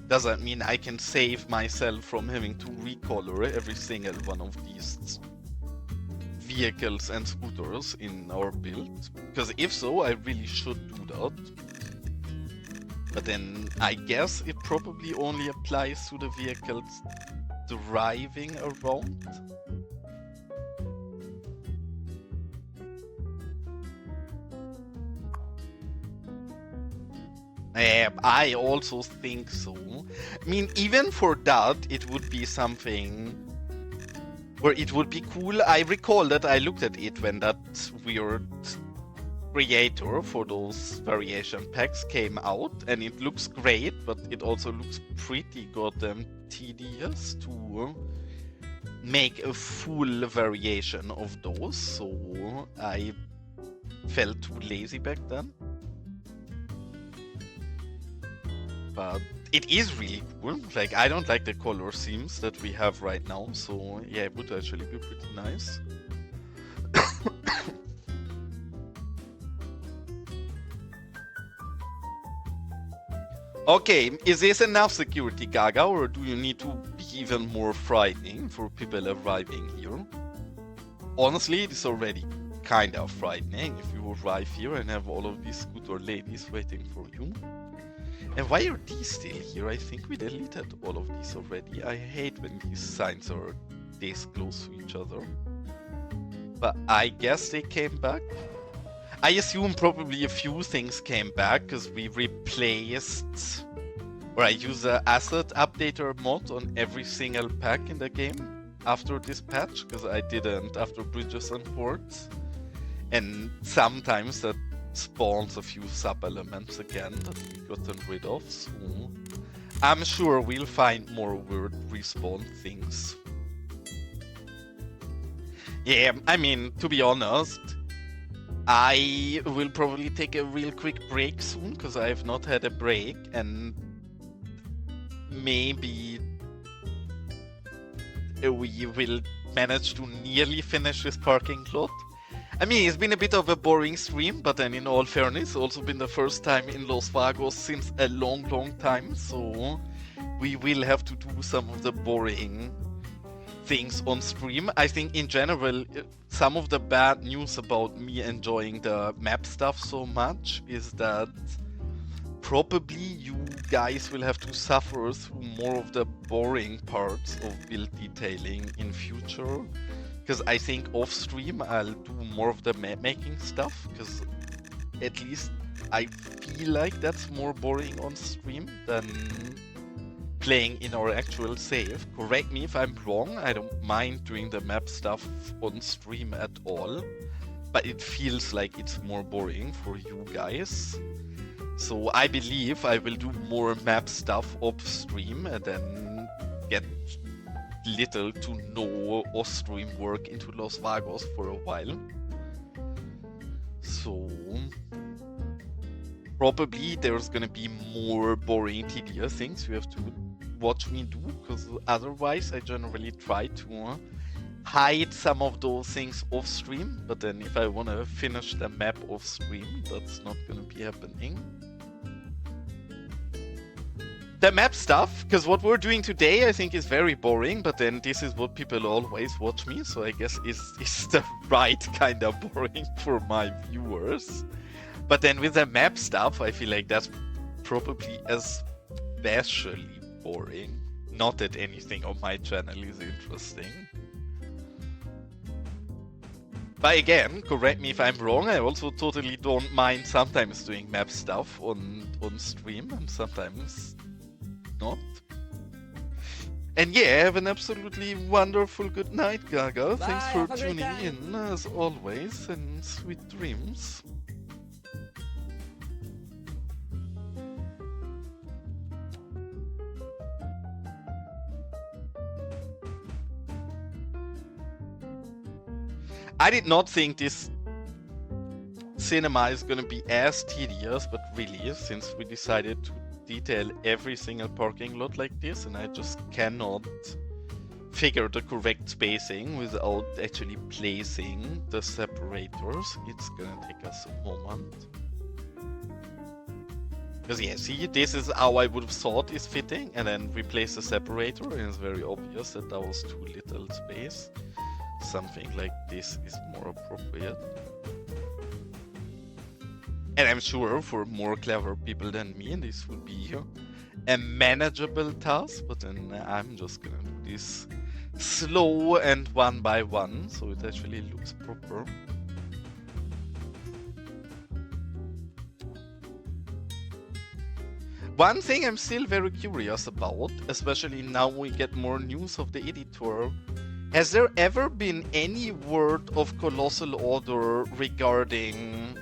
does that mean I can save myself from having to recolor every single one of these vehicles and scooters in our build? Because if so, I really should do that. But then I guess it probably only applies to the vehicles, driving around. I also think so. I mean, even for that, it would be something where it would be cool. I recall that I looked at it when that weird creator for those variation packs came out, and it looks great, but it also looks pretty goddamn tedious to make a full variation of those, so I felt too lazy back then. But it is really cool. Like, I don't like the color schemes that we have right now, so yeah, it would actually be pretty nice. Okay, is this enough security, Gaga, or do you need to be even more frightening for people arriving here? Honestly, it is already kind of frightening if you arrive here and have all of these scooter ladies waiting for you. And why are these still here? I think we deleted all of these already. I hate when these signs are this close to each other. But I guess they came back. I assume probably a few things came back because we replaced, or I use an asset updater mod on every single pack in the game after this patch, because I didn't after Bridges and Ports. And sometimes that spawns a few sub-elements again that we've gotten rid of, so I'm sure we'll find more weird respawn things. Yeah, I mean, to be honest, I will probably take a real quick break soon, because I have not had a break, and maybe we will manage to nearly finish this parking lot. I mean, it's been a bit of a boring stream, but then in all fairness, also been the first time in Los Vagos since a long, long time, so we will have to do some of the boring things on stream. I think in general, some of the bad news about me enjoying the map stuff so much is that probably you guys will have to suffer through more of the boring parts of build detailing in future. Because I think off stream I'll do more of the map making stuff, because at least I feel like that's more boring on stream than playing in our actual save. Correct me if I'm wrong, I don't mind doing the map stuff on stream at all, but it feels like it's more boring for you guys. So I believe I will do more map stuff off stream and then get little to no off-stream work into Los Vagos for a while. So probably there's gonna be more boring, tedious things you have to watch me do, because otherwise I generally try to hide some of those things off stream, but then if I want to finish the map off stream, that's not gonna be happening. The map stuff, because what we're doing today I think is very boring, but then this is what people always watch me, so I guess it's the right kind of boring for my viewers. But then with the map stuff, I feel like that's probably especially boring. Not that anything on my channel is interesting. But again, correct me if I'm wrong, I also totally don't mind sometimes doing map stuff on stream and sometimes not. And yeah, have an absolutely wonderful good night, Gaga. Bye, Thanks for have a great tuning time. in, as always, and sweet dreams. I did not think this cinema is gonna be as tedious, but really, since we decided to detail every single parking lot like this, and I just cannot figure the correct spacing without actually placing the separators, it's gonna take us a moment. Because yeah, see, this is how I would have thought is fitting, and then replace the separator, and it's very obvious that that was too little space. Something like this is more appropriate. And I'm sure for more clever people than me, this would be a manageable task, but then I'm just gonna do this slow and one by one, so it actually looks proper. One thing I'm still very curious about, especially now we get more news of the editor, has there ever been any word of Colossal Order regarding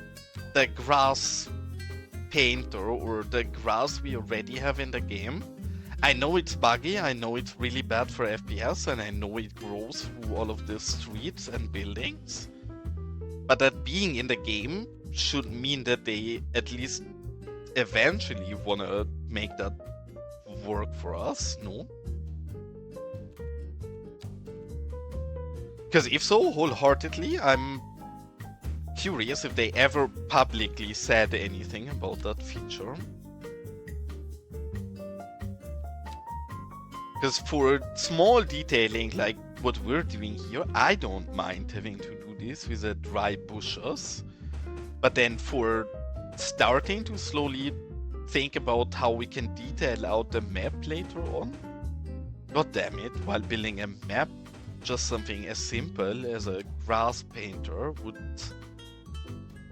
the grass painter or the grass we already have in the game? I know it's buggy, I know it's really bad for FPS, and I know it grows through all of the streets and buildings. But that being in the game should mean that they at least eventually wanna make that work for us, no? Because if so, wholeheartedly, I'm curious if they ever publicly said anything about that feature. Because for small detailing like what we're doing here, I don't mind having to do this with the dry bushes. But then for starting to slowly think about how we can detail out the map later on, god damn it, while building a map, just something as simple as a grass painter would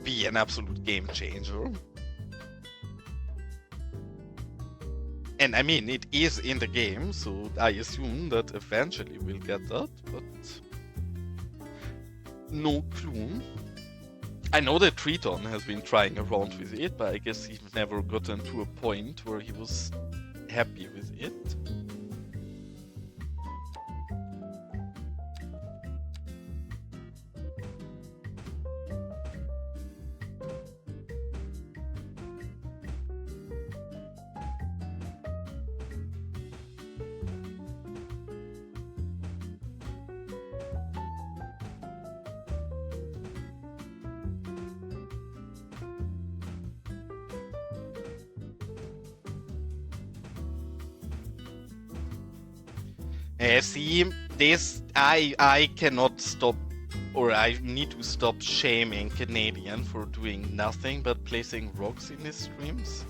be an absolute game changer. And I mean, it is in the game, so I assume that eventually we'll get that, but no clue. I know that Triton has been trying around with it, but I guess he's never gotten to a point where he was happy with it. See, this, I cannot stop, or I need to stop shaming Canadian for doing nothing but placing rocks in his streams.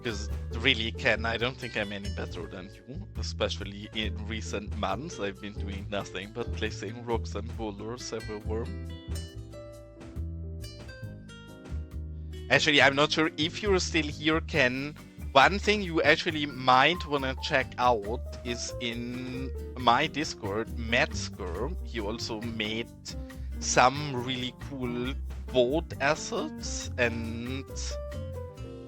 Because really, Ken, I don't think I'm any better than you, especially in recent months. I've been doing nothing but placing rocks and boulders everywhere. Actually, I'm not sure if you're still here, Ken. One thing you actually might want to check out is in my Discord, Metzger. He also made some really cool boat assets and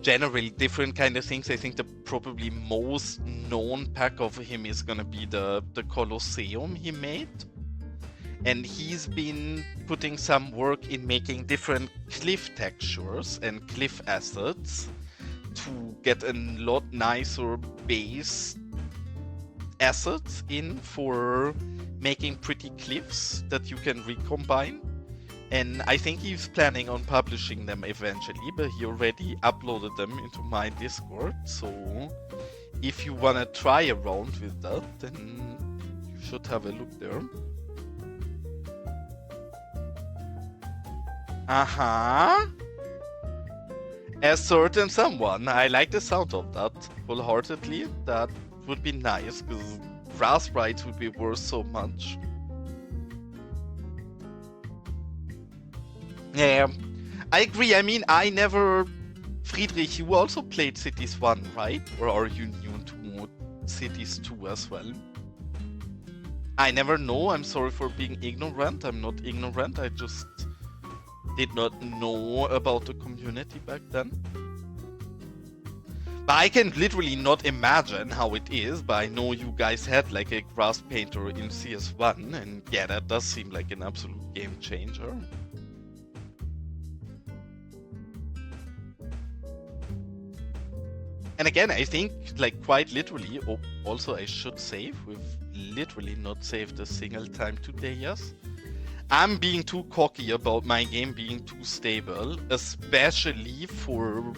generally different kind of things. I think the probably most known pack of him is gonna be the Colosseum he made. And he's been putting some work in making different cliff textures and cliff assets to get a lot nicer base assets in for making pretty cliffs that you can recombine. And I think he's planning on publishing them eventually, but he already uploaded them into my Discord. So if you wanna try around with that, then you should have a look there. A certain someone. I like the sound of that wholeheartedly. That would be nice, because grass rights would be worth so much. Yeah, I agree. I mean, I never... Friedrich, you also played Cities 1, right? Or are you new to Cities 2 as well? I never know. I'm sorry for being ignorant. I'm not ignorant. I just did not know about the community back then. But I can literally not imagine how it is, but I know you guys had like a grass painter in CS1, and yeah, that does seem like an absolute game changer. And again, I think, like, quite literally, also I should save, we've literally not saved a single time today, yes? I'm being too cocky about my game being too stable, especially for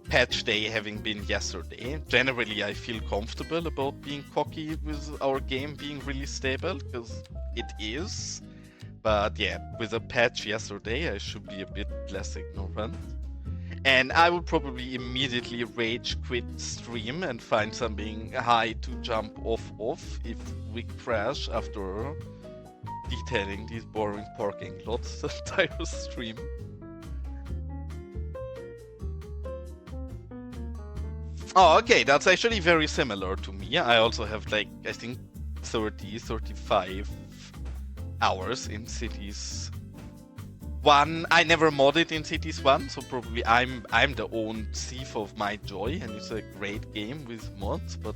patch day having been yesterday. Generally, I feel comfortable about being cocky with our game being really stable, because it is. But yeah, with a patch yesterday, I should be a bit less ignorant. And I would probably immediately rage quit stream and find something high to jump off of if we crash after detailing these boring parking lots the entire stream. Oh, okay, that's actually very similar to me. I also have like, I think 30, 35 hours in Cities 1. I never modded in Cities 1, so probably I'm the own thief of my joy, and it's a great game with mods, but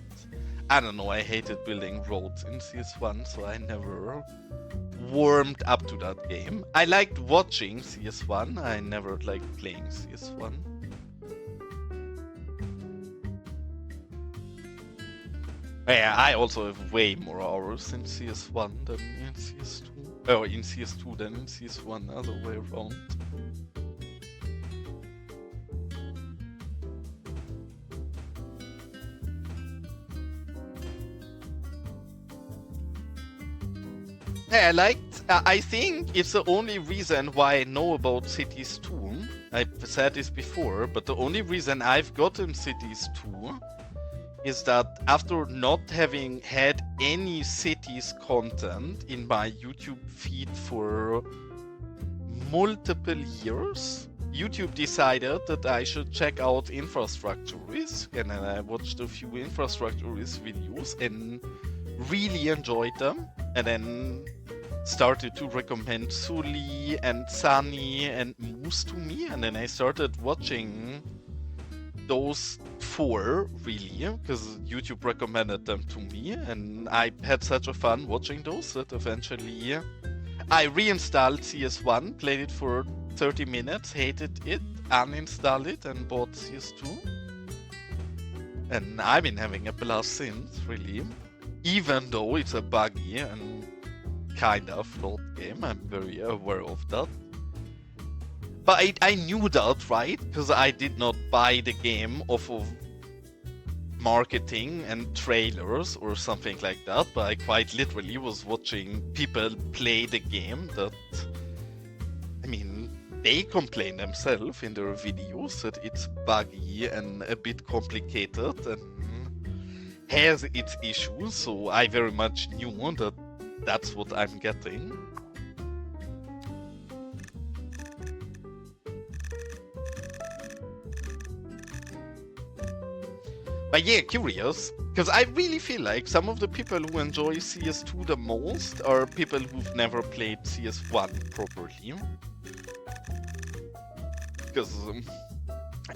I don't know, I hated building roads in CS1, so I never warmed up to that game. I liked watching CS1, I never liked playing CS1. Yeah, I also have way more hours in CS1 than in CS2. Or in CS2 than in CS1, other way around. Yeah, I think it's the only reason why I know about Cities 2. I've said this before, but the only reason I've gotten Cities 2 is that after not having had any Cities content in my YouTube feed for multiple years, YouTube decided that I should check out Infrastructure Risk, and then I watched a few Infrastructure Risk videos and really enjoyed them, and then started to recommend Sully and Sunny and Moose to me, and then I started watching those 4 really because YouTube recommended them to me, and I had such a fun watching those that eventually I reinstalled CS1, played it for 30 minutes, hated it, uninstalled it, and bought CS2. And I've been having a blast since, really. Even though it's a buggy and kind of flawed game, I'm very aware of that. But I knew that, right? Because I did not buy the game off of marketing and trailers or something like that, but I quite literally was watching people play the game that, I mean, they complain themselves in their videos that it's buggy and a bit complicated and has its issues, so I very much knew that that's what I'm getting. But yeah, curious, because I really feel like some of the people who enjoy CS2 the most are people who've never played CS1 properly. Because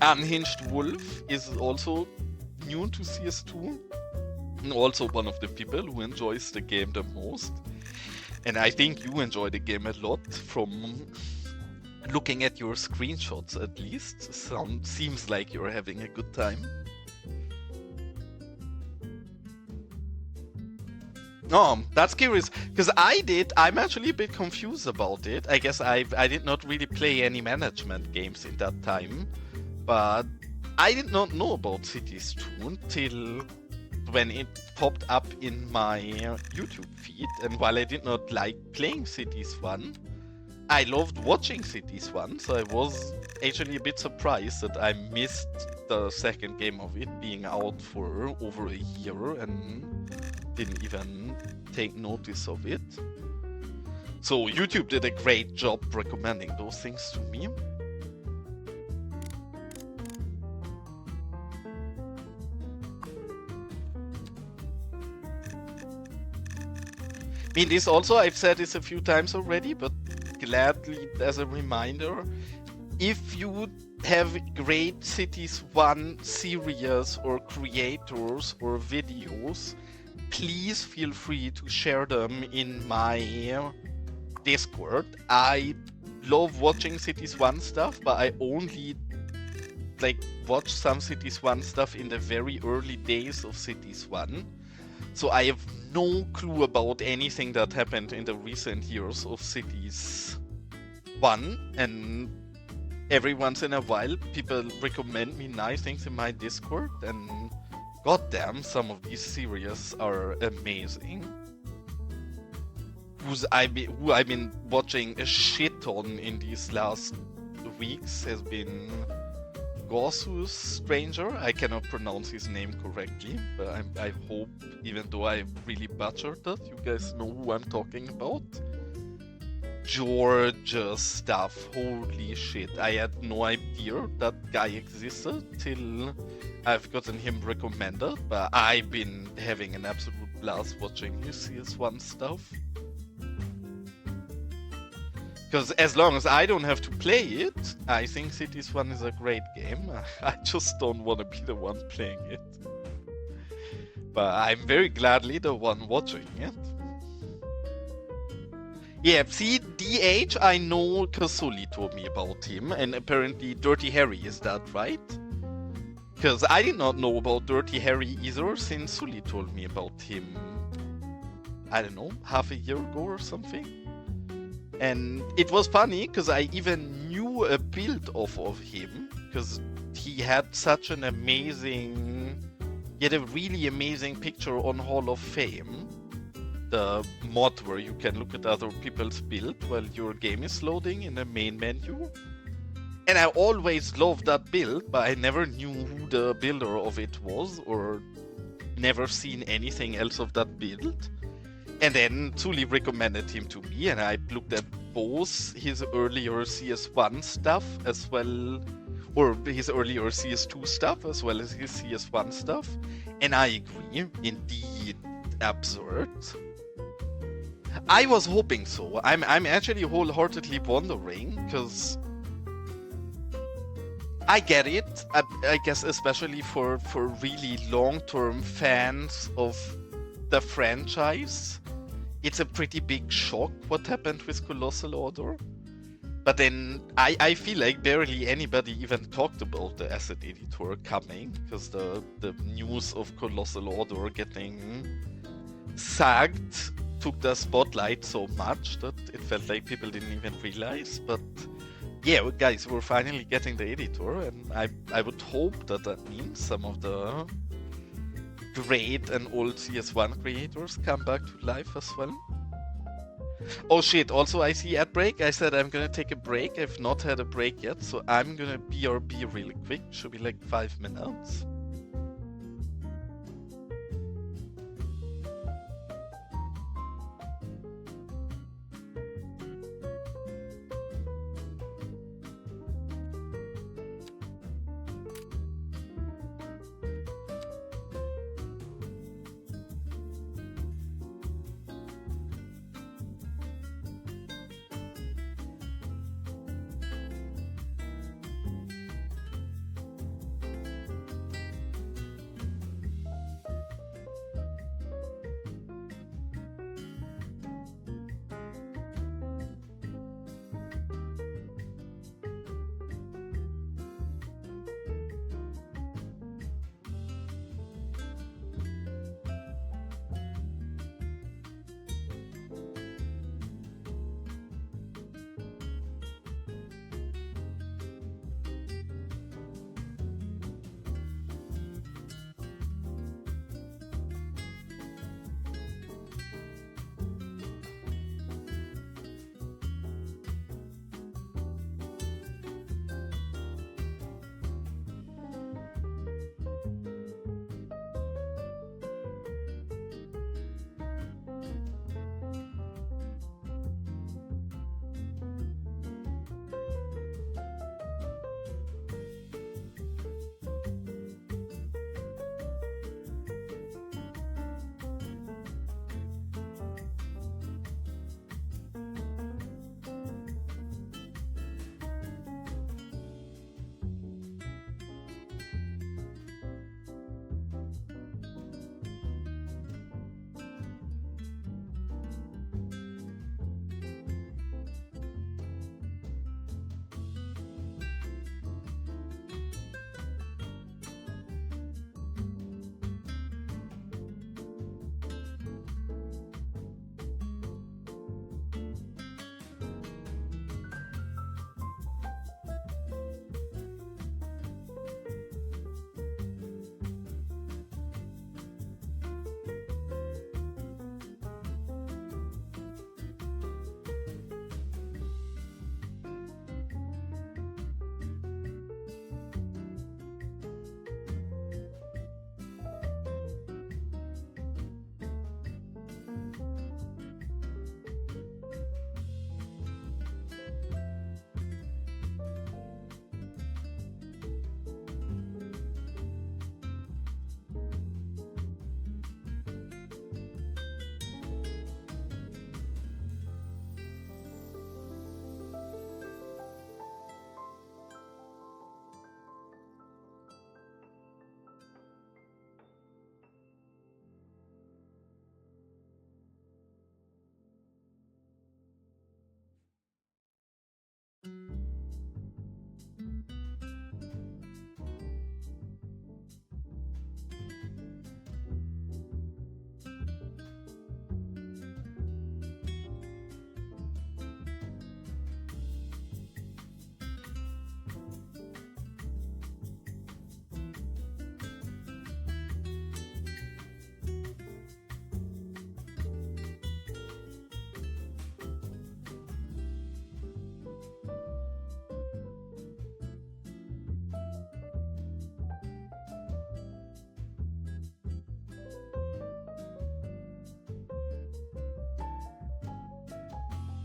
Unhinged Wolf is also new to CS2, and also one of the people who enjoys the game the most. And I think you enjoy the game a lot from looking at your screenshots at least. Seems like you're having a good time. Oh, that's curious, because I'm actually a bit confused about it. I guess I did not really play any management games in that time, but I did not know about Cities 2 until when it popped up in my YouTube feed, and while I did not like playing Cities 1, I loved watching Cities 1, so I was actually a bit surprised that I missed the second game of it being out for over a year and didn't even take notice of it. So YouTube did a great job recommending those things to me. I mean, this also, I've said this a few times already, but gladly as a reminder, if you would have great Cities 1 series or creators or videos, please feel free to share them in my Discord. I love watching Cities 1 stuff, but I only watch some Cities 1 stuff in the very early days of Cities 1. So I have no clue about anything that happened in the recent years of Cities 1, and every once in a while people recommend me nice things in my Discord, and goddamn, some of these series are amazing. Who I've been watching a shit ton in these last weeks has been Gorsus Stranger. I cannot pronounce his name correctly, but I hope, even though I really butchered that, you guys know who I'm talking about. George's stuff, holy shit. I had no idea that guy existed till I've gotten him recommended, but I've been having an absolute blast watching his CS1 stuff. Because as long as I don't have to play it, I think Cities 1 is a great game. I just don't want to be the one playing it. But I'm very gladly the one watching it. Yeah, see, DH I know because Sully told me about him, and apparently Dirty Harry, is that right? Because I did not know about Dirty Harry either since Sully told me about him, I don't know, half a year ago or something. And it was funny because I even knew a build off of him because he had such an amazing, he had a really amazing picture on Hall of Fame. The mod where you can look at other people's build while your game is loading in the main menu. And I always loved that build, but I never knew who the builder of it was or never seen anything else of that build. And then Tuli recommended him to me, and I looked at both his earlier CS1 stuff as well, or his earlier CS2 stuff as well as his CS1 stuff. And I agree, indeed absurd. I was hoping so. I'm actually wholeheartedly wondering, because I get it. I guess especially for really long-term fans of the franchise, it's a pretty big shock what happened with Colossal Order. But then I feel like barely anybody even talked about the asset editor coming, because the news of Colossal Order getting sagged took the spotlight so much that it felt like people didn't even realize. But yeah, guys, we're finally getting the editor, and I would hope that that means some of the great and old CS1 creators come back to life as well. Oh shit, also I see ad break. I said I'm gonna take a break. I've not had a break yet, so I'm gonna BRB really quick. Should be like 5 minutes.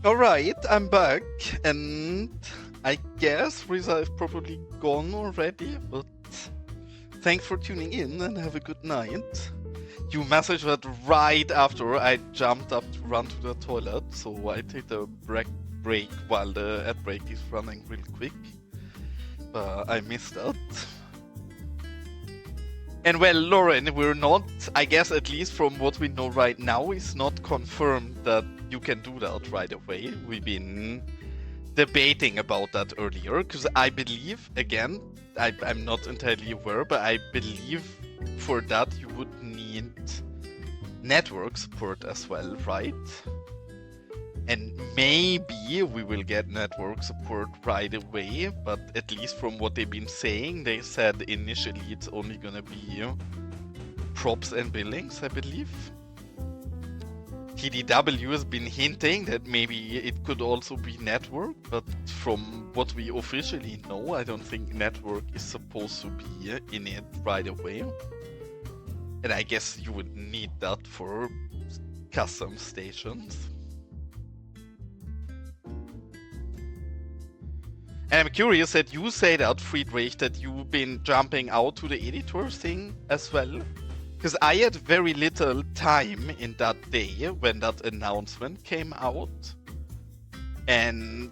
Alright, I'm back, and I guess Riza is probably gone already, but thanks for tuning in and have a good night. You messaged that right after I jumped up to run to the toilet, so I take the break while the ad break is running real quick. But I missed that. And well, Lauren, we're not, I guess at least from what we know right now, it's not confirmed that you can do that right away. We've been debating about that earlier, because I believe, again, I'm not entirely aware, but I believe for that you would need network support as well, right? And maybe we will get network support right away, but at least from what they've been saying, they said initially it's only gonna be props and buildings, I believe. TDW has been hinting that maybe it could also be network, but from what we officially know, I don't think network is supposed to be in it right away. And I guess you would need that for custom stations. And I'm curious that you say that, Friedrich, that you've been jumping out to the editor thing as well. Because I had very little time in that day when that announcement came out. And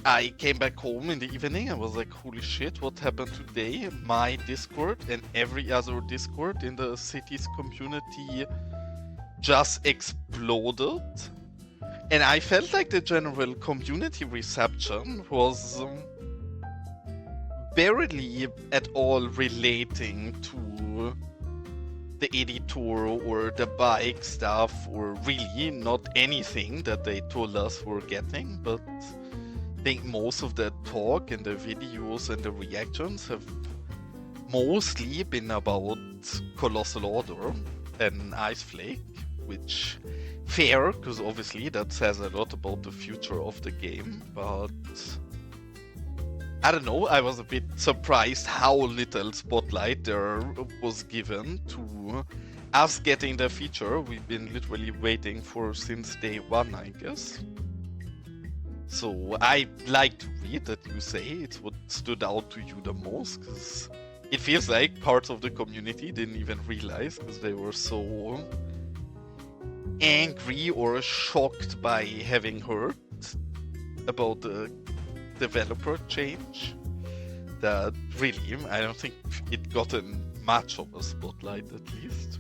I came back home in the evening and was like, holy shit, what happened today? My Discord and every other Discord in the Cities community just exploded. And I felt like the general community reception was barely at all relating to the editor or the bike stuff, or really not anything that they told us we're getting, but I think most of the talk and the videos and the reactions have mostly been about Colossal Order and Ice Flake, which fair, because obviously that says a lot about the future of the game, but I don't know, I was a bit surprised how little spotlight there was given to us getting the feature we've been literally waiting for since day one, I guess. So I like to read that you say it's what stood out to you the most, because it feels like parts of the community didn't even realize, because they were so angry or shocked by having heard about the developer change that really, I don't think it gotten much of a spotlight at least.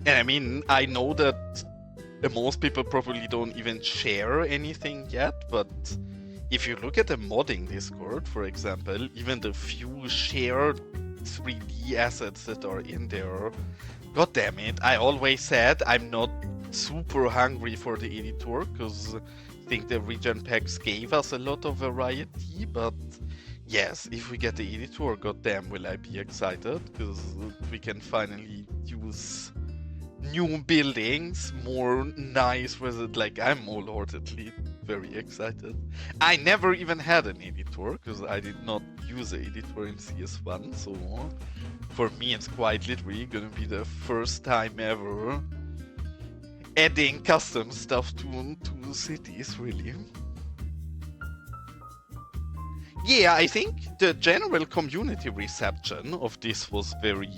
And I mean, I know that most people probably don't even share anything yet, but if you look at the modding Discord, for example, even the few shared 3D assets that are in there, god damn it, I always said I'm not super hungry for the editor, because I think the region packs gave us a lot of variety, but yes, if we get the editor, god damn will I be excited, because we can finally use new buildings, more nice resident, like I'm wholeheartedly very excited. I never even had an editor, because I did not use an editor in CS1, so for me it's quite literally gonna be the first time ever adding custom stuff to cities, really. Yeah, I think the general community reception of this was very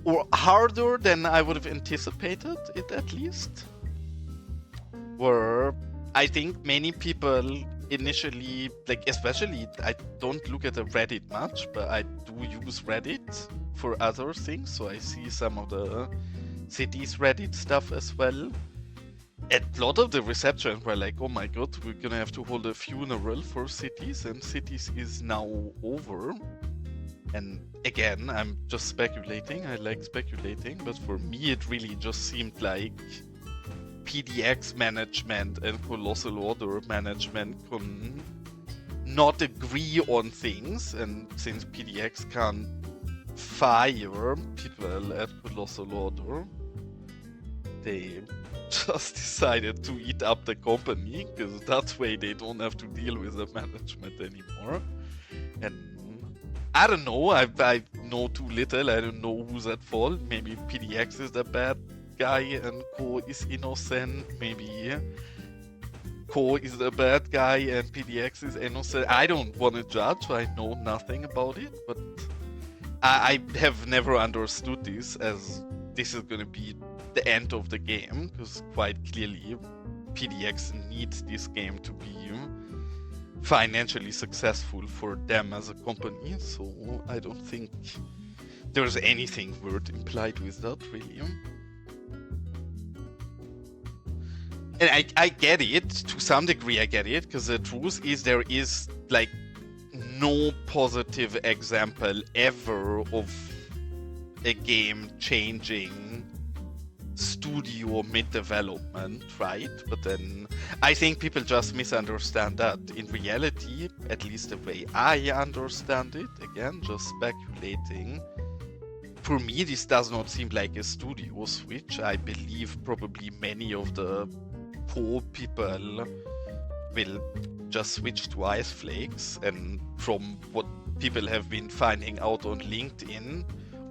or harder than I would have anticipated it, at least. Where I think many people initially, like especially, I don't look at the Reddit much, but I do use Reddit for other things, so I see some of the Cities Reddit stuff as well. A lot of the reception were like, oh my god, we're gonna have to hold a funeral for Cities, and Cities is now over. And again, I'm just speculating, I like speculating, but for me it really just seemed like PDX management and Colossal Order management can not agree on things, and since PDX can't fire people at Colossal Order, they just decided to eat up the company because that way they don't have to deal with the management anymore. And I don't know. I know too little. I don't know who's at fault. Maybe PDX is the bad guy and Co is innocent. Maybe Co is the bad guy and PDX is innocent. I don't want to judge. I know nothing about it, but I have never understood this as this is going to be the end of the game, because quite clearly PDX needs this game to be financially successful for them as a company, so I don't think there's anything weird implied with that, really. And I get it, to some degree I get it, because the truth is there is like no positive example ever of a game changing studio mid-development, right? But then I think people just misunderstand that. In reality, at least the way I understand it, again, just speculating, for me this does not seem like a studio switch. I believe probably many of the poor people will just switch to Ice Flakes, and from what people have been finding out on LinkedIn,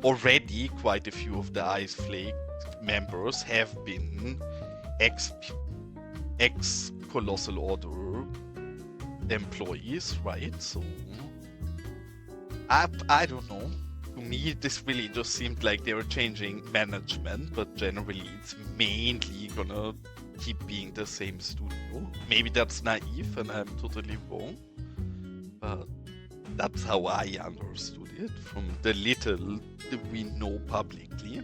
already quite a few of the Ice Flake members have been ex Colossal Order employees, right? So I don't know. To me, this really just seemed like they were changing management, but generally it's mainly gonna keep being the same studio. Maybe that's naive and I'm totally wrong, but that's how I understood it from the little that we know publicly.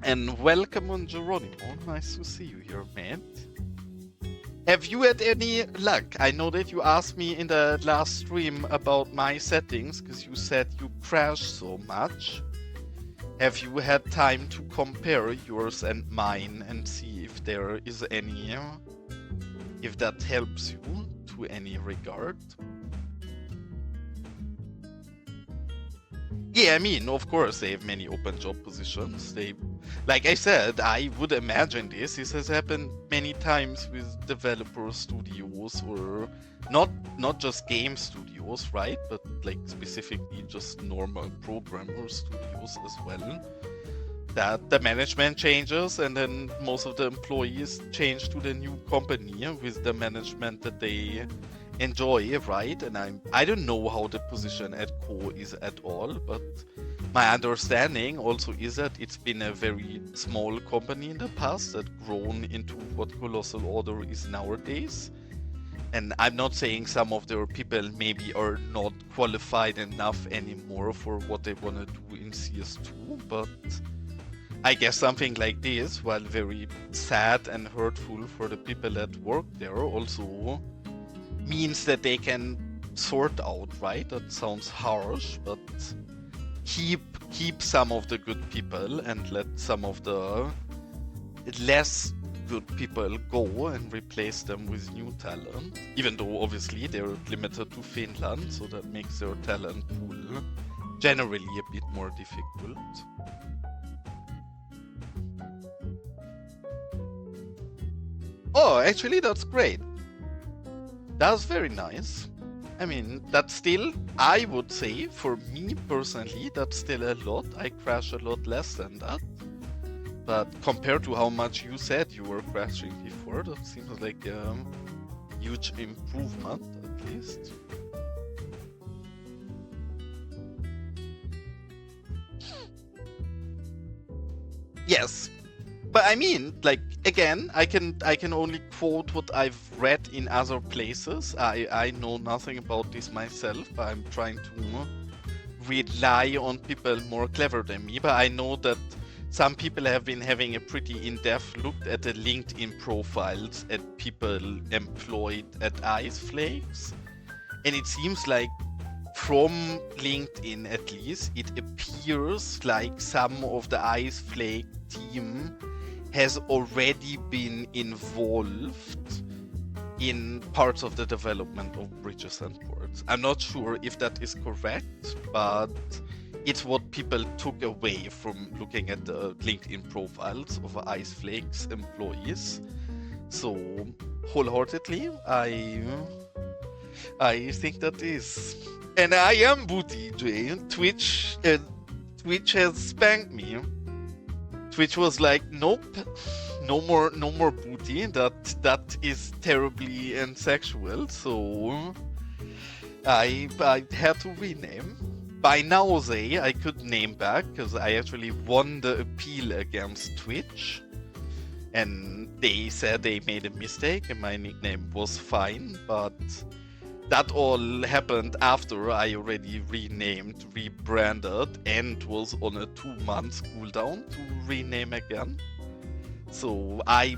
And welcome on Geronimo, nice to see you here, mate. Have you had any luck? I know that you asked me in the last stream about my settings, because you said you crashed so much. Have you had time to compare yours and mine and see if there is any, if that helps you to any regard? Yeah, I mean, of course, they have many open job positions. They, like I said, I would imagine this. This has happened many times with developer studios, or not just game studios, right? But like specifically just normal programmer studios as well. That the management changes, and then most of the employees change to the new company with the management that they enjoy, right? And I don't know how the position at Co is at all, but my understanding also is that it's been a very small company in the past that grown into what Colossal Order is nowadays. And I'm not saying some of their people maybe are not qualified enough anymore for what they want to do in CS2, but I guess something like this, while very sad and hurtful for the people that work there, also means that they can sort out, right? That sounds harsh, but keep some of the good people and let some of the less good people go and replace them with new talent. Even though obviously they're limited to Finland, so that makes their talent pool generally a bit more difficult. Oh, actually that's great. That's very nice. I mean, that's still, I would say, for me personally, that's still a lot. I crash a lot less than that. But compared to how much you said you were crashing before, that seems like a huge improvement, at least. Yes. But I mean, like, again, I can only quote what I've read in other places. I know nothing about this myself. I'm trying to rely on people more clever than me. But I know that some people have been having a pretty in-depth look at the LinkedIn profiles at people employed at Ice Flakes. And it seems like from LinkedIn at least, it appears like some of the Ice Flake team has already been involved in parts of the development of bridges and ports. I'm not sure if that is correct, but it's what people took away from looking at the LinkedIn profiles of Ice Flakes employees. So wholeheartedly, I think that is, and I am Booty Jay. Twitch has spanked me. Twitch was like, nope, no more booty. That is terribly and sexual. So I had to rename. By now, I could name back because I actually won the appeal against Twitch, and they said they made a mistake and my nickname was fine, but that all happened after I already renamed, rebranded, and was on a 2-month cooldown to rename again. So I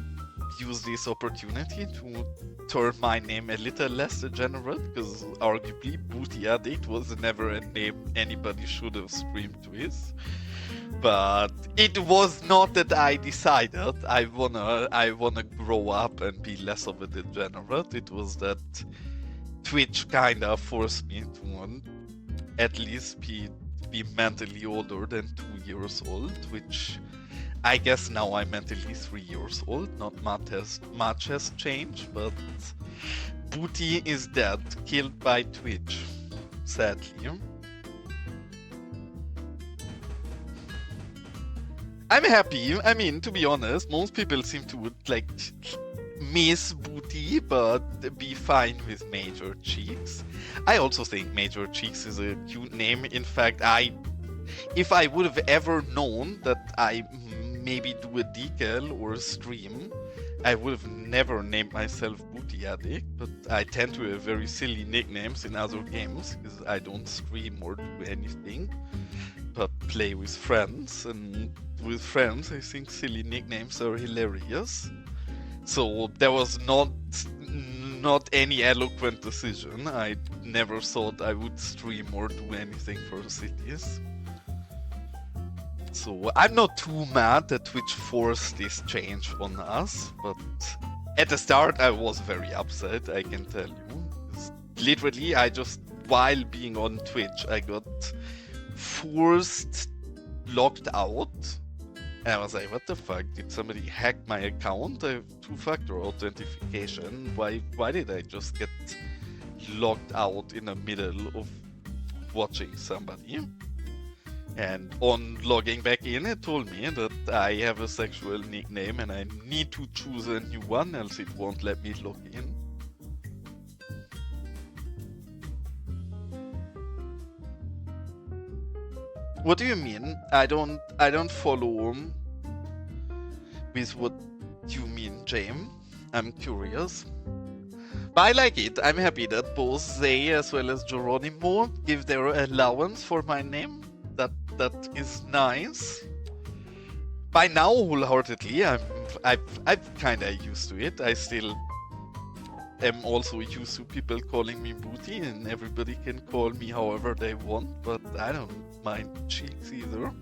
used this opportunity to turn my name a little less degenerate, because arguably Booty Addict was never a name anybody should have streamed with. But it was not that I decided I wanna grow up and be less of a degenerate. It was that Twitch kinda forced me to at least be mentally older than 2 years old, which I guess now I'm mentally 3 years old. Not much has changed, but Booty is dead, killed by Twitch, sadly. I'm happy. I mean, to be honest, most people seem to like miss Booty, but be fine with MayorCheeks. I also think MayorCheeks is a cute name. In fact, if I would have ever known that I maybe do a decal or a stream, I would have never named myself Booty Addict, but I tend to have very silly nicknames in other games, because I don't stream or do anything, but play with friends, and with friends I think silly nicknames are hilarious. So there was not any eloquent decision. I never thought I would stream or do anything for Cities. So I'm not too mad that Twitch forced this change on us, but at the start I was very upset, I can tell you. Literally, while being on Twitch, I got forced locked out. And I was like, what the fuck? Did somebody hack my account? I have 2-factor authentication. Why did I just get locked out in the middle of watching somebody? And on logging back in, it told me that I have a sexual nickname and I need to choose a new one, else it won't let me log in. What do you mean? I don't follow with what you mean, James. I'm curious. But I like it. I'm happy that both they as well as Geronimo give their allowance for my name. That is nice. By now, wholeheartedly, I'm kinda used to it. I still am also used to people calling me Booty, and everybody can call me however they want, but I don't mind Cheeks either.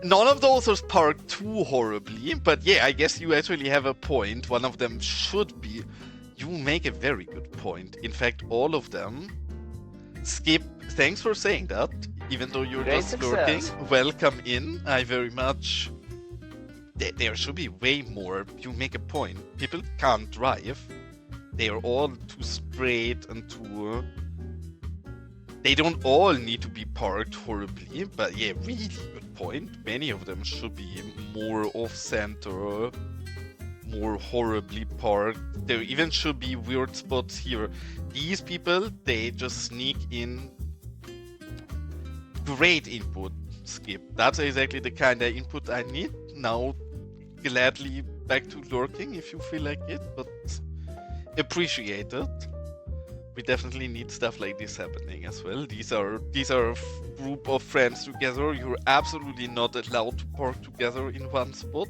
None of those are parked too horribly, but yeah, I guess you actually have a point. One of them should be. You make a very good point. In fact, all of them. Skip, thanks for saying that. Even though you're Great just lurking, success. welcome in. I very much. There should be way more. You make a point. People can't drive. They are all too straight and too. They don't all need to be parked horribly, but yeah, really good point. Many of them should be more off-center, more horribly parked. There even should be weird spots here. These people, they just sneak in. Great input, Skip. That's exactly the kind of input I need. Now, gladly back to lurking if you feel like it, but appreciate it. We definitely need stuff like this happening as well. These are a group of friends together. You're absolutely not allowed to park together in one spot.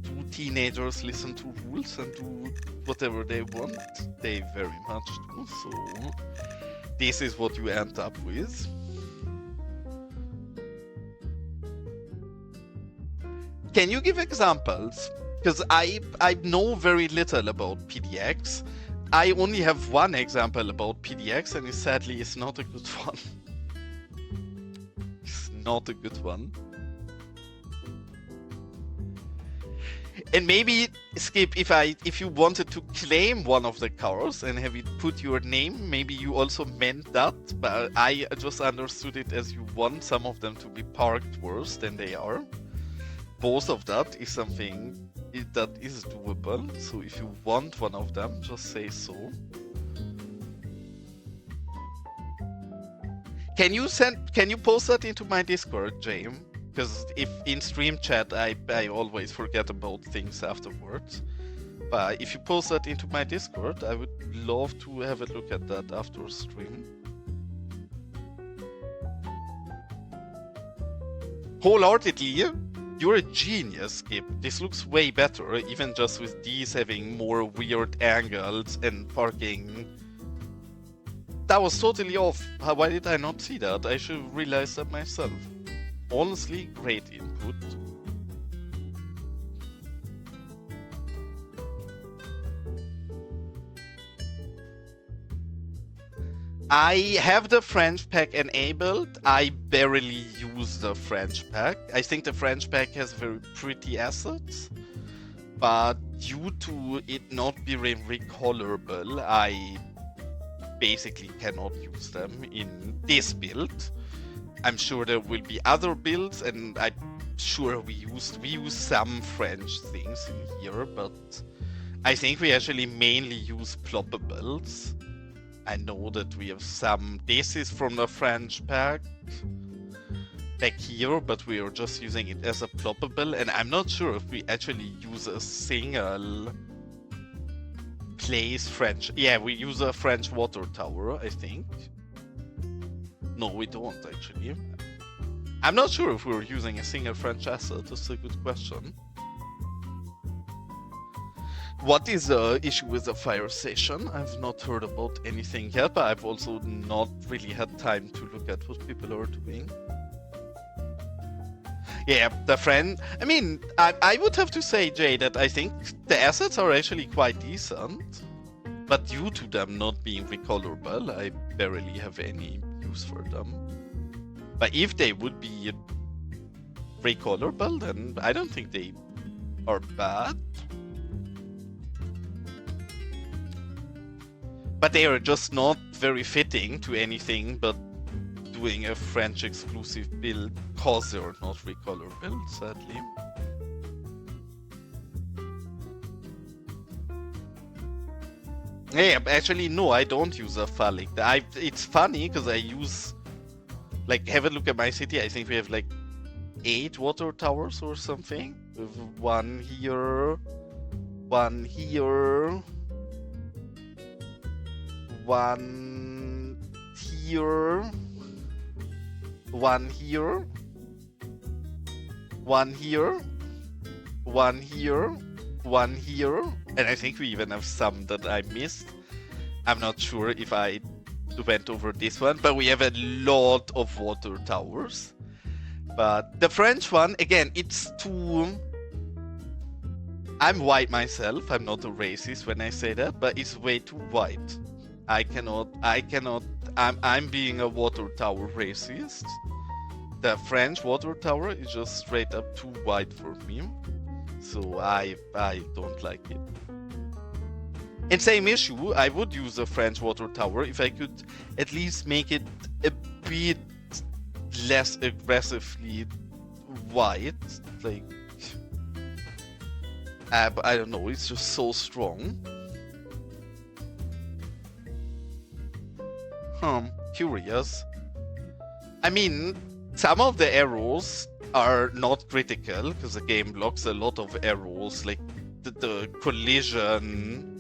Two teenagers listen to rules and do whatever they want. They very much do. So this is what you end up with. Can you give examples? Because I know very little about PDX. I only have one example about PDX, and it sadly is not a good one. It's not a good one. And maybe, Skip, if you wanted to claim one of the cars and have it put your name, maybe you also meant that, but I just understood it as you want some of them to be parked worse than they are. Both of that is something that is doable, so if you want one of them, just say so. Can you post that into my Discord, James? Because if in stream chat I always forget about things afterwards. But if you post that into my Discord, I would love to have a look at that after stream. Wholeheartedly, you're a genius, Skip. This looks way better, even just with these having more weird angles and parking. That was totally off. Why did I not see that? I should have realized that myself. Honestly, great input. I have the French pack enabled. I barely use the French pack. I think the French pack has very pretty assets, but due to it not being recolorable, I basically cannot use them in this build. I'm sure there will be other builds, and I'm sure we use some French things in here, but I think we actually mainly use ploppables. I know that we have some. This is from the French pack back here, but we are just using it as a ploppable, and I'm not sure if we actually use a single place French. Yeah, we use a French water tower, I think. No, we don't actually. I'm not sure if we're using a single French asset. That's a good question. What is the issue with the fire station? I've not heard about anything yet, but I've also not really had time to look at what people are doing. Yeah, the friend. I mean, I would have to say, Jay, that I think the assets are actually quite decent, but due to them not being recolorable, I barely have any use for them. But if they would be recolorable, then I don't think they are bad. But they are just not very fitting to anything but doing a French exclusive build because they are not recolorable, sadly. Yeah, actually, no, I don't use a phallic. It's funny because I use, like, have a look at my city. I think we have like 8 water towers or something. With one here, one here, one here, one here, one here, one here, one here, and I think we even have some that I missed. I'm not sure if I went over this one, but we have a lot of water towers. But the French one, again, it's too... I'm white myself, I'm not a racist when I say that, but it's way too white. I'm being a water tower racist. The French water tower is just straight up too white for me. So I don't like it. And same issue, I would use a French water tower if I could at least make it a bit less aggressively white. Like, but I don't know, it's just so strong. Curious. I mean, some of the arrows are not critical because the game blocks a lot of arrows, like the collision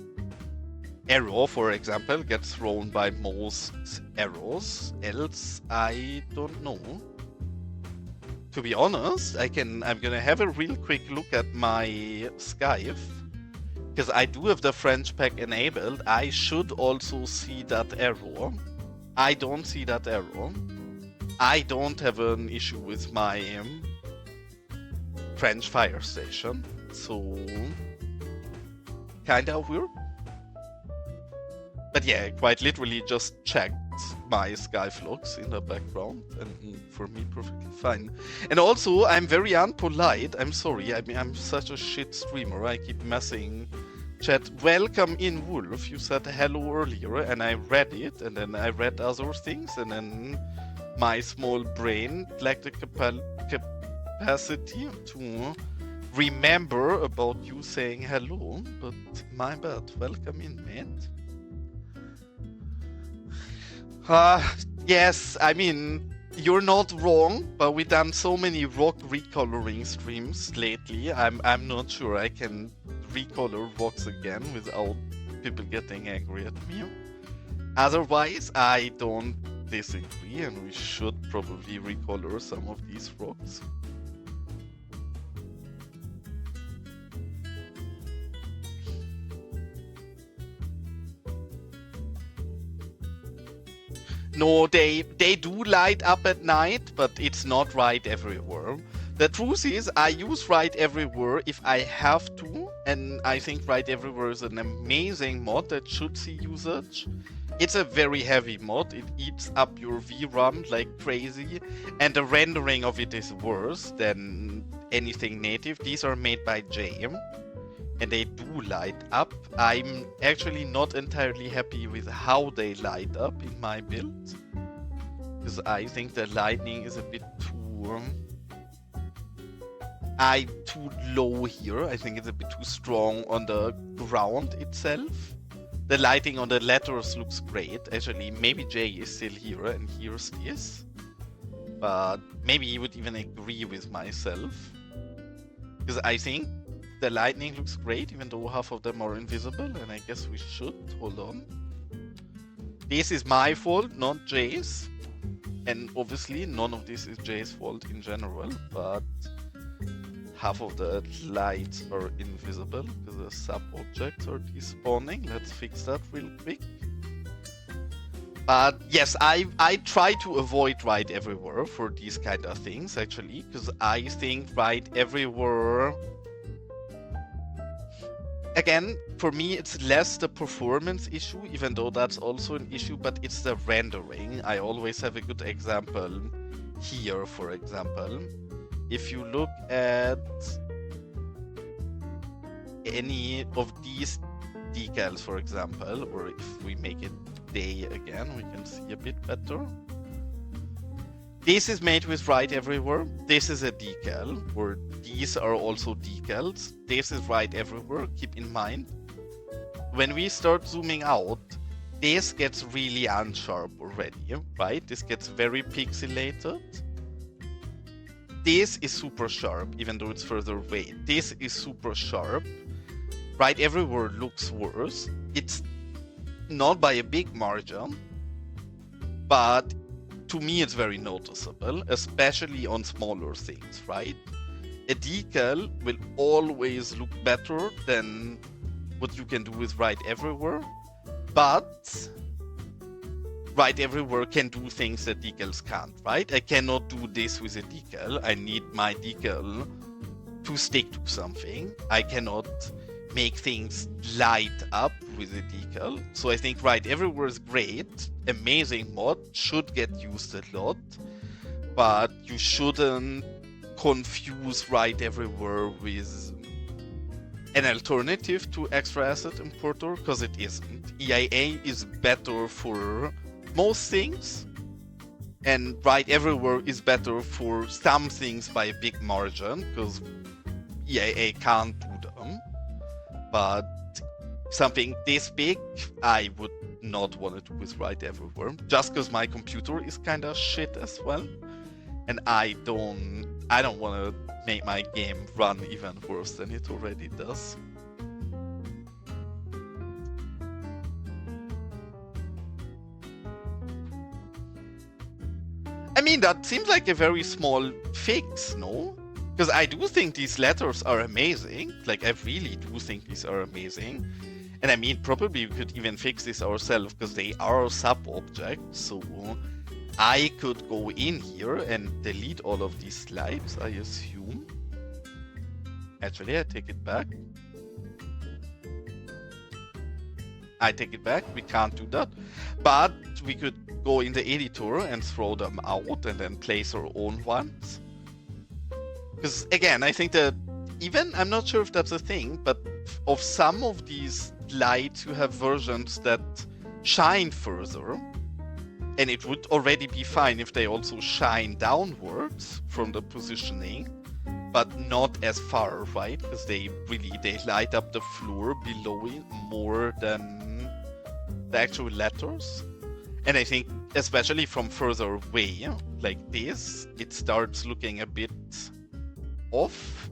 arrow, for example, gets thrown by most arrows. Else, I don't know. To be honest, I'm gonna have a real quick look at my Skype because I do have the French pack enabled. I should also see that arrow. I don't see that arrow. I don't have an issue with my French fire station, so kinda weird. But yeah, quite literally just checked my Skyflux in the background, and for me, perfectly fine. And also, I'm very unpolite. I'm sorry. I mean, I'm such a shit streamer. I keep messing. Chat, welcome in, Wolf. You said hello earlier, and I read it, and then I read other things, and then my small brain lacked the capacity to remember about you saying hello. But my bad. Welcome in, mate. Yes, I mean, you're not wrong, but we've done so many rock recoloring streams lately. I'm not sure I can recolor rocks again without people getting angry at me. Otherwise, I don't disagree, and we should probably recolor some of these rocks. No, they do light up at night, but it's not right everywhere. The truth is, I use right everywhere if I have to, and I think right everywhere is an amazing mod that should see usage. It's a very heavy mod, it eats up your VRAM like crazy, and the rendering of it is worse than anything native. These are made by JM, and they do light up. I'm actually not entirely happy with how they light up in my build, because I think the lightning is a bit too low here. I think it's a bit too strong on the ground itself. The lighting on the letters looks great. Actually, maybe Jay is still here and hears this, but maybe he would even agree with myself, because I think the lightning looks great, even though half of them are invisible, and I guess we should. Hold on. This is my fault, not Jay's. And obviously, none of this is Jay's fault in general, but half of the lights are invisible because the sub-objects are despawning. Let's fix that real quick. But yes, I try to avoid right everywhere for these kind of things, actually, because I think right everywhere... Again, for me, it's less the performance issue, even though that's also an issue, but it's the rendering. I always have a good example here, for example. If you look at any of these decals, for example, or if we make it day again, we can see a bit better. This is made with right everywhere. This is a decal, or these are also decals. This is right everywhere, keep in mind. When we start zooming out, this gets really unsharp already, right? This gets very pixelated. This is super sharp, even though it's further away. This is super sharp. Right everywhere looks worse. It's not by a big margin, but to me it's very noticeable, especially on smaller things, right? A decal will always look better than what you can do with right everywhere, but right everywhere can do things that decals can't, right? I cannot do this with a decal. I need my decal to stick to something. I cannot make things light up with a decal. So I think right everywhere is great. Amazing mod, should get used a lot, but you shouldn't confuse right everywhere with an alternative to extra asset importer, because it isn't. EIA is better for most things, and right everywhere is better for some things by a big margin, because EIA can't do them. But something this big, I would not want to do with right everywhere, just because my computer is kind of shit as well, and I don't want to make my game run even worse than it already does. I mean, that seems like a very small fix, no? Because I do think these letters are amazing. Like, I really do think these are amazing. And I mean, probably we could even fix this ourselves, because they are sub-objects, so I could go in here and delete all of these slides, I assume. Actually, I take it back. I take it back, we can't do that. But we could go in the editor and throw them out and then place our own ones. Because again, I think that even, I'm not sure if that's a thing, but of some of these lights, you have versions that shine further. And it would already be fine if they also shine downwards from the positioning, but not as far, right? Because they light up the floor below it more than the actual letters. And I think, especially from further away, like this, it starts looking a bit off.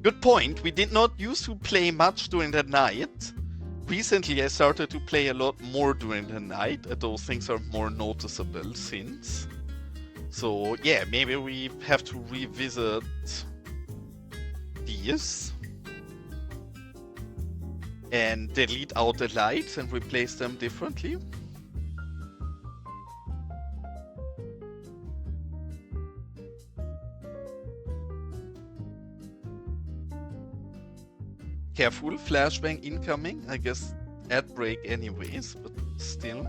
Good point. We did not used to play much during the night. Recently, I started to play a lot more during the night, and those things are more noticeable since. So yeah, maybe we have to revisit these and delete out the lights and replace them differently. Careful, flashbang incoming. I guess ad break anyways, but still.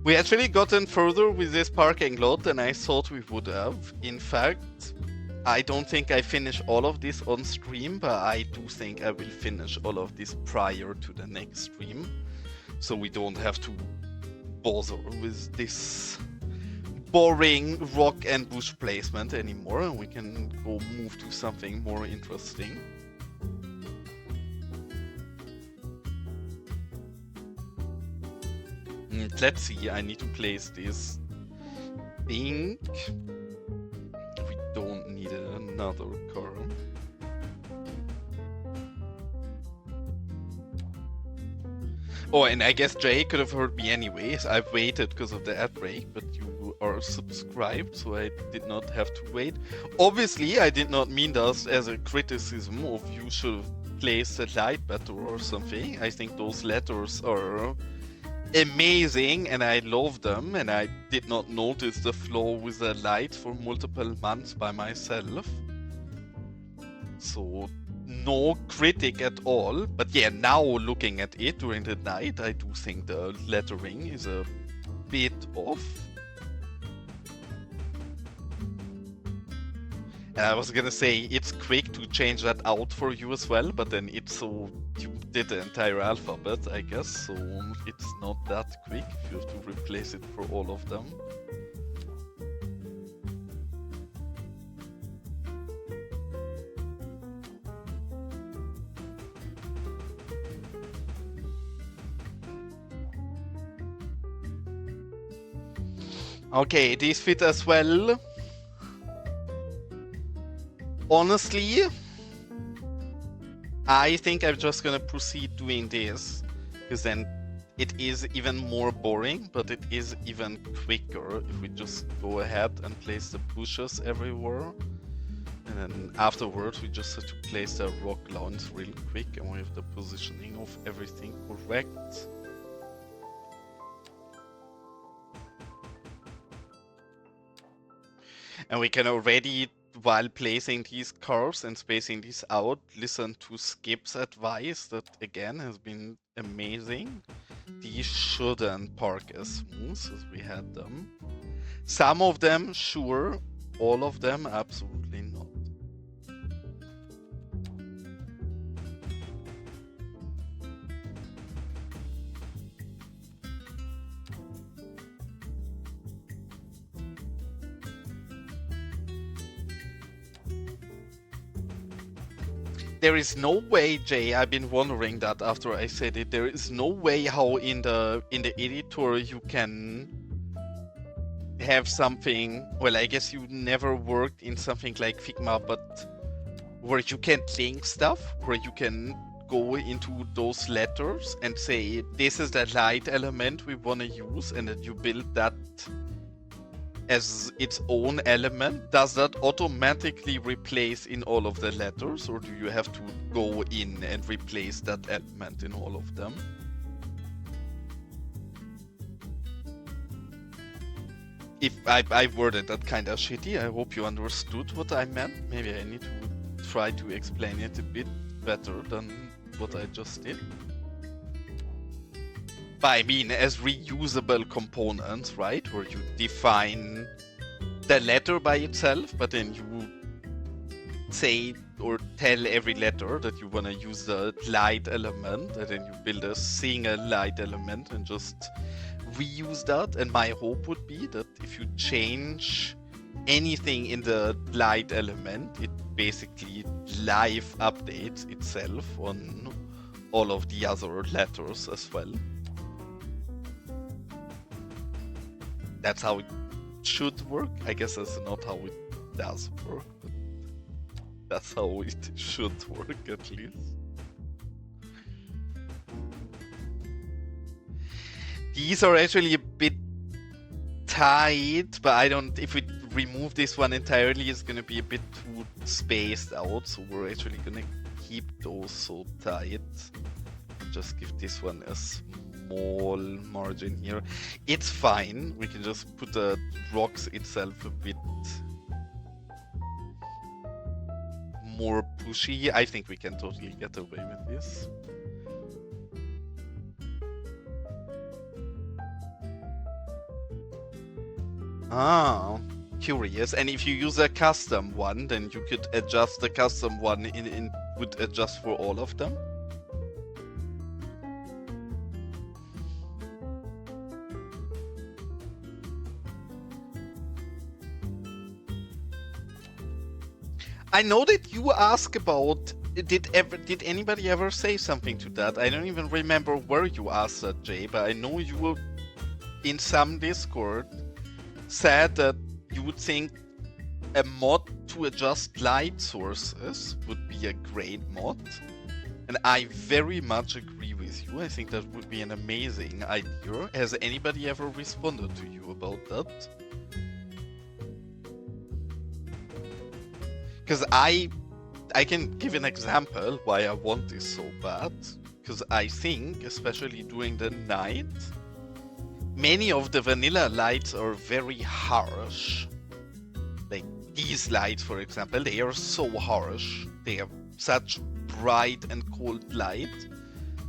We actually gotten further with this parking lot than I thought we would have. In fact, I don't think I finish all of this on stream, but I do think I will finish all of this prior to the next stream. So we don't have to bother with this boring rock and bush placement anymore, and we can go move to something more interesting. Let's see, I need to place this. Think we don't need another car. Oh, and I guess Jay could have heard me anyways. I've waited because of the ad break, but you are subscribed, so I did not have to wait. Obviously, I did not mean that as a criticism of you should have placed a light better or something. I think those letters are amazing and I love them, and I did not notice the flaw with the light for multiple months by myself. So no critic at all, but yeah, now looking at it during the night, I do think the lettering is a bit off. And I was gonna say it's quick to change that out for you as well, but then it's so you did the entire alphabet, I guess, so it's not that quick. You have to replace it for all of them. Okay, these fit as well. Honestly, I think I'm just gonna proceed doing this, because then it is even more boring, but it is even quicker if we just go ahead and place the bushes everywhere. And then afterwards we just have to place the rock lawns real quick, and we have the positioning of everything correct. And we can already, while placing these curves and spacing these out, listen to Skip's advice that again has been amazing. These shouldn't park as smooth as we had them. Some of them, sure. All of them, absolutely not. There is no way, Jay, I've been wondering that after I said it, there is no way how in the editor you can have something, well, I guess you never worked in something like Figma, but where you can link stuff, where you can go into those letters and say, this is the light element we want to use, and then you build that as its own element. Does that automatically replace in all of the letters, or do you have to go in and replace that element in all of them? If I worded that kind of shitty, I hope you understood what I meant. Maybe I need to try to explain it a bit better than what I just did. But I mean, as reusable components, right? Where you define the letter by itself, but then you say or tell every letter that you want to use the light element, and then you build a single light element and just reuse that. And my hope would be that if you change anything in the light element, it basically live updates itself on all of the other letters as well. That's how it should work. I guess that's not how it does work, but that's how it should work at least. These are actually a bit tight, but I don't, if we remove this one entirely, it's gonna be a bit too spaced out, so we're actually gonna keep those so tight. Just give this one a small margin here. It's fine, we can just put the rocks itself a bit more pushy. I think we can totally get away with this. Ah, curious. And if you use a custom one, then you could adjust the custom one would adjust for all of them? I know that you asked about, did anybody ever say something to that? I don't even remember where you asked that, Jay, but I know you were in some Discord said that you would think a mod to adjust light sources would be a great mod. And I very much agree with you. I think that would be an amazing idea. Has anybody ever responded to you about that? Because I can give an example why I want this so bad. Because I think, especially during the night, many of the vanilla lights are very harsh. Like these lights, for example, they are so harsh. They have such bright and cold light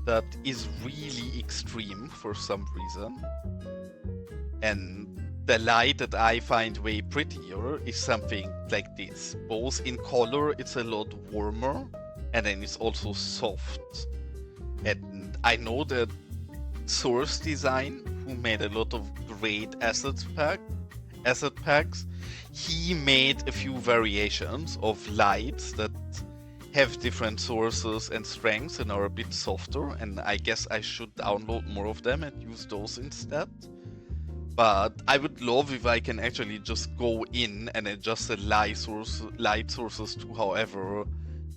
that is really extreme for some reason. And the light that I find way prettier is something like this. Both in color, it's a lot warmer, and then it's also soft. And I know that Source Design, who made a lot of great asset packs, he made a few variations of lights that have different sources and strengths and are a bit softer, and I guess I should download more of them and use those instead. But I would love if I can actually just go in and adjust the light sources to however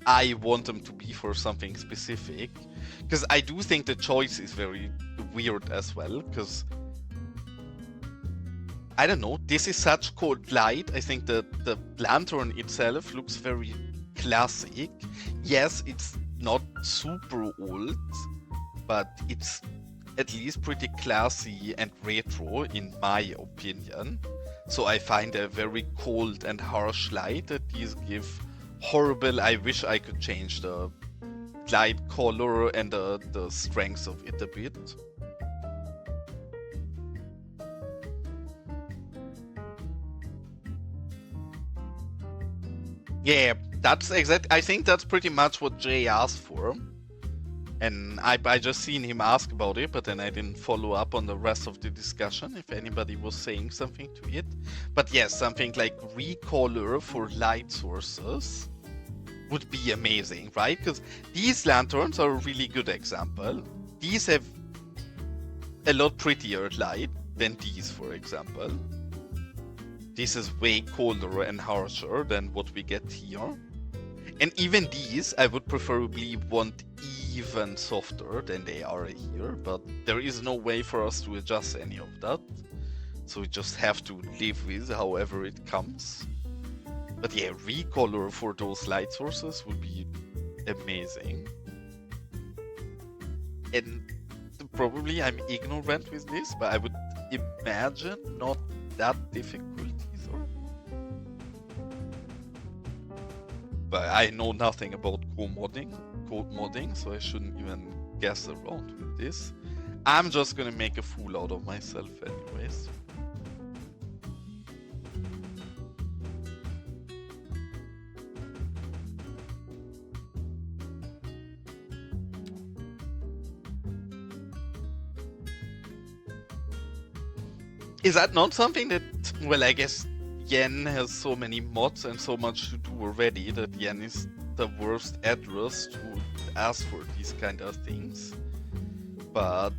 I want them to be for something specific. Because I do think the choice is very weird as well, because I don't know, this is such cold light. I think that the lantern itself looks very classic. Yes, it's not super old, but it's at least pretty classy and retro in my opinion. So I find a very cold and harsh light that these give horrible. I wish I could change the light color and the strength of it a bit. Yeah, that's exact. I think that's pretty much what Jay asked for. And I just seen him ask about it, but then I didn't follow up on the rest of the discussion if anybody was saying something to it. But yes, something like recolor for light sources would be amazing, right? Because these lanterns are a really good example. These have a lot prettier light than these, for example. This is way colder and harsher than what we get here. And even these, I would preferably want even softer than they are here, but there is no way for us to adjust any of that. So we just have to live with however it comes. But yeah, recolor for those light sources would be amazing. And probably I'm ignorant with this, but I would imagine not that difficult either. But I know nothing about code modding, so I shouldn't even guess around with this. I'm just gonna make a fool out of myself anyways. Is that not something that, well, I guess Yen has so many mods and so much to do already that Yen is the worst address to ask for these kind of things. But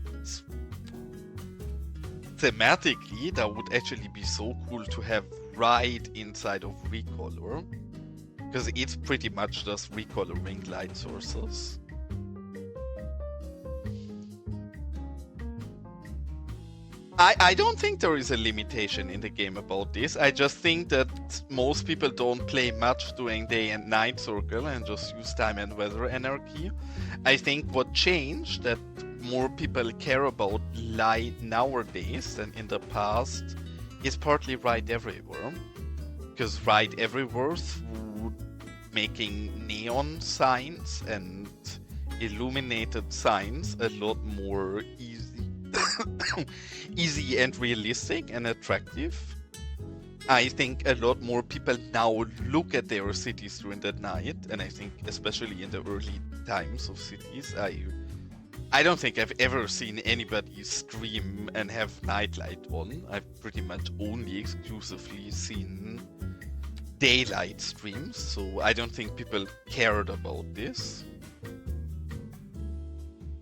thematically, that would actually be so cool to have right inside of Recolor, because it's pretty much just recoloring light sources. I don't think there is a limitation in the game about this. I just think that most people don't play much during day and night circle and just use time and weather anarchy. I think what changed, that more people care about light nowadays than in the past, is partly right everywhere. Because right everywhere through making neon signs and illuminated signs a lot more easy and realistic and attractive. I think a lot more people now look at their cities during the night, and I think especially in the early times of cities, I don't think I've ever seen anybody stream and have nightlight on. I've pretty much only exclusively seen daylight streams, so I don't think people cared about this.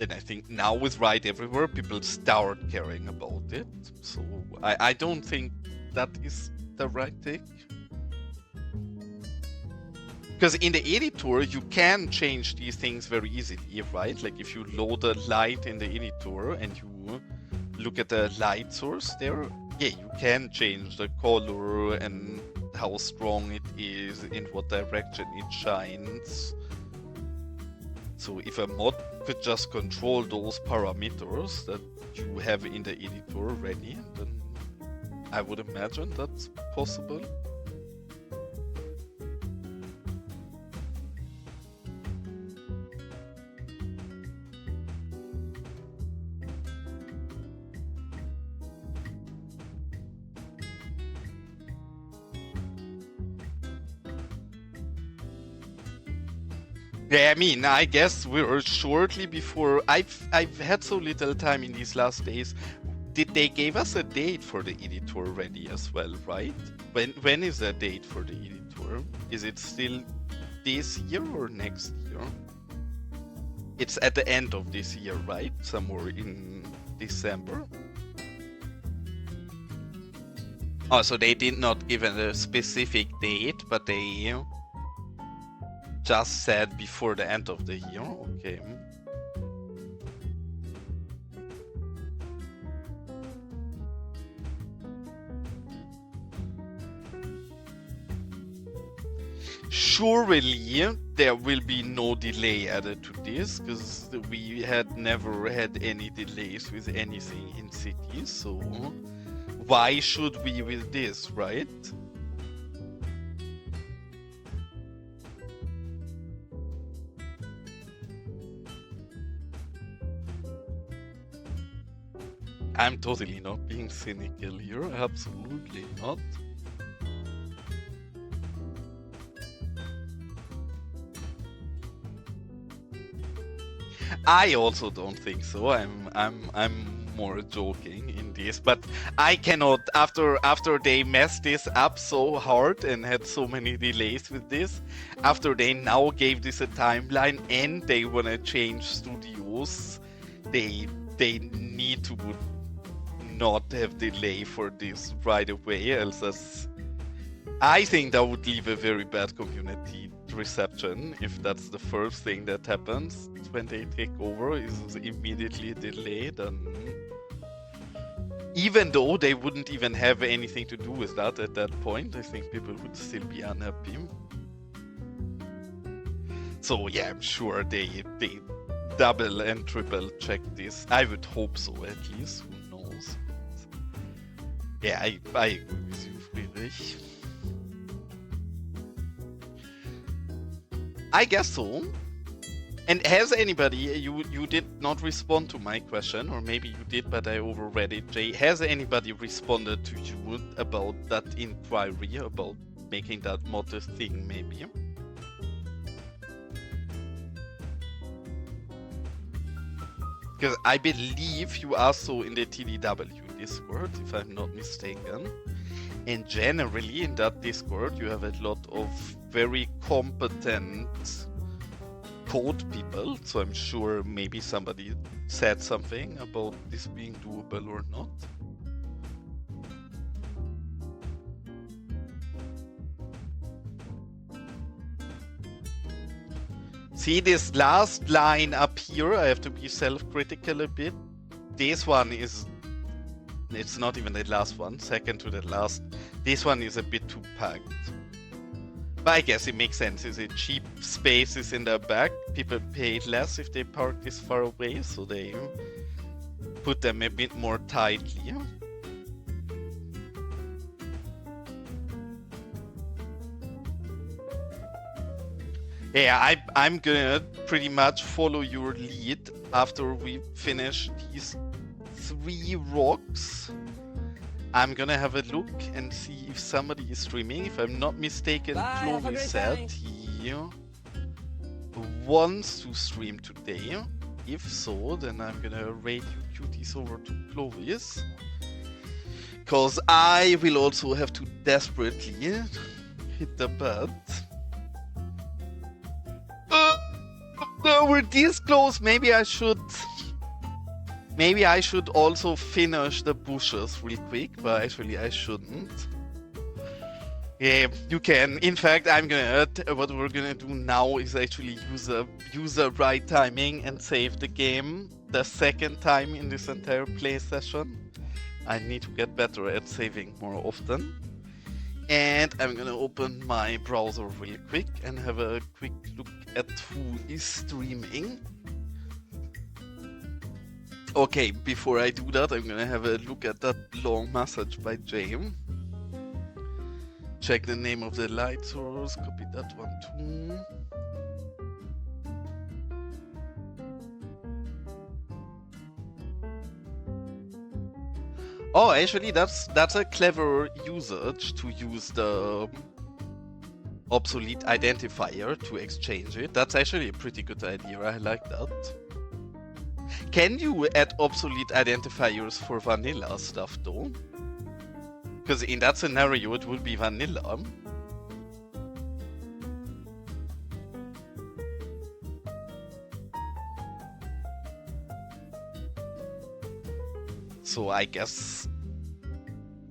And I think now with Right Everywhere, people start caring about it. So I don't think that is the right take. Because in the editor, you can change these things very easily, right? Like if you load a light in the editor and you look at the light source there, yeah, you can change the color and how strong it is, in what direction it shines. So if a mod could just control those parameters that you have in the editor already, then I would imagine that's possible. Yeah, I mean, I guess we're shortly before. I've had so little time in these last days. Did they gave us a date for the editor already as well, right? When is the date for the editor? Is it still this year or next year? It's at the end of this year, right? Somewhere in December. Oh, so they did not give a specific date, but they just said before the end of the year. Okay. Surely there will be no delay added to this, because we had never had any delays with anything in cities, so why should we with this, right? I'm totally not being cynical here, absolutely not. I also don't think so. I'm more joking in this, but I cannot, after they messed this up so hard and had so many delays with this, after they now gave this a timeline and they wanna change studios, they need to not have delay for this right away, else I think that would leave a very bad community reception if that's the first thing that happens when they take over is immediately delayed, and even though they wouldn't even have anything to do with that at that point, I think people would still be unhappy. So yeah, I'm sure they double and triple check this. I would hope so, at least. Who knows? Yeah, I agree with you, Friedrich. I guess so. And has anybody, you did not respond to my question, or maybe you did, but I overread it, Jay. Has anybody responded to you about that inquiry, about making that mod a thing, maybe? Because I believe you are so in the TDW Discord, if I'm not mistaken. And generally in that Discord you have a lot of very competent code people, so I'm sure maybe somebody said something about this being doable or not. See this last line up here, I have to be self-critical a bit. This one is, it's not even the last one, second to the last. This one is a bit too packed. But I guess it makes sense, is it cheap spaces in the back? People pay less if they park this far away, so they put them a bit more tightly. Yeah, I'm gonna pretty much follow your lead after we finish these 3 rocks. I'm gonna have a look and see if somebody is streaming. If I'm not mistaken, Clovis said he wants to stream today. If so, then I'm gonna raid you cuties over to Clovis. Cause I will also have to desperately hit the bed. We're this close. Maybe I should also finish the bushes real quick, but actually I shouldn't. Yeah, you can. In fact, what we're gonna do now is actually use the right timing and save the game the second time in this entire play session. I need to get better at saving more often. And I'm gonna open my browser real quick and have a quick look at who is streaming. Okay, before I do that, I'm gonna have a look at that long message by James. Check the name of the light source, copy that one too. Oh, actually, that's a clever usage to use the obsolete identifier to exchange it. That's actually a pretty good idea. I like that. Can you add obsolete identifiers for vanilla stuff though? Because in that scenario, it would be vanilla. So I guess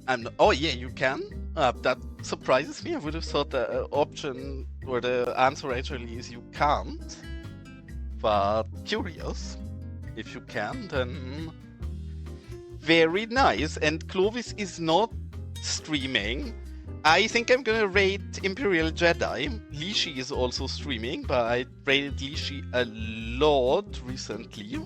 I'm not, oh yeah, you can. That surprises me. I would have thought the option or the answer actually is you can't. But curious. If you can, then very nice. And Clovis is not streaming. I think I'm gonna raid Imperial Jedi. Lishi is also streaming, but I raided Lishi a lot recently.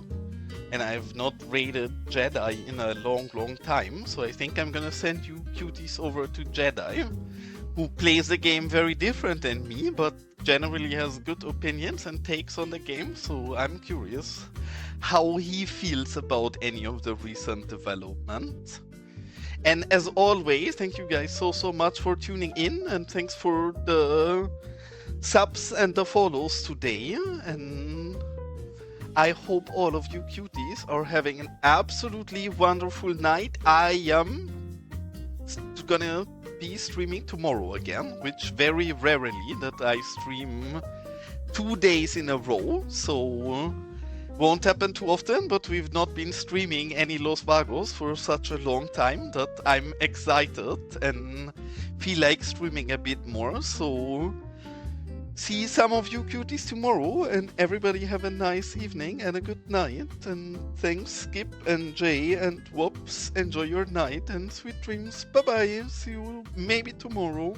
And I've not raided Jedi in a long time, so I think I'm gonna send you cuties over to Jedi, who plays the game very different than me, but generally has good opinions and takes on the game, so I'm curious how he feels about any of the recent development. And as always, thank you guys so much for tuning in, and thanks for the subs and the follows today, and I hope all of you cuties are having an absolutely wonderful night. I am gonna be streaming tomorrow again, which very rarely that I stream 2 days in a row. So Won't happen too often, but we've not been streaming any Los Vagos for such a long time that I'm excited and feel like streaming a bit more. So see some of you cuties tomorrow, and everybody have a nice evening and a good night. And thanks Skip and Jay and Whoops. Enjoy your night and sweet dreams. Bye bye. See you maybe tomorrow.